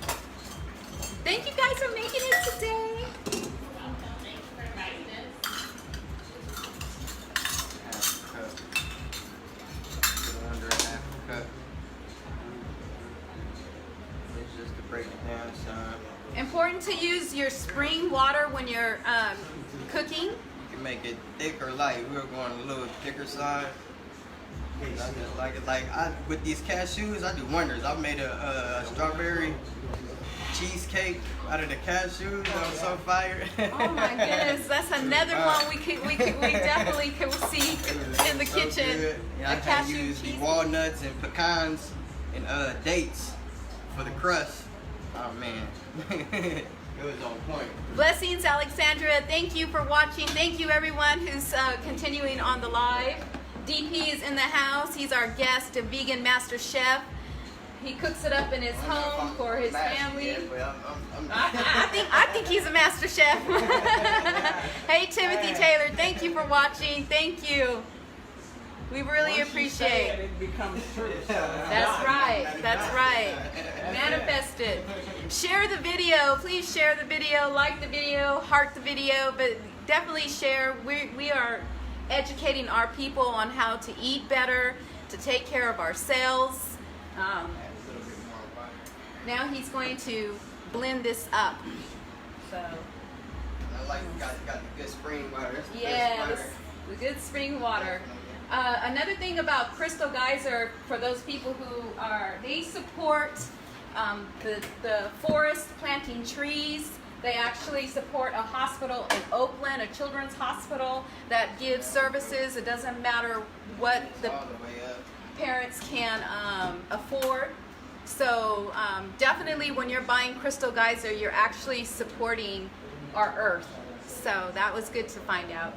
Thank you guys for making it today. Half a cup. A little under a half a cup. It's just to break it down some. Important to use your spring water when you're cooking. You can make it thick or light. We're going a little thicker side. I just like it. Like with these cashews, I do wonders. I made a strawberry cheesecake out of the cashews. That was so fire. Oh my goodness, that's another one we definitely could see in the So kitchen. good. Yeah, I The had cashew used the cheese. walnuts and pecans and dates for the crust. Oh man, it was on point. Blessings, Alexandra. Thank you for watching. Thank you, everyone who's continuing on the live. DP is in the house. He's our guest, a vegan master chef. He cooks it up in his home for his family. I think he's a master chef. Hey, Timothy Taylor. Thank you for watching. Thank you. We really Once you say appreciate it, it becomes true. So That's right. That's right. Manifest it. Share the video. Please share the video. Like the video. Heart the video. But definitely share. We are educating our people on how to eat better, to take care of ourselves. Add a little bit more water. Now he's going to blend this up. So I like got the good spring water. That's the yes, best water. the good spring water. Another thing about Crystal Geyser, for those people who they support the forest, planting trees. They actually support a hospital in Oakland, a children's hospital that gives services. It doesn't matter what the All the way up. parents can afford. So definitely when you're buying Crystal Geyser, you're actually supporting our earth. So that was good to find out.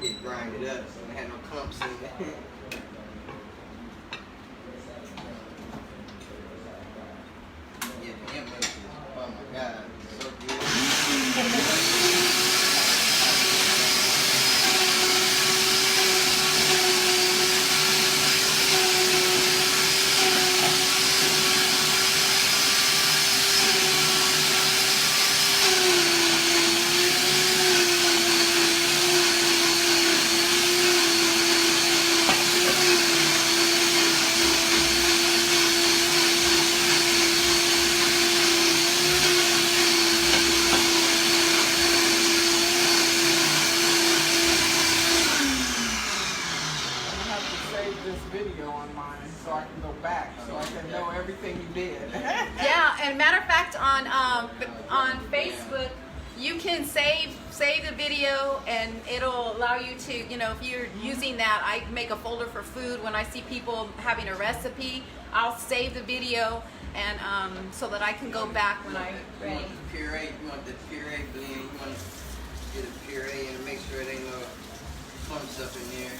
Get grinded up. I had no clumps in it. Yeah, damn milk is, oh my God, so good. Yeah, and matter of fact, on Facebook, you can save the video, and it'll allow you to, if you're using that, I make a folder for food. When I see people having a recipe, I'll save the video, and so that I can go back when I'm ready. You want the puree blend. You want to get a puree and make sure there ain't no clumps up in there.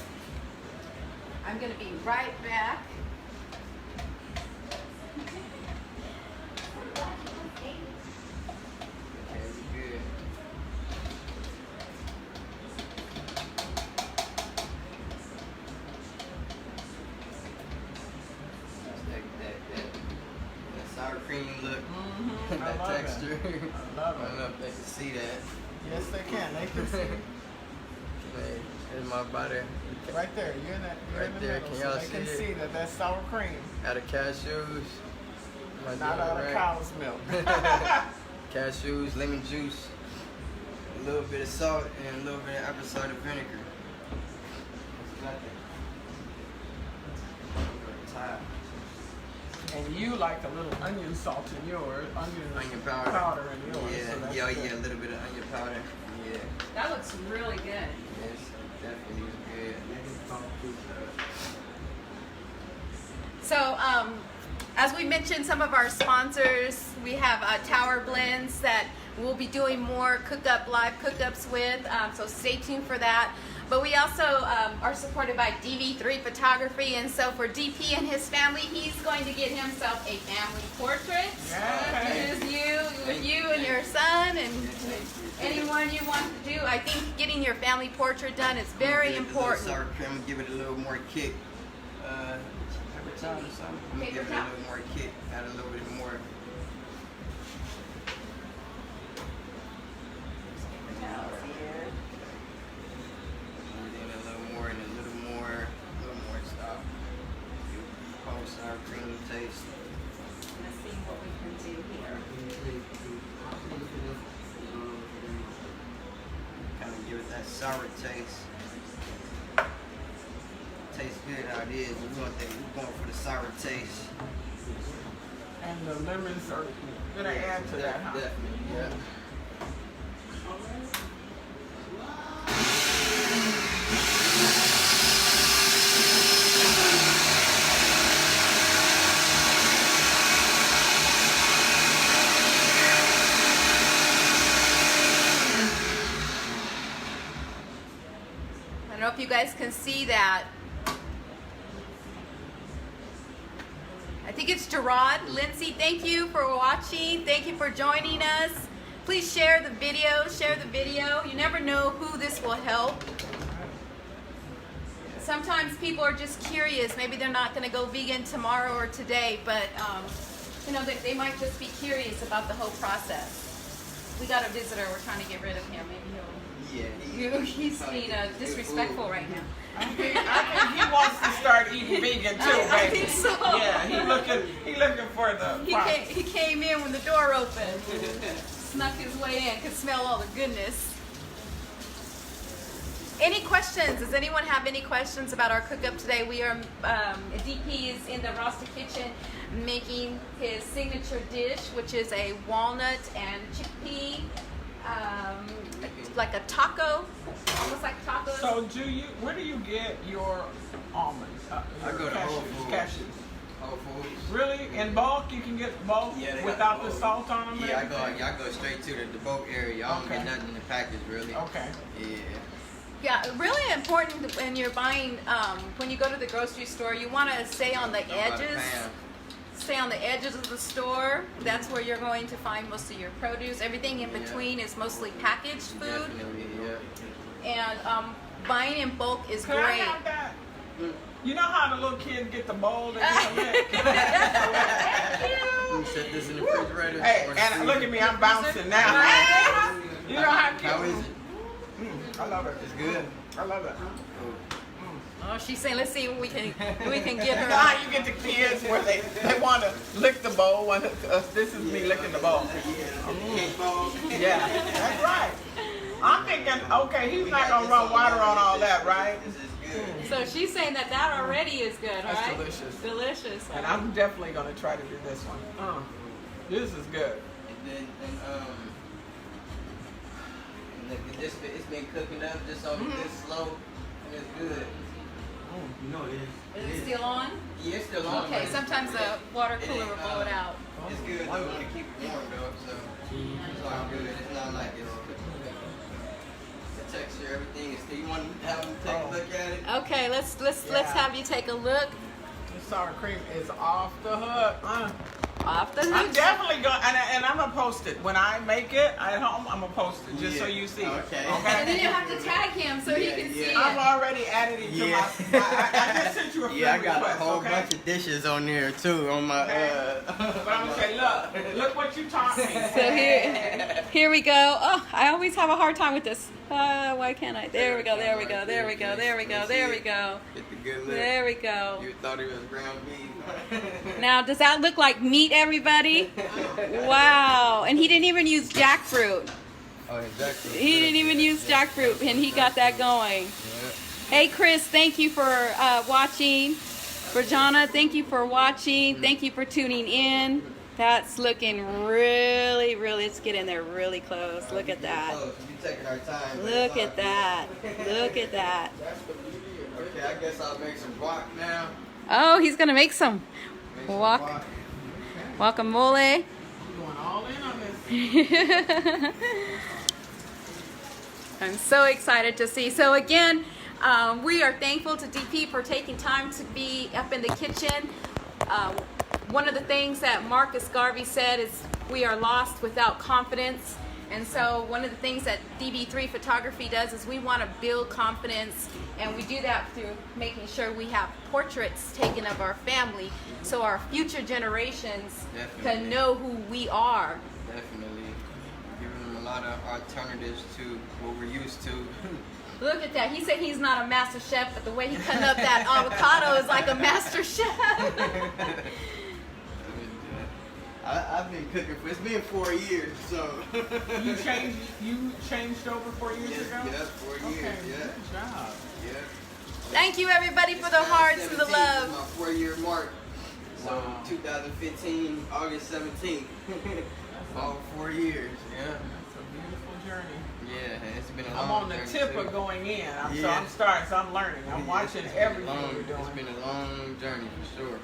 I'm gonna be right back. Sour cream look, that texture. I don't know if they can see that. Yes, they can. They can see. There's my butter. Right there. You're in that. Right there. Can y'all see it? They can see that that's sour cream. Out of cashews. Not out of cow's milk. Cashews, lemon juice, a little bit of salt, and a little bit of apple cider vinegar. And you like a little onion salt in yours, onion powder in yours. Yeah, a little bit of onion powder. Yeah. That looks really good. Yes, definitely good. So, as we mentioned, some of our sponsors, we have Tower Blends that we'll be doing more live cookups with, so stay tuned for that. But we also are supported by DV3 Photography, and so for DP and his family, he's going to get himself a family portrait. With you and your son and anyone you want to do. I think getting your family portrait done is very important. Sour cream, give it a little more kick. Paper towel or something. I'm gonna give it a little more kick. Add a little bit more. Sour cream taste. Let's see what we can do here. Kind of give it that sour taste. Tastes good how it is. We're going for the sour taste. And the lemons are gonna add to that, huh? Definitely, yeah. if you guys can see that. I think it's Gerard. Lindsay, thank you for watching. Thank you for joining us. Please share the video. Share the video. You never know who this will help. Sometimes people are just curious. Maybe they're not going to go vegan tomorrow or today, but you know, they might just be curious about the whole process. We got a visitor. We're trying to get rid of him. Maybe he's being disrespectful right now. I think he wants to start eating vegan too, baby. I think so. Yeah, he looking for the. He came in when the door opened. Snuck his way in. Could smell all the goodness. Any questions? Does anyone have any questions about our cook-up today? We are, DP is in the Rasta Kitchen making his signature dish, which is a walnut and chickpea, like a taco, almost like tacos. So where do you get your almonds? I go to Whole Foods. Cashews. Whole Foods. Really? In bulk? You can get bulk without the salt on them? Yeah, I go straight to the bulk area. I don't get nothing in the package, really. Okay. Yeah. Yeah, really important when you're buying, when you go to the grocery store, you want to stay on the edges. Stay on the edges of the store. That's where you're going to find most of your produce. Everything in between is mostly packaged food. Definitely, yeah. And buying in bulk is Could great. I have that? You know how the little kids get the bowl and get a lick? You set this in the refrigerator. Hey, and look at me, I'm bouncing now. You know how cute. How is it? I love it. It's good. I love it. Oh, she's saying, let's see what we can get her. Now you get the kids where they want to lick the bowl. This is me licking the bowl. Yeah, that's right. I'm thinking, okay, he's not gonna run water on all that, right? This is good. So she's saying that already is good, That's right? delicious. Delicious. And I'm definitely gonna try to do this one. This is good. It's been cooking up just on this slow, and it's good. You know it is. Is it still on? Yeah, it's still on. Okay, sometimes the water cooler will blow it out. It's good though, to keep it warm though, so it's all good. It's not like it's the texture, everything is still. You want to have them take a look at it? Okay, let's have you take a look. The sour cream is off the hook. Off the I'm hook. definitely going, and I'm gonna post it when I make it at home. I'm gonna post it just so you see. Okay. And then you have to tag him so he can see it. I've already added it to my. I just sent you a friend Yeah, I got request, a whole okay? bunch of dishes on there too on my. But I'm gonna say, look what you taught me. So here we go. Oh, I always have a hard time with this. Why can't I? There we go. There we go. There we go. There we go. There we go. Get the good look. There we go. You thought it was ground beef. Now, does that look like meat, everybody? Wow. And he didn't even use jackfruit. Oh, exactly. He didn't even use jackfruit, and he got that going. Yeah. Hey, Chris, thank you for watching. For Jonna, thank you for watching. Thank you for tuning in. That's looking really, let's get in there really close. Look at that. We're taking our time. Look at that. Look at that. Okay, I guess I'll make some guac now. Oh, he's going to make some Guac. guacamole. Going all in on this. I'm so excited to see. So again, we are thankful to DP for taking time to be up in the kitchen. One of the things that Marcus Garvey said is we are lost without confidence. And so one of the things that DB3 Photography does is we want to build confidence, and we do that through making sure we have portraits taken of our family so our future generations can know who we are. Definitely. Giving them a lot of alternatives to what we're used to. Look at that. He said he's not a master chef, but the way he cut up that avocado is like a master chef. I've been cooking for, it's been 4 years, so. You changed over 4 years ago? Yeah, 4 years, Okay, yeah. good job. Yeah. Thank you, everybody, for the hearts and the 17th love. is my 4-year mark. So Wow. 2015, August 17th. All 4 years, yeah. That's a beautiful journey. Yeah, it's been a long I'm on the journey, tip too. of going in. So Yeah. I'm starting, so I'm learning. I'm watching It's been everything long- you're doing. It's been a long journey, for sure.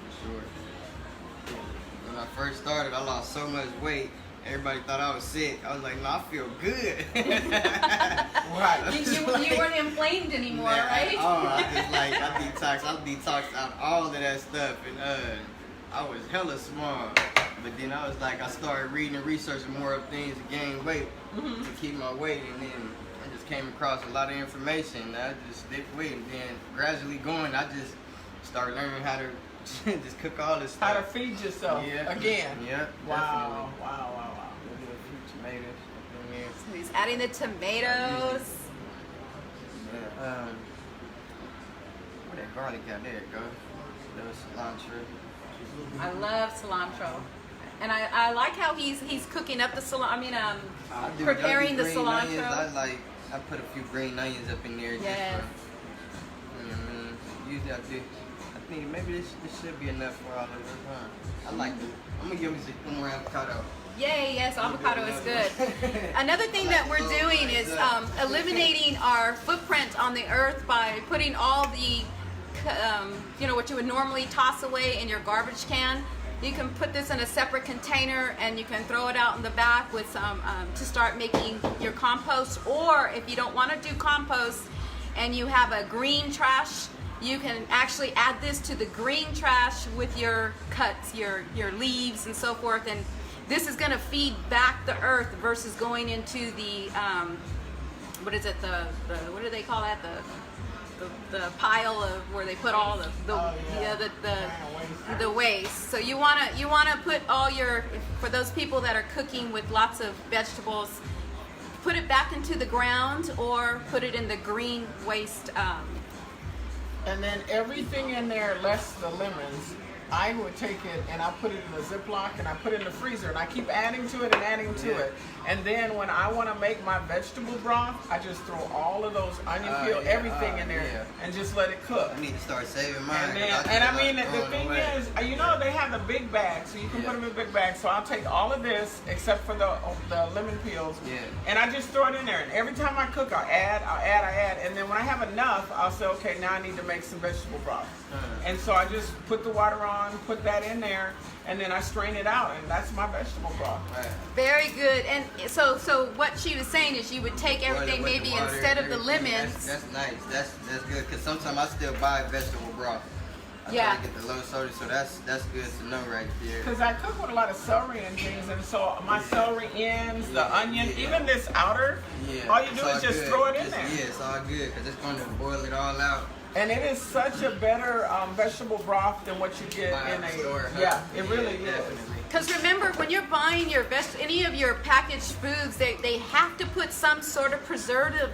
When I first started, I lost so much weight, Everybody thought I was sick. I was like, no, I feel good. Right. You weren't inflamed anymore, Man, right? I detoxed out all of that stuff, and I was hella small. But then I was like, I started reading and researching more of things to gain weight, to keep my weight, and then I just came across a lot of information. And I just stick with it, and then gradually going, I just started learning how to just cook all this stuff. How to feed yourself again. Yeah. Wow. Definitely. Wow. A little few tomatoes up in there. So he's adding the tomatoes. Yeah. Where that garlic at? There it goes. Little cilantro. I love cilantro. And I like how he's cooking up the cilantro. Preparing the cilantro. Onions, I put a few green onions up in there. Yes. Usually I do. I think maybe this should be enough for all of this. I like it. I'm gonna give me some more avocado. Yay, yes, avocado is good. Another thing that we're doing is eliminating our footprint on the earth by putting all the, what you would normally toss away in your garbage can. You can put this in a separate container and you can throw it out in the back with some to start making your compost. Or if you don't want to do compost and you have a green trash, you can actually add this to the green trash with your cuts, your leaves and so forth. And this is going to feed back the earth versus going into the, what is it, what do they call that? The pile of where they put all the waste. So you wanna put all for those people that are cooking with lots of vegetables, put it back into the ground or put it in the green waste. And then everything in there, less the lemons, I would take it and I put it in a Ziploc and I put it in the freezer and I keep adding to it and adding to it. And then when I want to make my vegetable broth, I just throw all of those onion peel, everything in there and just let it cook. I need to start saving mine. And the thing is, they have the big bag, so you can put them in big bags. So I'll take all of this except for the lemon peels, and I just throw it in there. And every time I cook, I'll add. And then when I have enough, I'll say, okay, now I need to make some vegetable broth. And so I just put the water on, put that in there, and then I strain it out, and that's my vegetable broth. Right. Very good. And so what she was saying is you would take everything maybe instead of the lemons. That's nice. That's good, because sometimes I still buy vegetable broth. I try to get the low soda, so that's good to know right there. Because I cook with a lot of celery and things, and so my celery ends, the onion, even this outer, all you do is just throw it in there. Yeah, it's all good, because it's going to boil it all out. And it is such a better vegetable broth than what you get in a store. Yeah, it really is. Because remember, when you're buying any of your packaged foods, they have to put some sort of preservative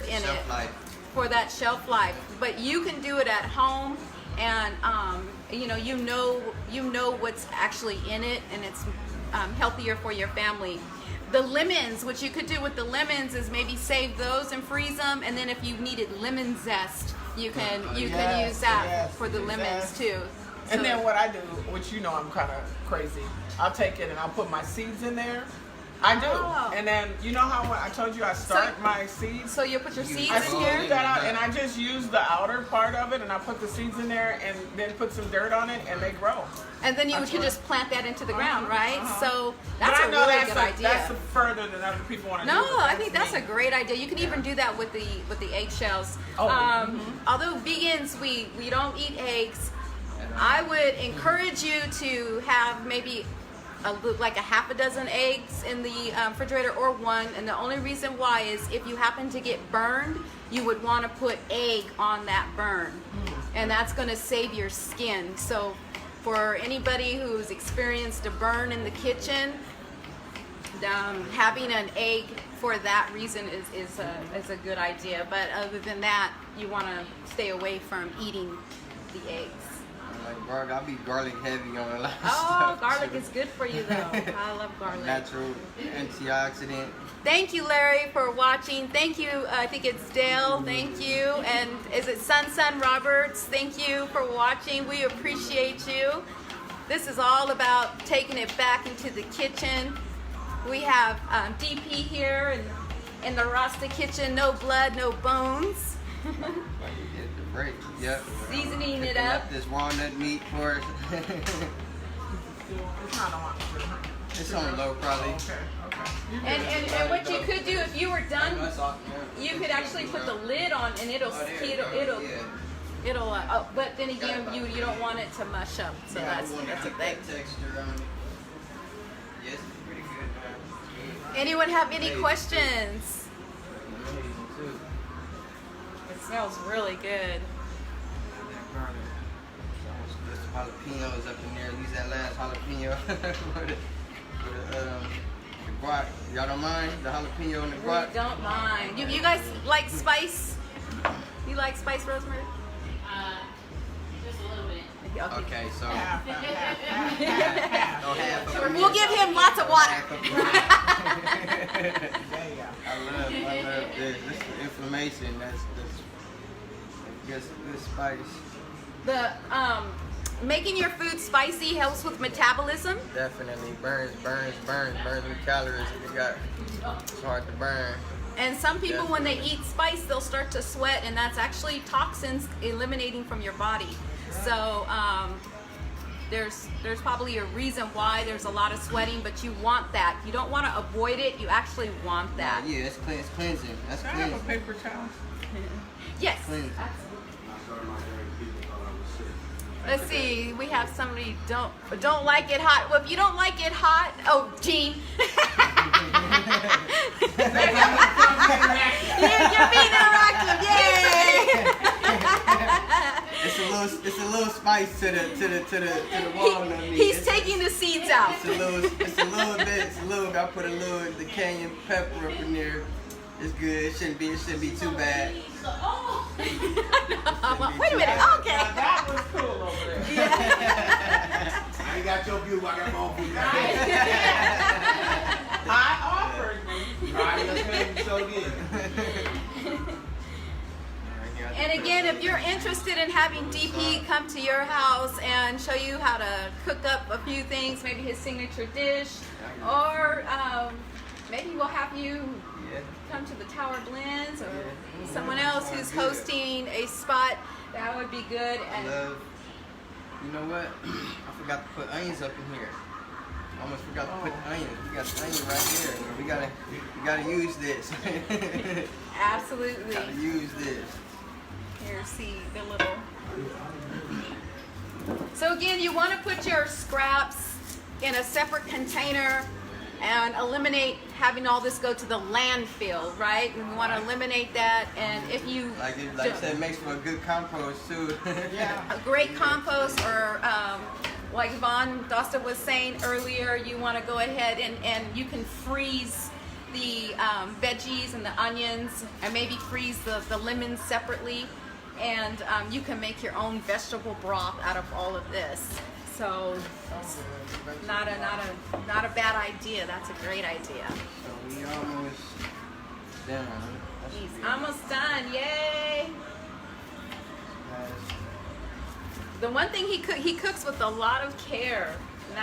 in it for that shelf life. But you can do it at home, and you know what's actually in it, and it's healthier for your family. The lemons, what you could do with the lemons is maybe save those and freeze them, and then if you needed lemon zest, you can use that for the lemons too. So, and then what I do, which I'm kind of crazy, I'll take it and I'll put my seeds in there. I do. Oh. And then you know how when I told you I start my seeds? So you put your seeds I in here? smooth that out and I just use the outer part of it and I put the seeds in there and then put some dirt on it and they grow. And then you could just plant that into the ground, right? So that's a really good idea. That's further than other people want to do. No, I think that's a great idea. You can even do that with the eggshells. Although vegans, we don't eat eggs, I would encourage you to have maybe like a half a dozen eggs in the refrigerator or one, and the only reason why is if you happen to get burned, you would want to put egg on that burn, and that's going to save your skin. So for anybody who's experienced a burn in the kitchen, having an egg for that reason is a good idea. But other than that, you want to stay away from eating the eggs. I'll be garlic heavy on a lot of stuff. Oh, garlic is good for you though. I love garlic. Natural antioxidant. Thank you, Larry, for watching. Thank you. I think it's Dale. Thank you. And is it Sun Roberts? Thank you for watching. We appreciate you. This is all about taking it back into the kitchen. We have DP here in the Rasta Kitchen. No blood, no bones. Break. Yep. Seasoning it up. This walnut meat for us. It's not on. It's on low, probably. Okay. You good. And what you could do if you were done, you could actually put the lid on, and it'll. But then again, you don't want it to mush up, so that's a thing. Texture on it. Yes, it's pretty good, man. Anyone have any questions? Amazing too. It smells really good. There's some jalapenos up in there. Use that last jalapeno for the guac. Y'all don't mind the jalapeno and the guac? We don't mind. You guys like spice? You like spice, Rosemary? Just a little bit. Okay, so Half. We'll give him lots of water. Yeah. I love this. This is inflammation. That's good spice. The making your food spicy helps with metabolism. Definitely burns the calories. It's hard to burn. And some people, when they eat spice, they'll start to sweat, and that's actually toxins eliminating from your body. So there's probably a reason why there's a lot of sweating, but you want that. You don't want to avoid it. You actually want that. Yeah, it's cleansing. That's Can I have a cleansing. paper towel? Yes. Cleansing. Let's see. We have somebody don't like it hot. Well, if you don't like it hot, oh, Gene. You're being interactive. Yay! It's a little spice to the walnut meat. He's taking the seeds out. It's a little bit. I put a little the cayenne pepper up in there. It's good. It shouldn't be too bad. Wait a minute. Okay. Now that was cool over there. Yeah. I ain't got your view, I got my own view. I offered me. Alright, let's make it so good. And again, if you're interested in having DP come to your house and show you how to cook up a few things, maybe his signature dish, or maybe we'll have you come to the Tower Blends, or someone else who's hosting a spot, that would be good. And you know what? I forgot to put onions up in here. I almost forgot to put the onion. We got the onion right here. We gotta use this. absolutely. Gotta use this. Here, see the little. So again, you want to put your scraps in a separate container and eliminate having all this go to the landfill, right? We want to eliminate that, and if you Like I said, it makes for a good compost too. Yeah. a great compost, or like Von Dosta was saying earlier, you want to go ahead and you can freeze the veggies and the onions, and maybe freeze the lemons separately, and you can make your own vegetable broth out of all of this. So not a bad idea. That's a great idea. So we almost done. He's almost done. Yay! The one thing he cooks with a lot of care. And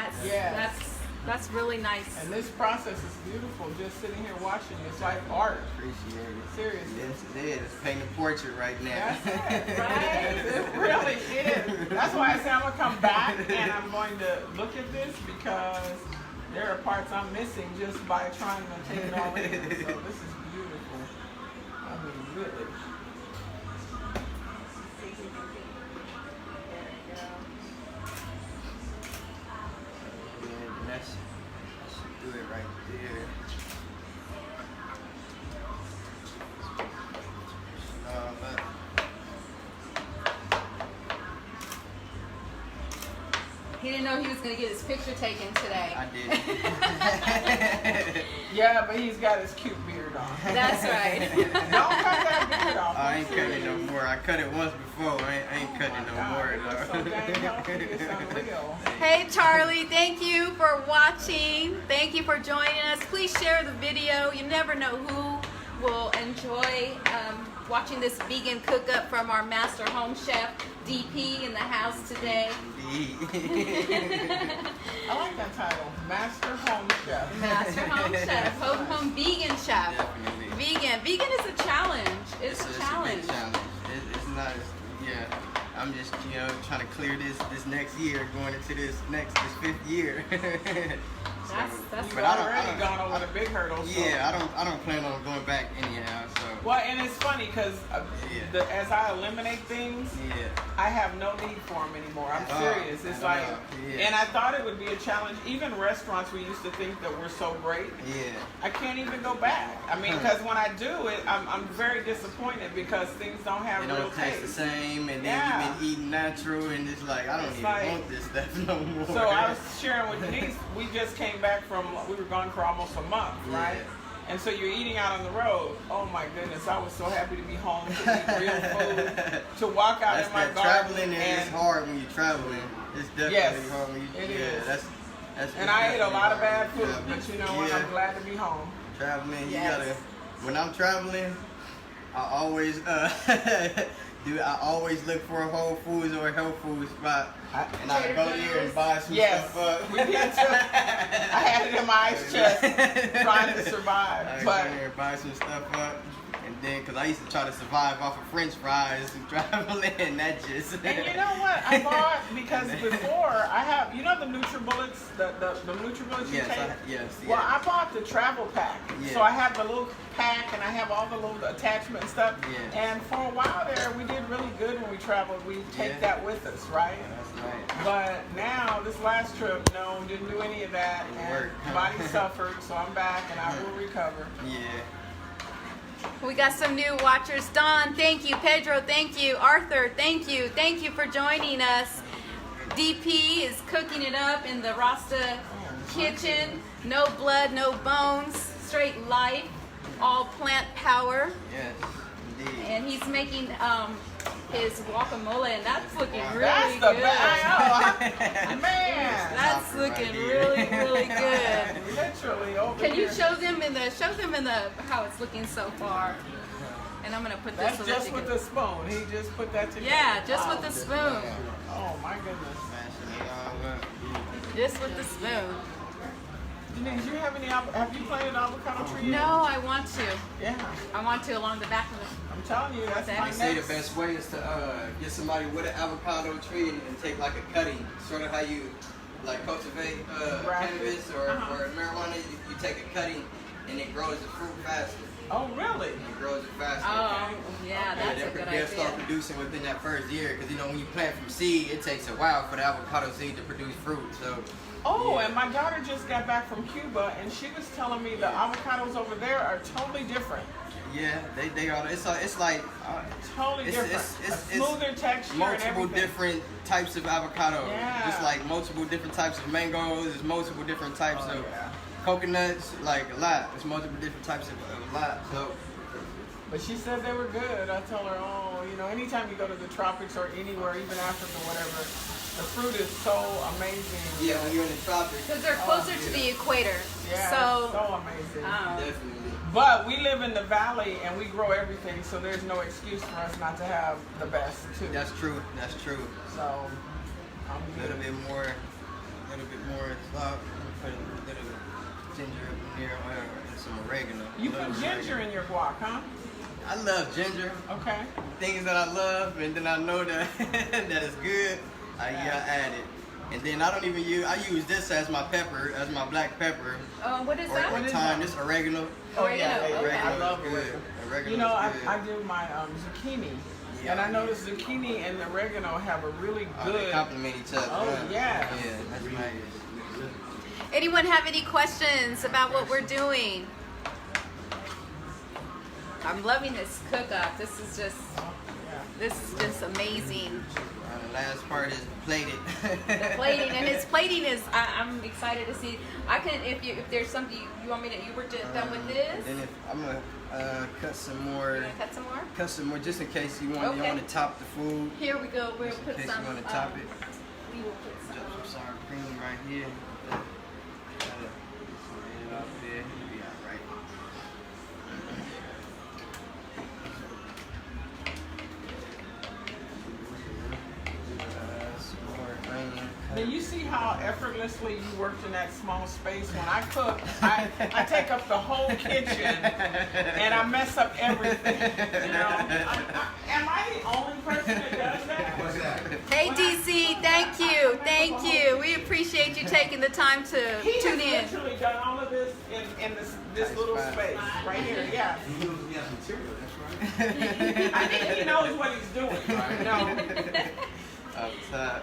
that's really nice. And this process is beautiful. Just sitting here watching you, it's like art. Appreciate it. Seriously. Yes, it is. It's painting a portrait right now. That's it, right? It really is. That's why I say I'm gonna come back and I'm going to look at this, because there are parts I'm missing just by trying to take it all in. So this is beautiful. I mean, really. Let's do it right there. He didn't know he was going to get his picture taken today. I did. Yeah, but he's got his cute beard on. That's right. Don't cut that beard off. I ain't cutting it no more. I cut it once before. I ain't cutting it no more. You're so dang healthy. It's unreal. Hey Charlie, thank you for watching. Thank you for joining us. Please share the video. You never know who will enjoy watching this vegan cook-up from our master home chef, DP, in the house today. I like that title, Master Home Chef. Master home chef, home vegan chef. Definitely. Vegan is a challenge. It's a challenge. It's a big challenge. It's not. I'm just trying to clear this next year, going into this 5th year. That's You've already gone over the big hurdles. So. Yeah, I don't plan on going back anyhow. So. Well, and it's funny because as I eliminate things, I have no need for them anymore. I'm serious. It's like, and I thought it would be a challenge. Even restaurants, we used to think that we're so great. Yeah. I can't even go back. I mean, because when I do it, I'm very disappointed because things don't have real taste. It don't taste the same, and then you've been eating natural, and it's like, I don't even want this stuff no more. So I was sharing with Denise, we just came back we were gone for almost a month, right? And so you're eating out on the road. Oh my goodness, I was so happy to be home, to eat real food, to walk out in my garden. Traveling is hard when you're traveling. It's definitely hard when you. It is. That's and I ate a lot of bad food, but you know what? I'm glad to be home. Traveling, you gotta. When I'm traveling, I always I always look for a Whole Foods or a health food spot, and I go there and buy some stuff up. We did too. I had it in my ice chest, trying to survive. I go there and buy some stuff up, and then because I used to try to survive off of French fries and traveling, and that just. And you know what? I bought because before I have, you know, the NutriBullets, the NutriBullets you take. Yes. Well, I bought the travel pack, so I have the little pack and I have all the little attachment and stuff. And for a while there, we did really good when we traveled. We take that with us, right? That's right. But now this last trip, no, didn't do any of that, and body suffered. So I'm back and I will recover. Yeah. We got some new watchers. Don, thank you. Pedro, thank you. Arthur, thank you. Thank you for joining us. DP is cooking it up in the Rasta Kitchen. No blood, no bones, straight life, all plant power. Yes, indeed. And he's making his guacamole, and that's looking really That's good. the best. Man, that's looking really good. Literally over Can you here. show them in the how it's looking so far? And I'm gonna put this. That's just with the spoon. He just put that together. Yeah, just with the spoon. Oh my goodness. Just with the spoon. Denise, do you have have you planted avocado tree? No, I want to. Yeah. I want to along the back of it. I'm telling you, that's my They say the best way is to get somebody with an avocado tree and take like a cutting, sort of how you like cultivate cannabis or marijuana. You take a cutting and it grows the fruit faster. Oh, really? It grows it faster. Oh, yeah, that's a good They'll idea. start producing within that first year because, you know, when you plant from seed, it takes a while for the avocado seed to produce fruit. So. Oh, and my daughter just got back from Cuba, and she was telling me the avocados over there are totally different. Yeah, they are. It's like totally different. It's smoother texture. Multiple and different types of avocado. Yeah. Just like multiple different types of mangoes. There's multiple different types of coconuts. Like a lot. There's multiple different types of a lot. So. But she said they were good. I tell her, oh, you know, anytime you go to the tropics or anywhere, even Africa, whatever, the fruit is so amazing. Yeah, when you're in the tropics. Because they're closer to the equator. Yeah, so amazing. Definitely. But we live in the valley and we grow everything, so there's no excuse for us not to have the best too. That's true. That's true. So I'm a little bit more salt. Put a little ginger up in there, and some oregano. You put ginger in your guac, huh? I love ginger. Okay. Things that I love, and then I know that that is good. I add it, and then I use this as my pepper, as my black pepper. What is that? Or thyme, this oregano. Oh yeah, Okay. I love oregano. You know, I do my zucchini, and I notice zucchini and oregano have a really good. They complement each other. Oh yeah. Yeah, that's nice. Anyone have any questions about what we're doing? I'm loving this cook-up. This is just amazing. The last part is plated. The plating, and his plating is. I'm excited to see. I can if there's something you want me to. You were just done with this. And then I'm gonna cut some more. You gonna cut some more? Cut some more, just in case you want to top the food. Here we go. We'll put in case some. you want to top it. We will put some. Drop some sour cream right here. Lay it out there. It'll be all right. Now you see how effortlessly you worked in that small space. When I cook, I take up the whole kitchen and I mess up everything. You know, am I the only person that does that? What's that? Hey DC, thank you. We appreciate you taking the the time to He tune has in. literally done all of this in this little space right here. Yeah. He knows he has material, that's right. I think he knows what he's doing. Right? No. Up top.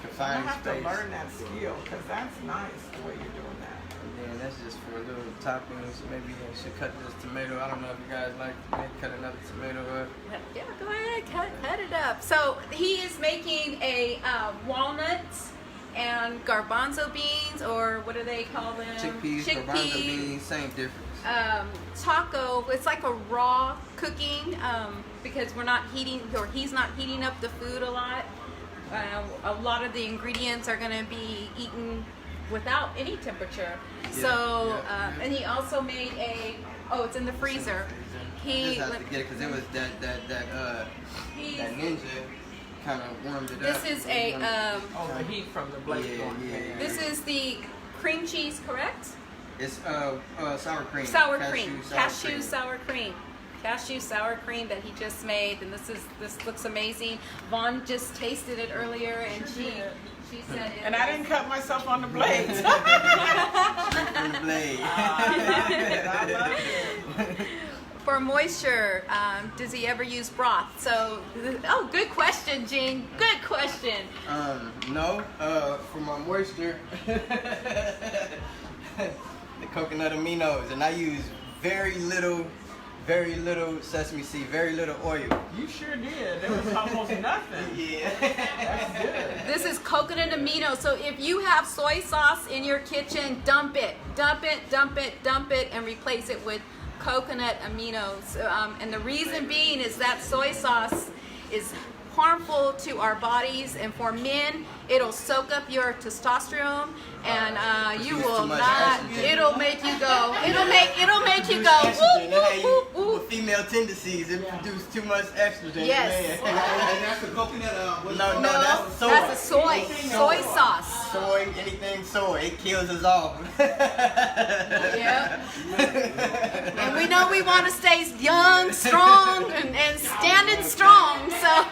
I Confined have to space. learn that skill because that's nice the way you're doing that. And then that's just for little toppings. Maybe I should cut this tomato. I don't know if you guys like maybe cut another tomato up. Yeah, go ahead, cut it up. So he is making a walnuts and garbanzo beans, or what do they call them? Chickpeas, garbanzo beans, same difference. Taco. It's like a raw cooking because we're not heating, or he's not heating up the food a lot. A lot of the ingredients are going to be eaten without any temperature. And he also made it's in the freezer. He just has to get it because it was that ninja kind of warmed it up. This is The heat from the blade. Yeah. this is the cream cheese, correct? It's sour cream. Cashew sour cream. Cashew sour cream that he just made, and this looks amazing. Vaughn just tasted it earlier, and she said it. And I didn't cut myself on the blades. From the blade. I love it. For moisture, does he ever use broth? So, good question, Gene. Good question. No. For my moisture, the coconut aminos, and I use very little sesame seed, very little oil. You sure did. There was almost nothing. Yeah. That's good. This is coconut amino. So if you have soy sauce in your kitchen, dump it, and replace it with coconut aminos. And the reason being is that soy sauce is harmful to our bodies, and for men, it'll soak up your testosterone, and you will not. It'll make you go. It'll make you go. Whoop, whoop, whoop, whoop. With female tendencies, it produces too much estrogen. Yes. Man. And that's the coconut, No, that's soy. That's a soy sauce. Soy, anything soy, it kills us off. Yep. And we know we want to stay young, strong, and standing strong. So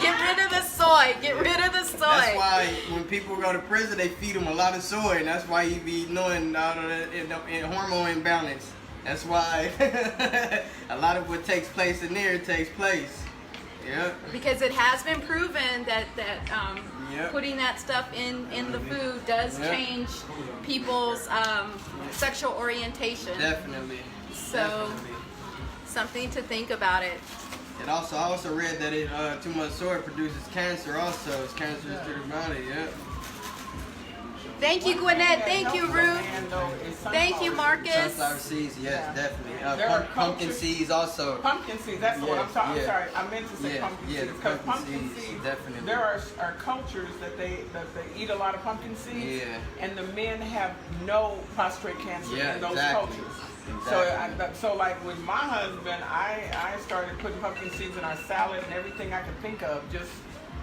get rid of the soy. Get rid of the soy. That's why when people go to prison, they feed them a lot of soy, and that's why you be knowing in hormone imbalance. That's why a lot of what takes place in there takes place. Yep. Because it has been proven that Yep. putting that stuff in the food does change people's sexual orientation. Definitely. So Definitely. something to think about it. And I also read that too much soy produces cancer. Also, it's cancerous to the body. Yep. Thank you, Gwinnett. Thank you, Ruth. Thank you, Marcus. Sunflower seeds, yes, definitely. There are Pumpkin seeds also. Pumpkin seeds, that's the one I'm talking. Yeah. I'm sorry, I meant to say Yeah, pumpkin yeah, seeds. the Because pumpkin pumpkin seeds, seeds, definitely. there are cultures that they eat a lot of pumpkin seeds, Yeah. and the men have no prostate cancer Yeah, in those exactly. cultures. Exactly. So like with my husband, I started putting pumpkin seeds in our salad and everything I could think of, just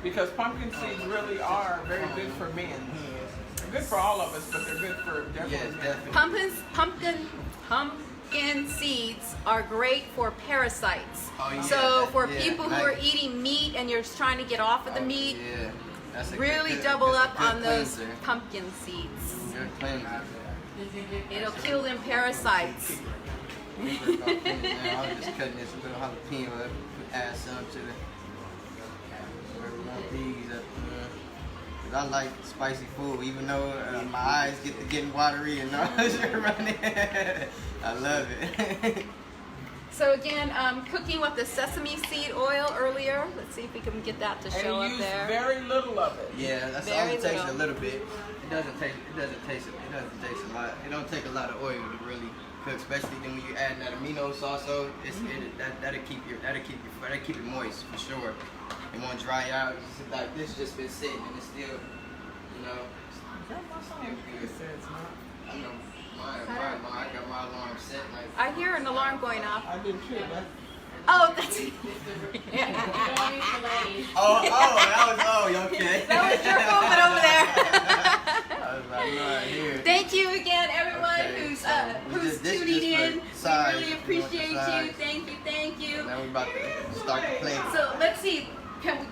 because pumpkin seeds really are very good for men. They're good for all of us, but they're good for definitely men. Definitely. Pumpkin seeds are great for parasites. Oh, yeah, So for yeah, people who are eating meat and you're trying to get off of the meat, Yeah. That's a really good, double good, up good on those cleanser. pumpkin seeds. Good cleanser. It'll kill them parasites. I was just cutting this little jalapeno up, add some to the. We want these up. 'Cause I like spicy food, even though my eyes getting watery and all that shit running. I love it. So again, cooking with the sesame seed oil earlier. Let's see if we can get that to show And up use there. very little of it. Yeah, that's Very all it takes. little. A little bit. It doesn't taste a lot. It don't take a lot of oil to really cook, especially when you add that amino sauce. So that'll keep it moist for sure. It won't dry out. It's like this just been sitting and it's still, you know. It says not. I know I got my alarm set like. I hear an alarm going off. I did too. Oh, that's You don't use the ladies. Okay. that was your moment over there. I was like, no, I hear it. Thank you again, everyone Okay, who's so this tuning just for in. size, We really if you want appreciate the you. size. Thank you. Now we're about to start the plate. So let's see.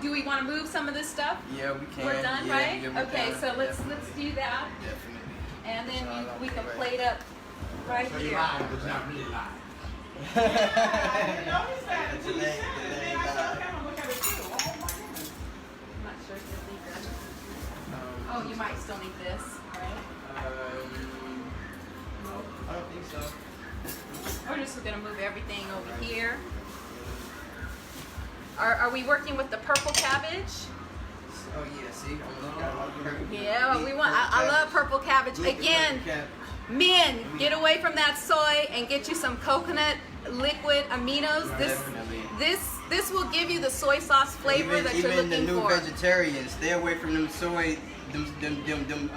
do we want to move some of this stuff? Yeah, we can. We're done, yeah, right? Yeah, we're Okay, done. so let's Definitely. do that, Definitely. and then That's all we I'm can doing. plate up right So you here. lying, but not really lying. Yeah, I didn't notice that It's until you a said it, and then I sat down and looked at it too. Oh my goodness. I'm not sure if you'll need that. Oh, you might still need this, right? No, I don't think so. We're just gonna move everything over here. Are we working with the purple cabbage? Oh yeah, see, I got a lot of purple. Yeah, we want. I love purple cabbage. Look at Again, purple cabbage. men, get away from that soy and get you some coconut liquid aminos. Definitely. This will give you the soy sauce flavor that you're even looking the new for. vegetarians, stay away from them soy, them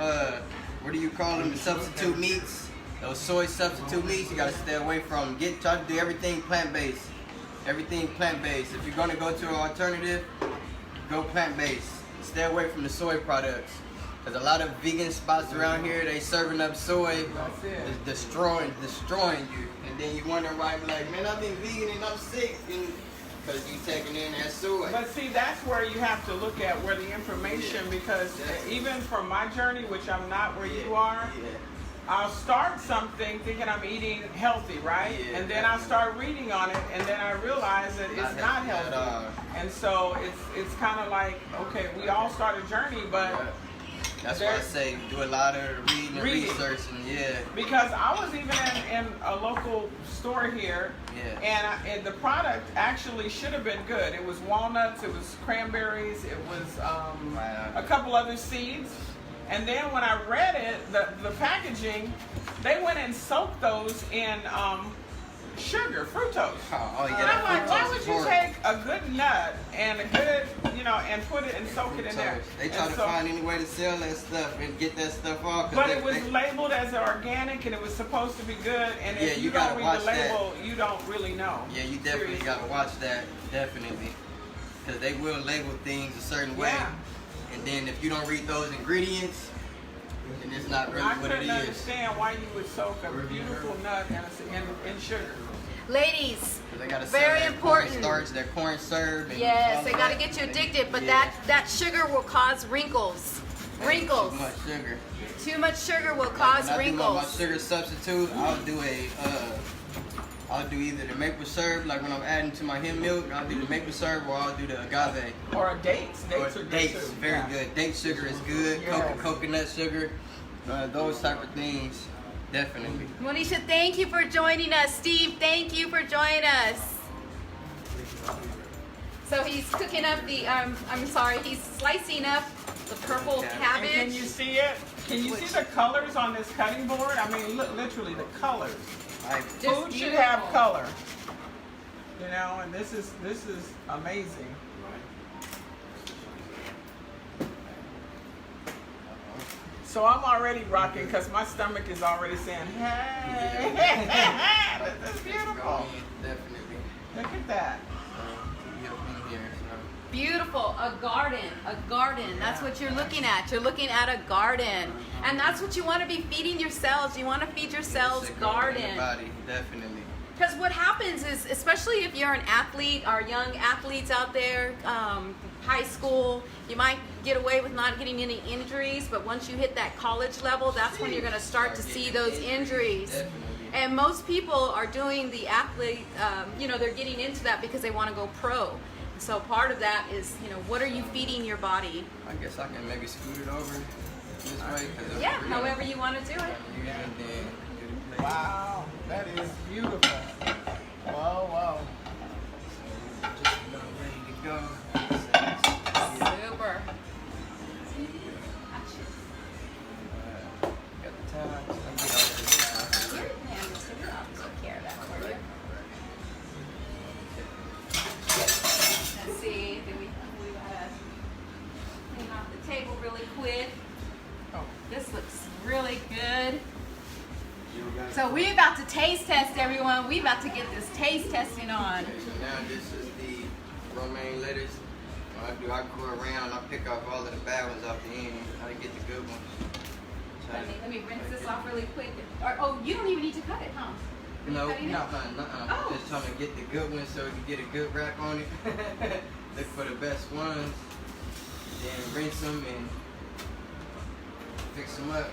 what do you call them? The substitute meats. Those soy substitute meats, you gotta stay away from. Try to do everything plant-based. Everything plant-based. If you're gonna go to an alternative, go plant-based. Stay away from the soy products. Cause a lot of vegan spots around here, they serving up soy, That's it. it's destroying you. And then you wonder why, like, man, I've been vegan and I'm sick, and cause you taking in that soy. But see, that's where you have to look at where the information, because even from my journey, which I'm not where you are, Yeah. I'll start something thinking I'm eating healthy, right? Yeah, and then I start reading on it, and then I realize that it's not healthy at all. healthy. And so it's kind of like, okay, we all start a journey, but Yeah. That's why I say do a lot of reading and Reading. research, and yeah. because I was even in a local store here, Yeah. and the product actually should have been good. It was walnuts, it was cranberries, it was Wow. a couple other seeds. And then when I read it, the packaging, they went and soaked those in sugar, fructose. Oh yeah. And I'm like, that why fructose would is you horrible. take a good nut and a good, and put it and soak it in there? They try And to so- find any way to sell that stuff and get that stuff off. 'Cause But they- it was they- labeled as organic, and it was supposed to be good. And Yeah, if you you don't gotta read watch the that. label, you don't really know. Yeah, you definitely Seriously. got to watch that, definitely. Because they will label things a certain way. Yeah. And then if you don't read those ingredients, then it's not really I what it couldn't is. understand why you would soak a beautiful nut in sugar. Ladies, 'Cause they got to sell very that important. cornstarch, that corn syrup. And yes, all they of got to that. get you addicted, but Yeah. that sugar will cause wrinkles. Wrinkles. Too much sugar. Too much sugar will Like, cause when I do my wrinkles. sugar substitute, I'll do I'll do either the maple syrup, like when I'm adding to my hemp milk, I'll do the maple syrup, or I'll do the agave. Or dates. Or Dates are good dates, too. very Yeah. good. Date sugar is good. Yes. Coconut sugar, those type of things, definitely. Monisha, thank you for joining us. Steve, thank you for joining us. So he's cooking up he's slicing up the purple Okay. And cabbage. can you see it? Can you see the colors on this cutting board? I mean, literally the colors. Like, Just Food should beautiful. have color. And this is amazing. So I'm already rocking because my stomach is already saying, hey, this is beautiful. definitely. Look at that. In here, so. Beautiful, a garden. That's what you're looking at. You're looking at a garden. And that's what you want to be feeding yourselves. You want to feed yourselves Sick growing in garden. the body, definitely. Because what happens is, especially if you're an athlete, our young athletes out there, high school, you might get away with not getting any injuries, but once you hit that college level, that's when you're going to start to see those injuries. Definitely. And most people are doing the athlete, they're getting into that because they want to go pro. So part of that is, what are you feeding your body? I guess I can maybe scoot it over this way. 'Cause Yeah, we're however you want to do it. Use it and then do the plate. Wow, that is beautiful. Whoa. Just about ready to go. Super. Got the time. Just gonna get all this. Here, and I'll take care of that for you. Let's see, we gotta clean off the table really quick. Oh. This looks really good. So we're about to taste test, everyone. We're about to get this taste testing on. Okay, so now this is the romaine lettuce. What I go around, I pick off all of the bad ones off the end. I get the good ones. Let me rinse this off really quick. You don't even need to cut it, huh? No, Cutting it? nuh-uh. Oh. Just trying to get the good ones so you can get a good wrap on it. look for the best ones, then rinse them and fix them up.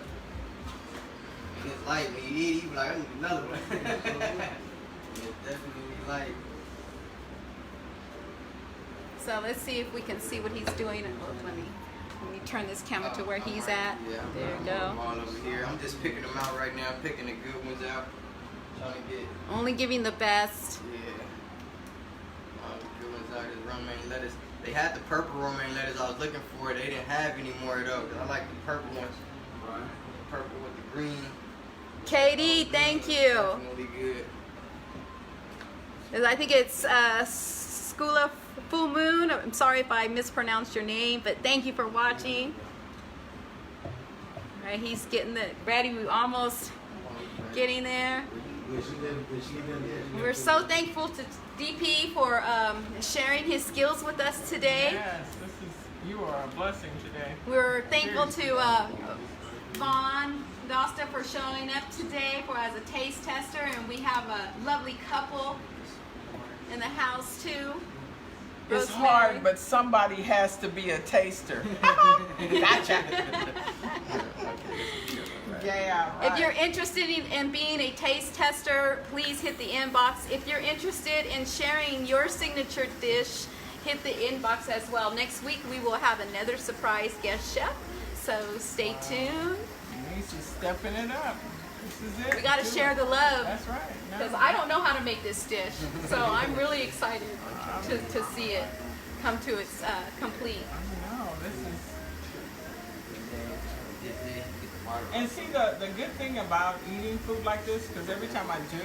And it's light when you eat, you be like, I need another one. It's definitely light. So let's see if we can see what he's doing. Let me turn this camera to where he's at. Yeah, There you I'm go. all over here. I'm just picking them out right now, picking the good ones out. Trying to get, Only giving the best. yeah. All the good ones out. This romaine lettuce. They had the purple romaine lettuce I was looking for. They didn't have any more though. 'Cause I like the purple ones. Right. The purple with the green. Katie, thank you. Definitely good. 'Cause I think it's School of Full Moon. I'm sorry if I mispronounced your name, but thank you for watching. All right, he's getting the ready. We almost getting there. We're so thankful to DP for sharing his skills with us today. Yes, you are a blessing today. We're thankful to Vaughn Dosta for showing up today as a taste tester, and we have a lovely couple in the house too. It's Rosemary. hard, but somebody has to be a taster. Gotcha. Yeah, right. If you're interested in being a taste tester, please hit the inbox. If you're interested in sharing your signature dish, hit the inbox as well. Next week we will have another surprise guest chef, so stay tuned. Denise is stepping it up. This is it. We got to Do share it. the love, That's right. No. because I don't know how to make this dish, so I'm really excited to see it come to its complete. No, this is. Get the water. And see, the good thing about eating food like this, because every time I do,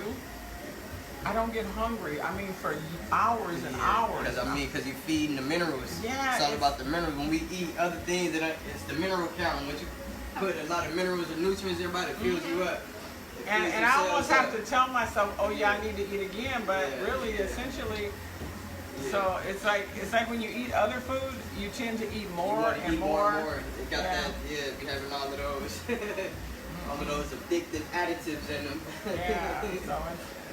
I don't get hungry. I mean, for hours and hours. Because you're feeding the minerals. Yeah, It's all it's- about the minerals. When we eat other things, it's the mineral count. Once you put a lot of minerals and nutrients, everybody fills you up. It fills And your I cells almost have up. to tell myself, oh yeah, I need to eat again. But Yeah. really, essentially, Yeah. so it's like when you eat other food, you tend to eat You more wanna and eat more. It got Yeah. that, be having all of those. All of those addictive additives in them.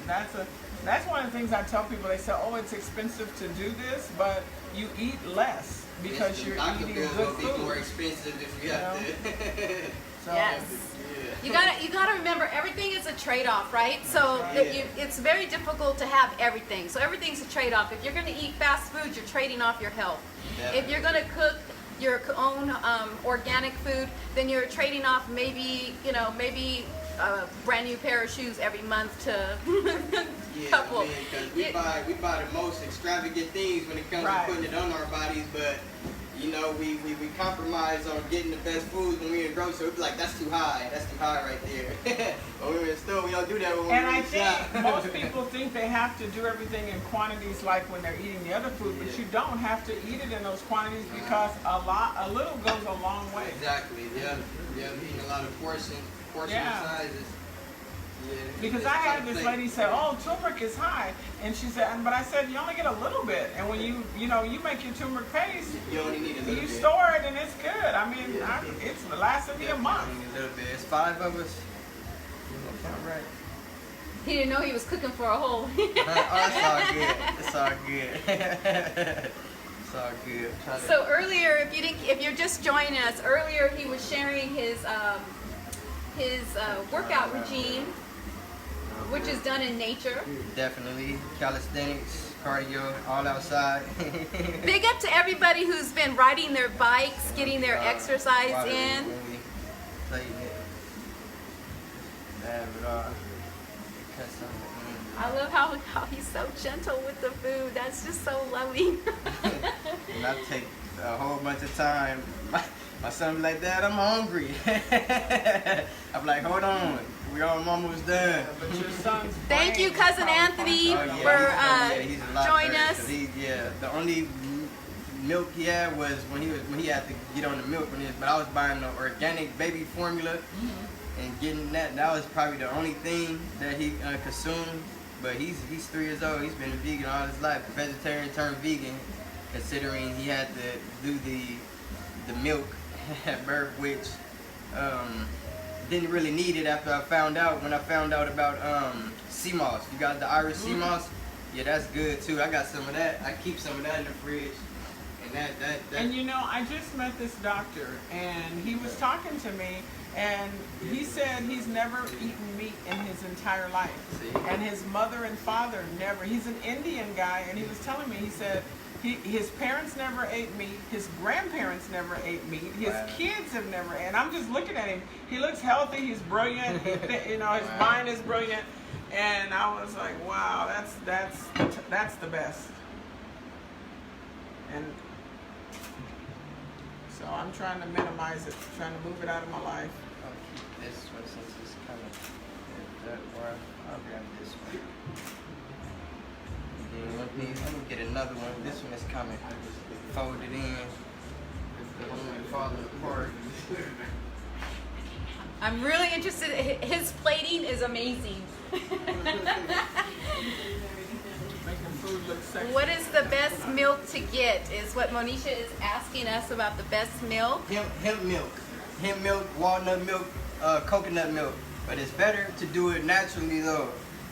Yeah, so that's one of the things I tell people. They say, oh, it's expensive to do this, but you eat less because you're eating good It's gonna be more food. expensive if you have to. So, Yes. Yeah. You gotta remember, everything is a trade-off, right? So Yeah. it's very difficult to have everything. So everything's a trade-off. If you're gonna eat fast food, you're trading off your health. Definitely. If you're gonna cook your own organic food, then you're trading off maybe a brand new pair of shoes every month to Yeah, couple. I mean, 'cause we buy the most extravagant things when it comes Right. to putting it on our bodies, but you know, we compromise on getting the best food when we're in the grocery store. We be like, that's too high right there. When we're in the store, we don't do that when and we're I in the think shop. most people think they have to do everything in quantities like when they're eating the other food, but Yeah. you don't have to eat it in those quantities because a little goes a long way. Exactly, yeah. Eating a lot of portion Yeah. sizes. Yeah. Because Just I had gotta this think. lady say, "Oh, turmeric is high," and she said, "But I said you only get a little bit, and when you make your turmeric paste, You only need a little you bit. store it and it's good. I mean, Yeah. it's lasted me a month." Only a little bit. It's 5 of us. All right. He didn't know he was cooking for a whole. Oh, it's all good. It's all good. It's all good. Try to- So earlier, if you're just joining us, earlier he was sharing his workout regime, which is done in nature. Definitely calisthenics, cardio, all outside. Big up to everybody who's been riding their bikes, getting their exercise Water in. when we play it. Have it all. Cut something. I love how he's so gentle with the food. That's just so loving. And I take a whole bunch of time. My son be like, Dad, I'm hungry. I'm like, hold on. We almost done. But your son's Thank you, brain is cousin probably Anthony, functioning. for he's a lot joining better, us. 'cause the only milk he had was when he had to get on the milk. But I was buying the organic baby formula and getting that. That was probably the only thing that he consumed. But he's 3 years old. He's been a vegan all his life. Vegetarian turned vegan, considering he had to do the milk at birth, which didn't really need it after when I found out about sea moss. You got the Irish sea moss? Yeah, that's good too. I got some of that. I keep some of that in the fridge. And that And you know, I just met this doctor, and he was talking to me, and he said he's never eaten meat in his entire life. See? And his mother and father never. He's an Indian guy, and he was telling me, he said his parents never ate meat, his grandparents never ate meat, his kids have never. And I'm just looking at him. He looks healthy. He's brilliant. You know, his mind is brilliant. And I was like, wow, that's the best. And so I'm trying to minimize it, trying to move it out of my life. I'll keep this one since it's kind of that one. I'll grab this one. And then let me get another one. This one is coming. Fold it in. The one falling apart. I'm really interested. His plating is amazing. Making food look sexy. What is the best milk to get? Is what Monisha is asking us about the best milk. Hemp milk, walnut milk, coconut milk. But it's better to do it naturally though,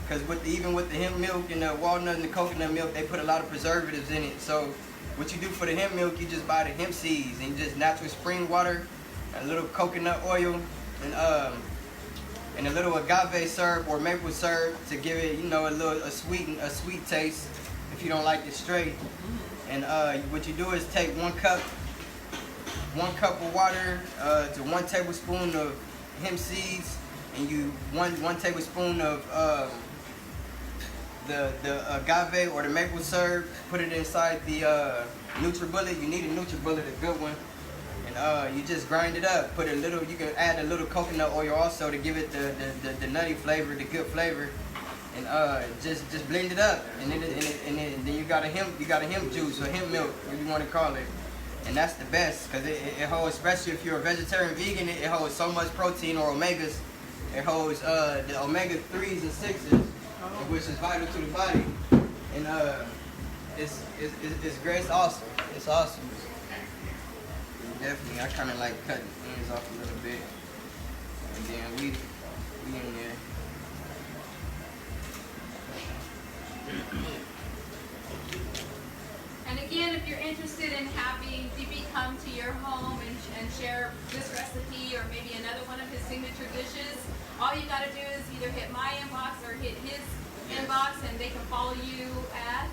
because even with the hemp milk and the walnut and the coconut milk, they put a lot of preservatives in it. So what you do for the hemp milk, you just buy the hemp seeds and you just natural spring water, a little coconut oil, and a little agave syrup or maple syrup to give it, you know, a sweet taste if you don't like it straight. And what you do is take 1 cup of water to 1 tablespoon of hemp seeds, and you one tablespoon of the agave or the maple syrup. Put it inside the NutriBullet. You need a NutriBullet, a good one. And you just grind it up. Put a little. You can add a little coconut oil also to give it the nutty flavor, the good flavor. And just blend it up. And then you got a hemp juice or hemp milk, what you want to call it. And that's the best because it holds, especially if you're a vegetarian vegan, it holds so much protein or omegas. It holds the omega 3s and 6s, which is vital to the body. And it's great. It's awesome. It's awesome. Definitely, I kind of like cutting ends off a little bit, and then we in there. And again, if you're interested in having DP come to your home and share this recipe or maybe another one of his signature dishes, all you got to do is either hit my inbox or hit his inbox, and they can follow you at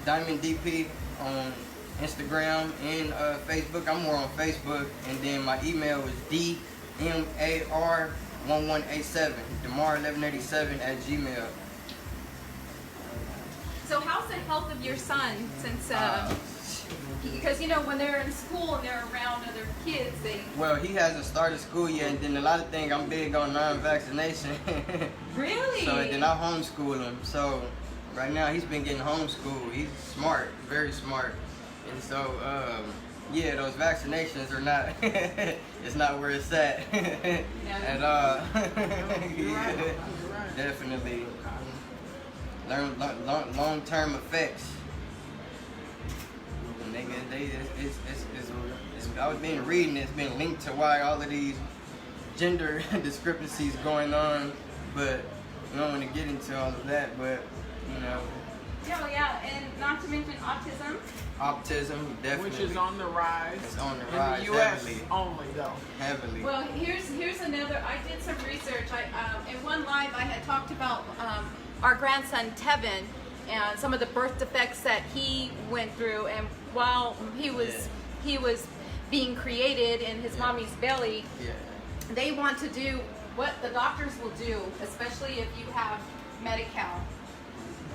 DiamondDP on Instagram and Facebook. I'm more on Facebook, and then my email is DMAR1187, DMAR1187 @gmail. So how's the health of your son since, because you know when they're in school and they're around other kids, Well, he hasn't started school yet, and then a lot of things I'm big on non-vaccination. Really? So then I homeschool him. So right now he's been getting homeschooled. He's smart, very smart. And so, yeah, those vaccinations are not, it's not where it's at at all. Yeah, definitely. Long-term effects. And I was been reading, it's been linked to why all of these gender discrepancies going on, but we don't want to get into all of that, but, you know. Yeah, and not to mention autism. Autism, definitely. Which is on the rise. It's on the rise, in the U.S. heavily. Only, though. Heavily. Well, here's another. I did some research. In one live I had talked about our grandson Tevin and some of the birth defects that he went through, and while he was being created in his mommy's belly, they want to do what the doctors will do, especially if you have Medi-Cal.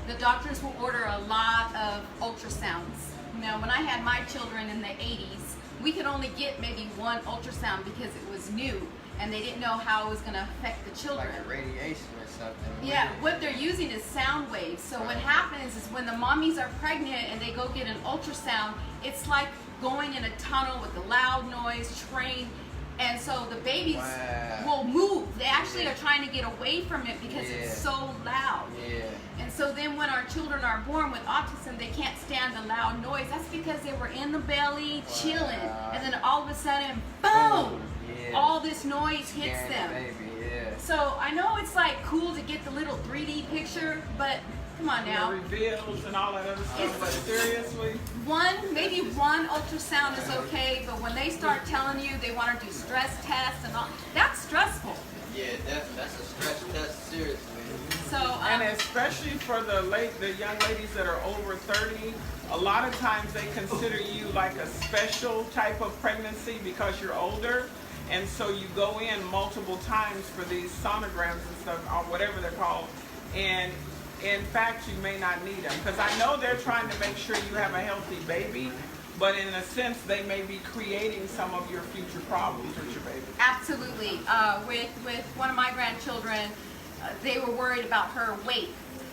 The doctors will order a lot of ultrasounds. Now, when I had my children in the 80s, we could only get maybe 1 ultrasound because it was new and they didn't know how it was going to affect the children. Like a radiation or something. Yeah, what they're using is sound waves. So what happens is when the mommies are pregnant and they go get an ultrasound, it's like going in a tunnel with a loud noise, train, and so the babies will move. They actually are trying to get away from it because it's so loud. And so then when our children are born with autism, they can't stand the loud noise. That's because they were in the belly chilling, and then all of a sudden, boom! Yeah. all this noise hits Scaring the them. baby, yeah. So I know it's like cool to get the little 3D picture, but come on now. The reveals and all that other stuff, but seriously? Maybe one ultrasound is okay, but when they start telling you they want to do stress tests and all, that's stressful. Yeah, that's a stress test, seriously. So, And especially for the young ladies that are over 30, a lot of times they consider you like a special type of pregnancy because you're older. And so you go in multiple times for these sonograms and stuff, or whatever they're called. And in fact, you may not need them. Because I know they're trying to make sure you have a healthy baby. But in a sense, they may be creating some of your future problems with your baby. absolutely. With one of my grandchildren, they were worried about her weight.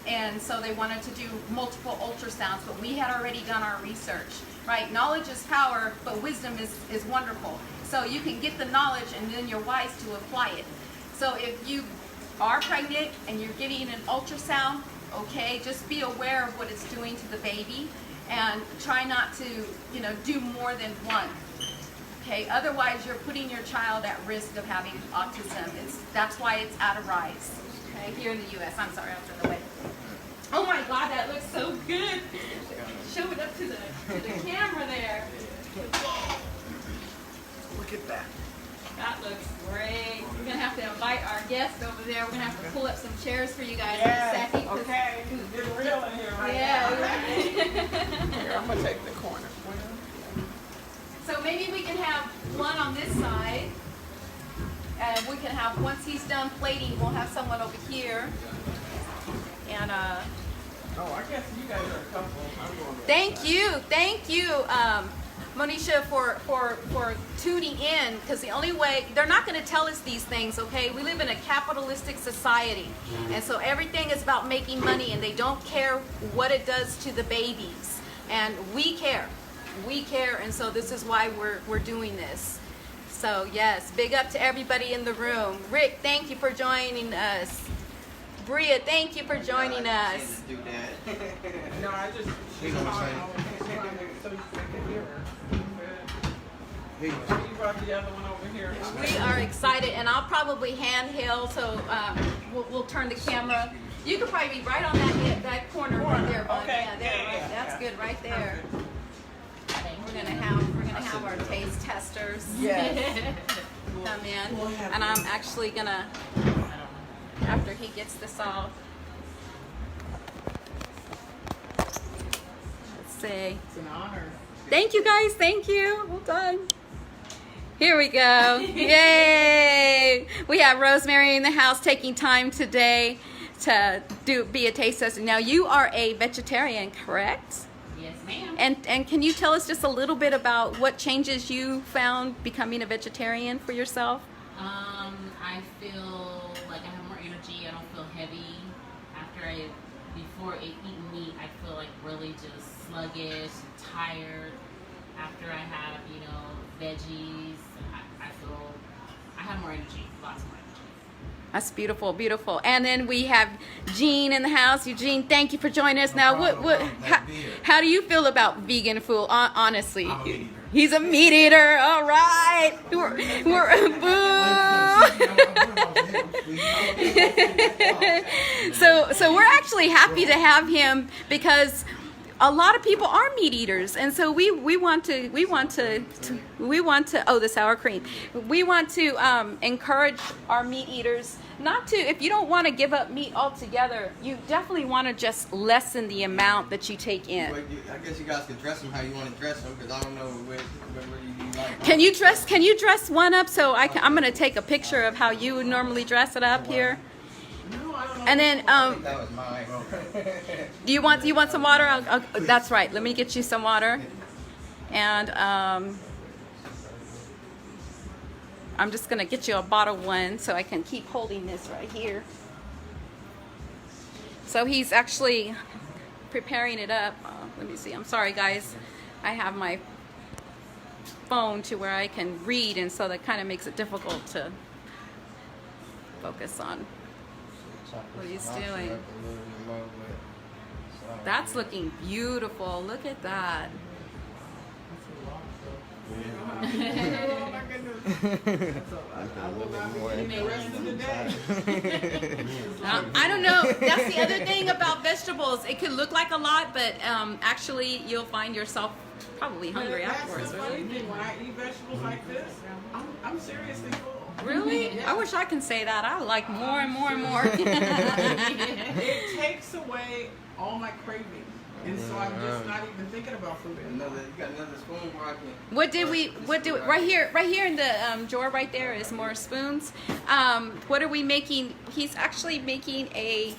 And so they wanted to do multiple ultrasounds, but we had already done our research, right? Knowledge is power, but wisdom is wonderful. So you can get the knowledge and then you're wise to apply it. So if you are pregnant and you're getting an ultrasound, okay, just be aware of what it's doing to the baby and try not to, do more than one. Okay, otherwise you're putting your child at risk of having autism. That's why it's at a rise. Okay, here in the US. I'm sorry, I was in the way. Oh my God, that looks so good. Show it up to the camera there. Look at that. That looks great. We're gonna have to invite our guest over there. We're gonna have to pull up some chairs for you guys in a second. Okay. It's getting real in here right Yeah. now. Here, I'm going to take the corner. So maybe we can have one on this side. And we can have, once he's done plating, we'll have someone over here. And Oh, I guess you guys are a couple. I'm going to thank you, Monisha, for tuning in, because the only way, they're not going to tell us these things, okay? We live in a capitalistic society, and so everything is about making money, and they don't care what it does to the babies. And we care, and so this is why we're doing this. So yes, big up to everybody in the room. Rick, thank you for joining us. Bria, thank you for joining us. Do that. No, I just... You know what I'm saying? So you can hear her. You brought the other one over here. We are excited, and I'll probably handheld, so we'll turn the camera. You could probably be right on that corner right there, bud. Okay. Yeah, there, right. That's good right there. We're gonna have our taste testers Yes. come in, and I'm actually gonna, after he gets this off. Let's see. It's an honor. Thank you guys, thank you. Well done. Here we go. Yay! We have Rosemary in the house taking time today to be a taste tester. Now you are a vegetarian, correct? Yes, ma'am. And can you tell us just a little bit about what changes you found becoming a vegetarian for yourself? I feel like I have more energy. I don't feel heavy. Before eating meat, I feel like really just sluggish, tired. After I have, veggies, I have more energy, lots more energy. That's beautiful, beautiful. And then we have Jean in the house. Eugene, thank you for joining us. Now, how do you feel about vegan food? Honestly, I'm a meat eater. He's a meat eater. All right, we're boo. So we're actually happy to have him because a lot of people are meat eaters, and so we want to the sour cream. We want to encourage our meat eaters not to. If you don't want to give up meat altogether, you definitely want to just lessen the amount that you take in. Well, I guess you guys can dress them how you want to dress them, because I don't know where you like. Can you dress one up so I'm going to take a picture of how you would normally dress it up here. And then, I think that was mine. do you want some water? That's right. Let me get you some water. And I'm just gonna get you a bottle one so I can keep holding this right here. So he's actually preparing it up. Let me see. I'm sorry, guys. I have my phone to where I can read, and so that kind of makes it difficult to focus on what he's doing. That's looking beautiful. Look at that. Oh my goodness. I will not be eating the rest of the day. I don't know. That's the other thing about vegetables. It could look like a lot, but actually you'll find yourself probably hungry That's afterwards. the funny thing. When I eat vegetables like this, I'm seriously full. Really? I wish I can say that. I like more and more and more. It takes away all my cravings. And so I'm just not even thinking about food anymore. You got another spoon rocking. Right here in the drawer right there is more spoons. What are we making? He's actually making a,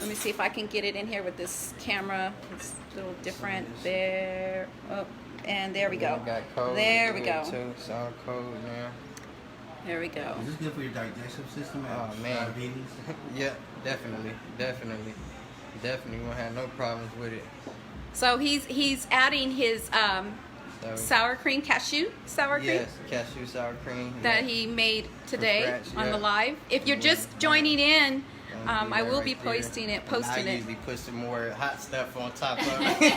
let me see if I can get it in here with this camera. It's a little different there. Oh, and there we go. There we go. Too. Sour cold, yeah. There we go. Is this good for your digestive system? Oh, man. Diabetes? Yeah, definitely won't have no problems with it. So he's adding his sour cream, cashew sour cream. Yes, cashew sour cream. That yeah. he made today scratch, on yeah. the live. If you're just joining in, I will be right there. posting it. I usually put some more hot stuff on top of it.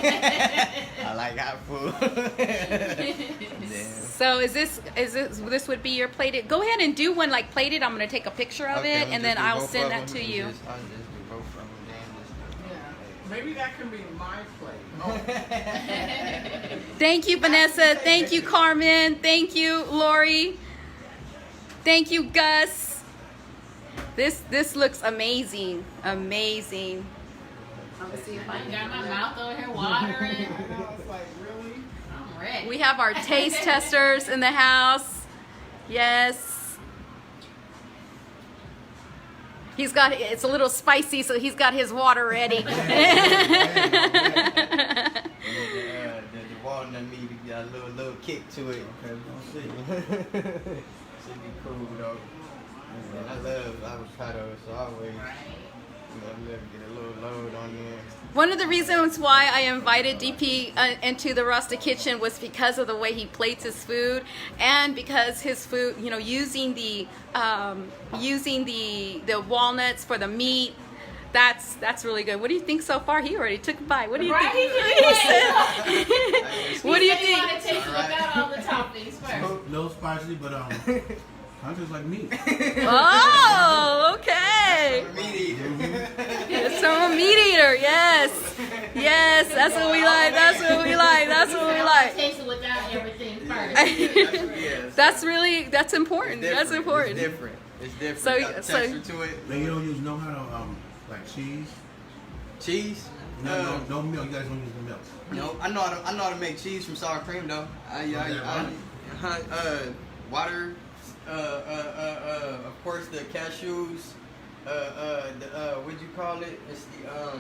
I like hot food. Yeah. So this would be your plated? Go ahead and do one like plated. I'm gonna take a picture of Okay, it and then I'll send that to I'll you. just do both of them. Maybe that can be my plate. Thank you, Vanessa. Thank you, Carmen. Thank you, Lori. Thank you, Gus. This looks amazing. Amazing. I'm gonna see if I got my mouth over here watering. I was like, really? I'm ready. We have our taste testers in the house. Yes. It's a little spicy, so he's got his water ready. The walnut meat got a little kick to it. Okay, we'll see. Should be cool though. And I love avocado, so I always let it get a little load on there. One of the reasons why I invited DP into the Rasta Kitchen was because of the way he plates his food, and because his food, using the walnuts for the meat. That's really good. What do you think so far? He already took a bite. What do you think? What do you think? You want to take a look at all the toppings first. No spicy, but I just like meat. Oh, okay. Meat eater. So a meat eater, yes. Yes, that's what we like. That's what we like. That's what we like. Taste it without everything first. That's important. That's important. It's different. It's different. So- Got the so- texture to it. Then you don't use no kind of like cheese. Cheese? No milk. You guys don't use the milk. No, I know how to make cheese from sour cream though. Water. Of course the cashews. What'd you call it? It's the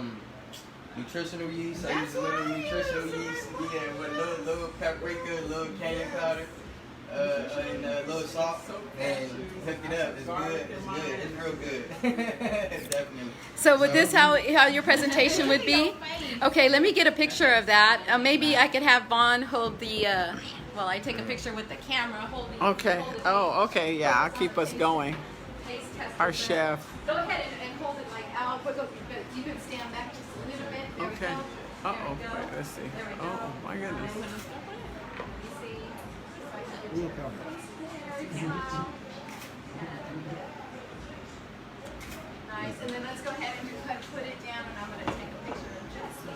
nutritional yeast. I use a little nutritional yeast. Yeah, with a little paprika, a little cayenne powder, and a little salt, and hook it up. It's good. It's good. It's real good. Definitely. So with this, how your presentation would be? Okay, let me get a picture of that. Maybe I could have Vaughn hold the. Well, I take a picture with the camera holding. Okay. hold it. Oh, okay. Yeah, I'll keep us going. Taste tester. Our chef. Go ahead and hold it like out. You can stand back just a little bit. There we Okay. go. Uh-oh. There we go. Wait, let's see. There we go. Oh, my goodness. You see? There we go. Nice. And then let's go ahead and put it down, and I'm going to take a picture of just the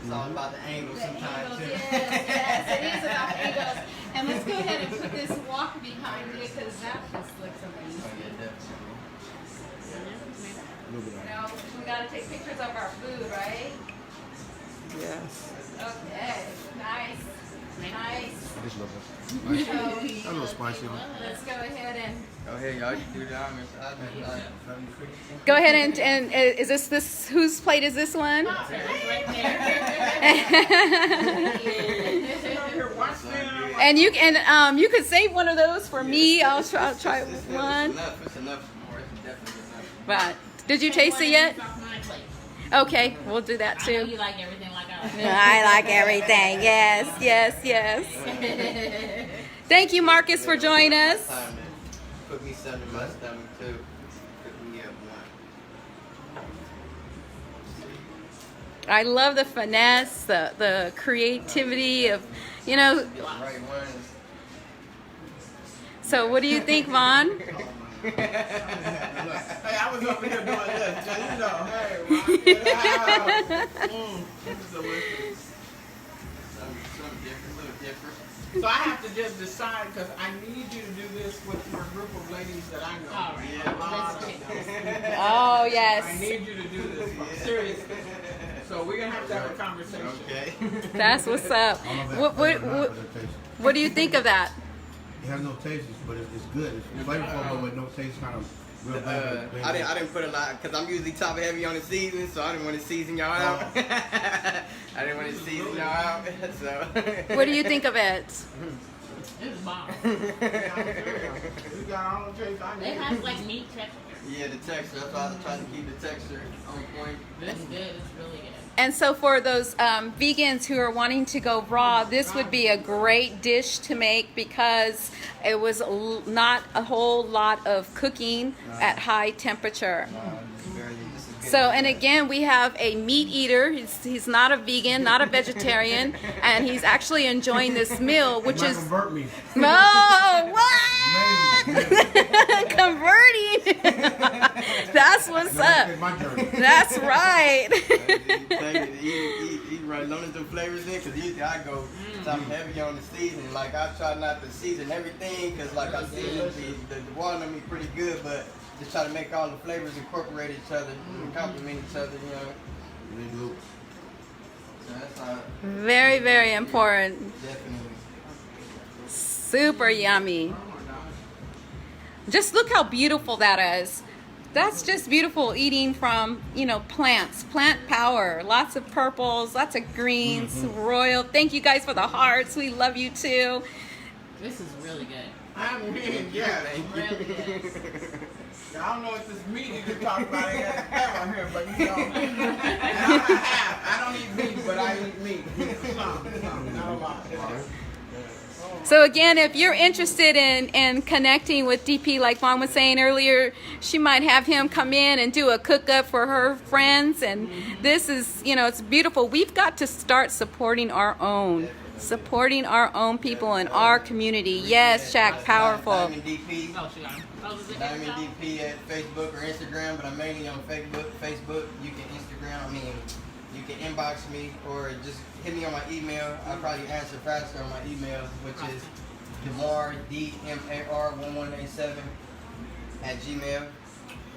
It's all about the angle The sometimes angles, too. yes, it is about angles. And let's go ahead and put this walk behind it, because that just looks amazing. Oh, yeah, definitely. We got to take pictures of our food, right? Yes. Okay, nice. Nice. Just a little bit. So, A little spicy on it. let's go ahead and Go ahead, y'all. You can do the honors. go ahead and is this whose plate is this one? Right there. And you could save one of those for me. I'll try It's one. enough. It's enough more. It's definitely enough. Right. Did you taste it yet? Okay, we'll do that I know too. you like everything like I like. I like everything. Yes, yes, yes. Thank you, Marcus, for joining us. Time to put me something in my stomach too. Put me up one. I love the finesse, the creativity of You know, Right ones. so what do you think, Vaughn? Hey, I was over here doing this. So you know, hey, rock it out. This is delicious. Something different, a little different. So I have to just decide because I need you to do this with your group of ladies that I know. All right. Yeah, a lot of them. Oh I yes, need you to do this. Seriously. So we're gonna have to have a conversation. Okay. that's what's up. I don't know if What, that's what, good or not, what, but it tastes- what do you think of that? It has no taste, but it's good. It's flavorful, but with no taste, kind of real flavor. I didn't put a lot because I'm usually top heavy on the seasoning, so I didn't want to season y'all out. I didn't want to season y'all out, so. What do you think of it? It's bomb. We got all the taste I It need. has like meat texture. Yeah, the texture. That's why I was trying to keep the texture on point. It's good. It's really good. And so for those vegans who are wanting to go raw, this would be a great dish to make because it was not a whole lot of cooking at high temperature. This is good. So, and again, we have a meat eater. He's not a vegan, not a vegetarian, and he's actually enjoying this meal, which is convert me. oh, what? Amazing. Converting. That's what's up. It's my journey. That's right. He right loading some flavors in because usually I go top heavy on the seasoning. Like I try not to season everything because like I season the walnut meat pretty good, but just try to make all the flavors incorporate each other and complement each other. You know. Really good. So that's how Very, very important. definitely. Super yummy. Just look how beautiful that is. That's just beautiful eating from, you know, plants, plant power, lots of purples, lots of greens, royal. Thank you guys for the hearts. We love you too. This is really good. I mean, yeah. Really good. I don't know if this meat you can talk about it ever here, but you know. I don't eat meat, but I eat meat. Some, not a lot. So again, if you're interested in connecting with DP, like Mom was saying earlier, she might have him come in and do a cook-up for her friends. And this is, you know, it's beautiful. We've got to start supporting our own people in our community. Yes, Shaq, powerful. DiamondDP. Oh, she got him. Oh, is it DiamondDP at Facebook or Instagram, but I'm mainly on Facebook. You can Instagram. I mean, you can inbox me or just hit me on my email. I'll probably answer faster on my email, which is Demar, DMAR1187 @gmail.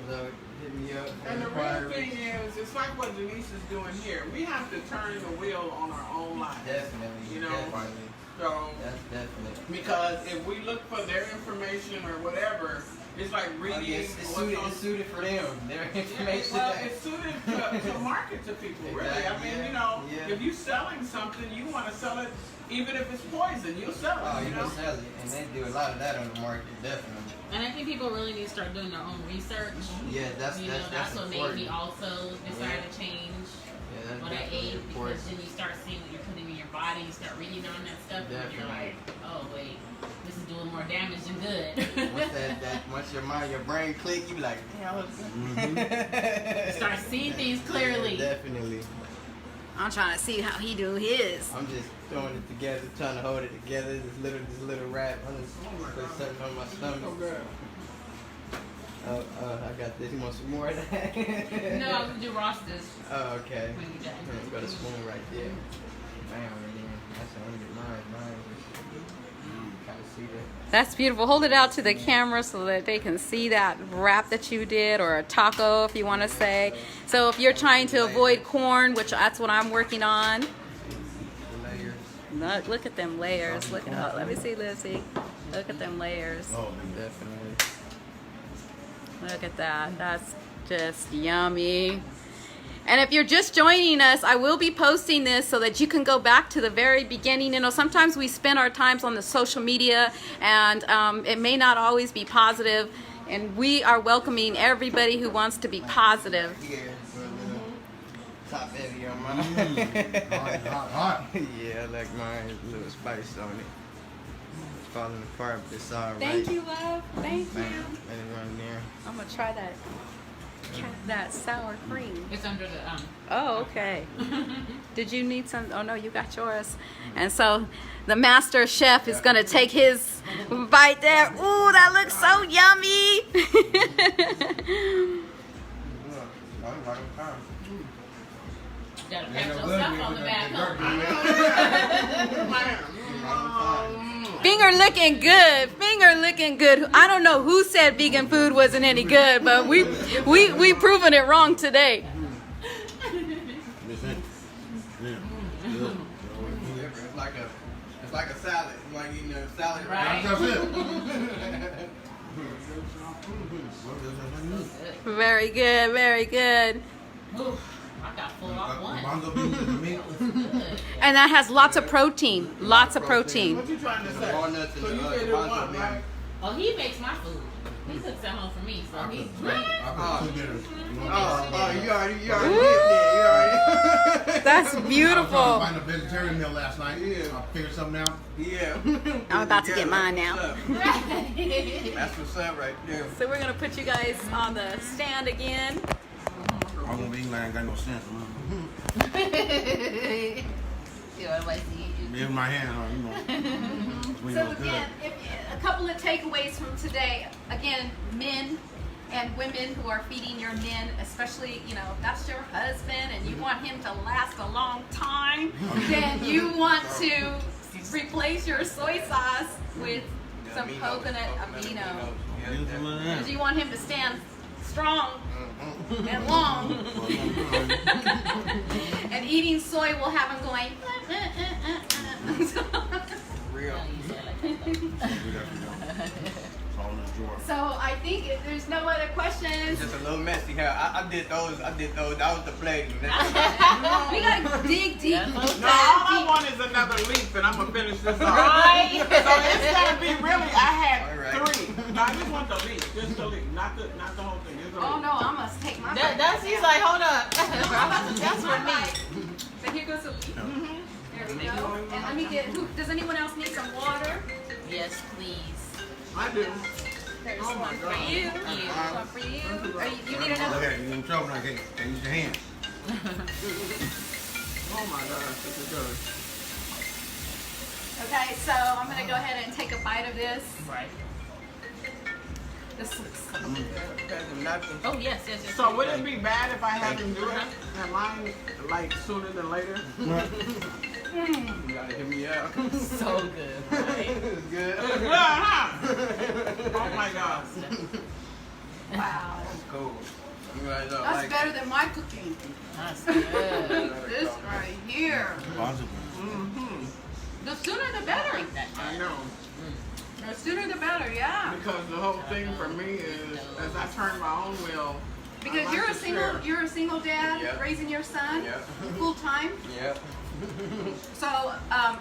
So hit me up. And the real thing is, it's like what Denise is doing here. We have to turn the wheel on our own lives. Definitely. You know? Definitely. So, That's definitely. because if we look for their information or whatever, it's like reading It's what's suited for them. Their information. well, it's suited to market to people, really. I mean, you know, Yeah. if you're selling something, you want to sell it, even if it's poison, you'll sell it, Oh, you you know? can sell it, and they do a lot of that on the market, definitely. And I think people really need to start doing their own research. Yeah, that's You know, that's what made important. me also decide to change Yeah, that's what I definitely ate, important. because then you start seeing what you're putting in your body, you start reading on that stuff, and you're like, oh wait, this is doing more damage than good. Once your brain click, you be like, damn. Start seeing things clearly. Definitely. I'm trying to see how he do his. I'm just throwing it together, trying to hold it together. This little wrap. I'm just put something on my stomach. So good. I got this. You want some more of that? No, I'm gonna do Rastas Oh, okay. when you're done. Got a spoon right there. Bam, that's how I'm getting mine. Kind of see that. That's beautiful. Hold it out to the camera so that they can see that wrap that you did, or a taco if you want to say. So if you're trying to avoid corn, which that's what I'm working on. The layers. Look at them layers. Look at, let me see, Lizzie. Look at them layers. Oh, Definitely. Look at that. That's just yummy. And if you're just joining us, I will be posting this so that you can go back to the very beginning. You know, sometimes we spend our times on the social media, and it may not always be positive. And we are welcoming everybody who wants to be positive. Here, for a little top heavy on mine. hot. Yeah, I like mine. A little spice on it. It's falling apart, but it's all right. Thank you, love. Thank Bam. you. Let it run there. I'm going to try that. that sour cream? It's under the Oh, okay. Did you need some? Oh no, you got yours. And so the master chef is gonna take his bite there. Ooh, that looks so yummy. Gotta pat your stuff on the back. Finger looking good. Finger looking good. I don't know who said vegan food wasn't any good, but we proven it wrong today. It's like a salad. It's like eating a salad. Right. That's it. Very good. Very good. Ooh, I got full off one. Mango beans and meat. And that has lots of protein. Lots of protein. What you trying to say? Walnuts and So you the said it mango was, beans. right? Oh, he makes my food. He cooks at home for me, so he. I put 2 dinners. You already Woo! did that. You already. That's I was beautiful. trying to find a vegetarian meal last night. Yeah. I figured something out. Yeah. I'm about to get mine now. That's what's up right there. So we're gonna put you guys on the stand again. I'm gonna be eating like I ain't got no sense. Be in my hand, So again, a couple of takeaways from today. Again, men and women who are feeding your men, especially, you know, if that's your husband and you want him to last a long time, then you want to replace your soy sauce with some coconut amino. Because you want him to stand strong and long. And eating soy will have him going. Real. So I think if there's no other questions, Just a little messy here. I did those. That was the plate. we gotta dig deep. No, all I want is another leaf, and I'm gonna finish this off. Right. So it's gonna be really. I had All right. 3. No, I just want the leaf, just the leaf, not the whole thing. Just the Oh leaf. no, I must take my. That's he's like, hold up. That's for me. So here goes a leaf. There we go. And let me get. Does anyone else need some water? Yes, please. I do. There's Oh my one for God. you. One for you. Are you need another? Okay, you're in trouble now. Okay, use your hands. Oh my gosh, this is good. Okay, so I'm gonna go ahead and take a bite of this. Right. This looks so Some napkins. Oh yes. So would it be bad if I had them do it at mine like sooner than later? You gotta hit me out. so good. Right? It's good. It's good, huh? Oh my gosh. wow. That's cool. You guys don't That's like better than my cooking. That's good. This right here. Mm-hmm. The sooner the better. I know. The sooner the better, yeah. Because the whole thing for me is, as I turn my own wheel, Because I like you're a single dad Yep. raising your son Yep. full time. Yep. So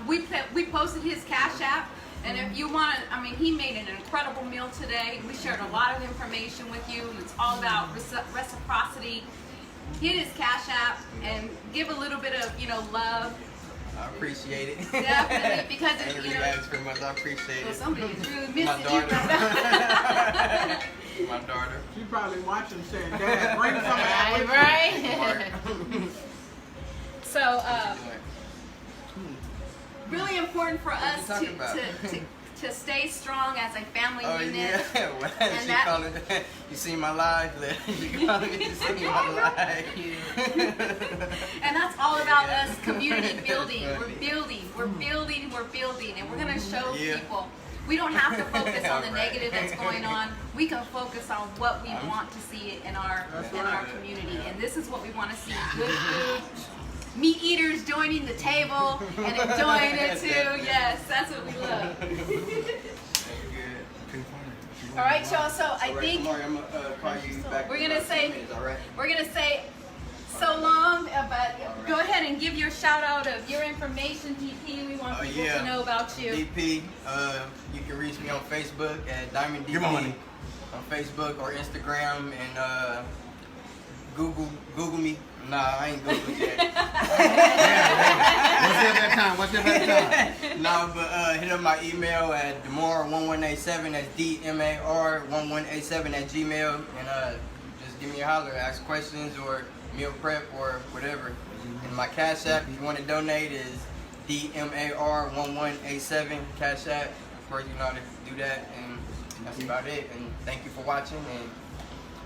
we posted his Cash App, and if you want, I mean, he made an incredible meal today. We shared a lot of information with you. It's all about reciprocity. Hit his Cash App and give a little bit of love. I appreciate it. Definitely, because I ain't it's, really asked for much. I appreciate well, it. somebody's really My missing you. daughter. My daughter. she probably watching saying, Dad, bring some of that with you." Right. So really important for us you talking about? to stay strong as a family Oh unit. yeah. Well, And she that- calling it. You see my live? She calling it. You see my live. And that's all about Yeah. us community building. That's We're funny. building, and we're gonna show Yeah. people. We don't have to focus on the Right. negative that's going on. We can focus on what we want to see in our right. community, and this is what we want to see: good food, meat eaters joining the table and enjoying it too. Yes, that's what we love. That's good. All right, y'all. So I All right, think Kamari, I'm gonna call you back. We're in gonna about say- 10 minutes, all right? we're gonna say so long, but go ahead and give your shout out of your information, DP. We want people to know about you. DP. You can reach me on Facebook at DiamondDP on Facebook or Instagram, and Google me. Nah, I ain't Googled yet. What's your bedtime? No, but hit up my email at Damar1187. That's DMAR1187 at Gmail, and just give me a holler, ask questions or meal prep or whatever. And my Cash App, if you want to donate, is DMAR1187 Cash App. Of course, you know how to do that, and that's about it. And thank you for watching and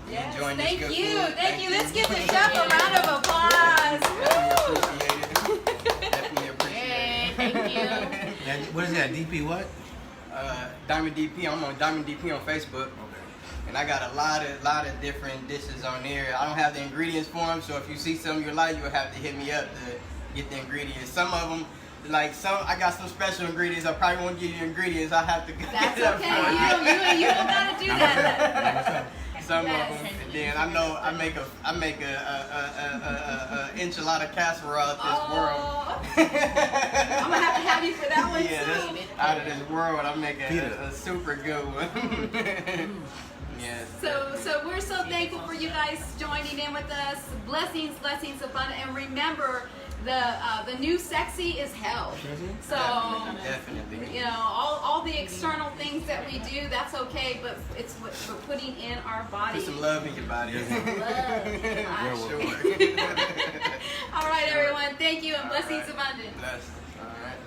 Yes, enjoying thank this good you. food. Thank you. Let's give the chef a round of applause. Definitely appreciate Yay, it. thank you. What is that? DP what? DiamondDP. I'm on DiamondDP on Facebook. And I got a lot of different dishes on there. I don't have the ingredients for them, so if you see something you like, you'll have to hit me up to get the ingredients. Some of them, I got some special ingredients. I probably won't give you ingredients. I have to get That's it up okay. for You don't gotta do that. Some Yes. of them, and then I know I make a enchilada casserole out this world. I'm gonna have you for that one Yeah, too. that's out of this world. I make a super good one. Yes. So we're so thankful for you guys joining in with us. Blessings, blessings abundant, and remember the new sexy is hell. So Definitely. you know all the external things that we do, that's okay, but it's what we're putting in our body. Put some love in your body. Love. Sure. All right, everyone. Thank you and blessings All right. abundant. Blessed. All right.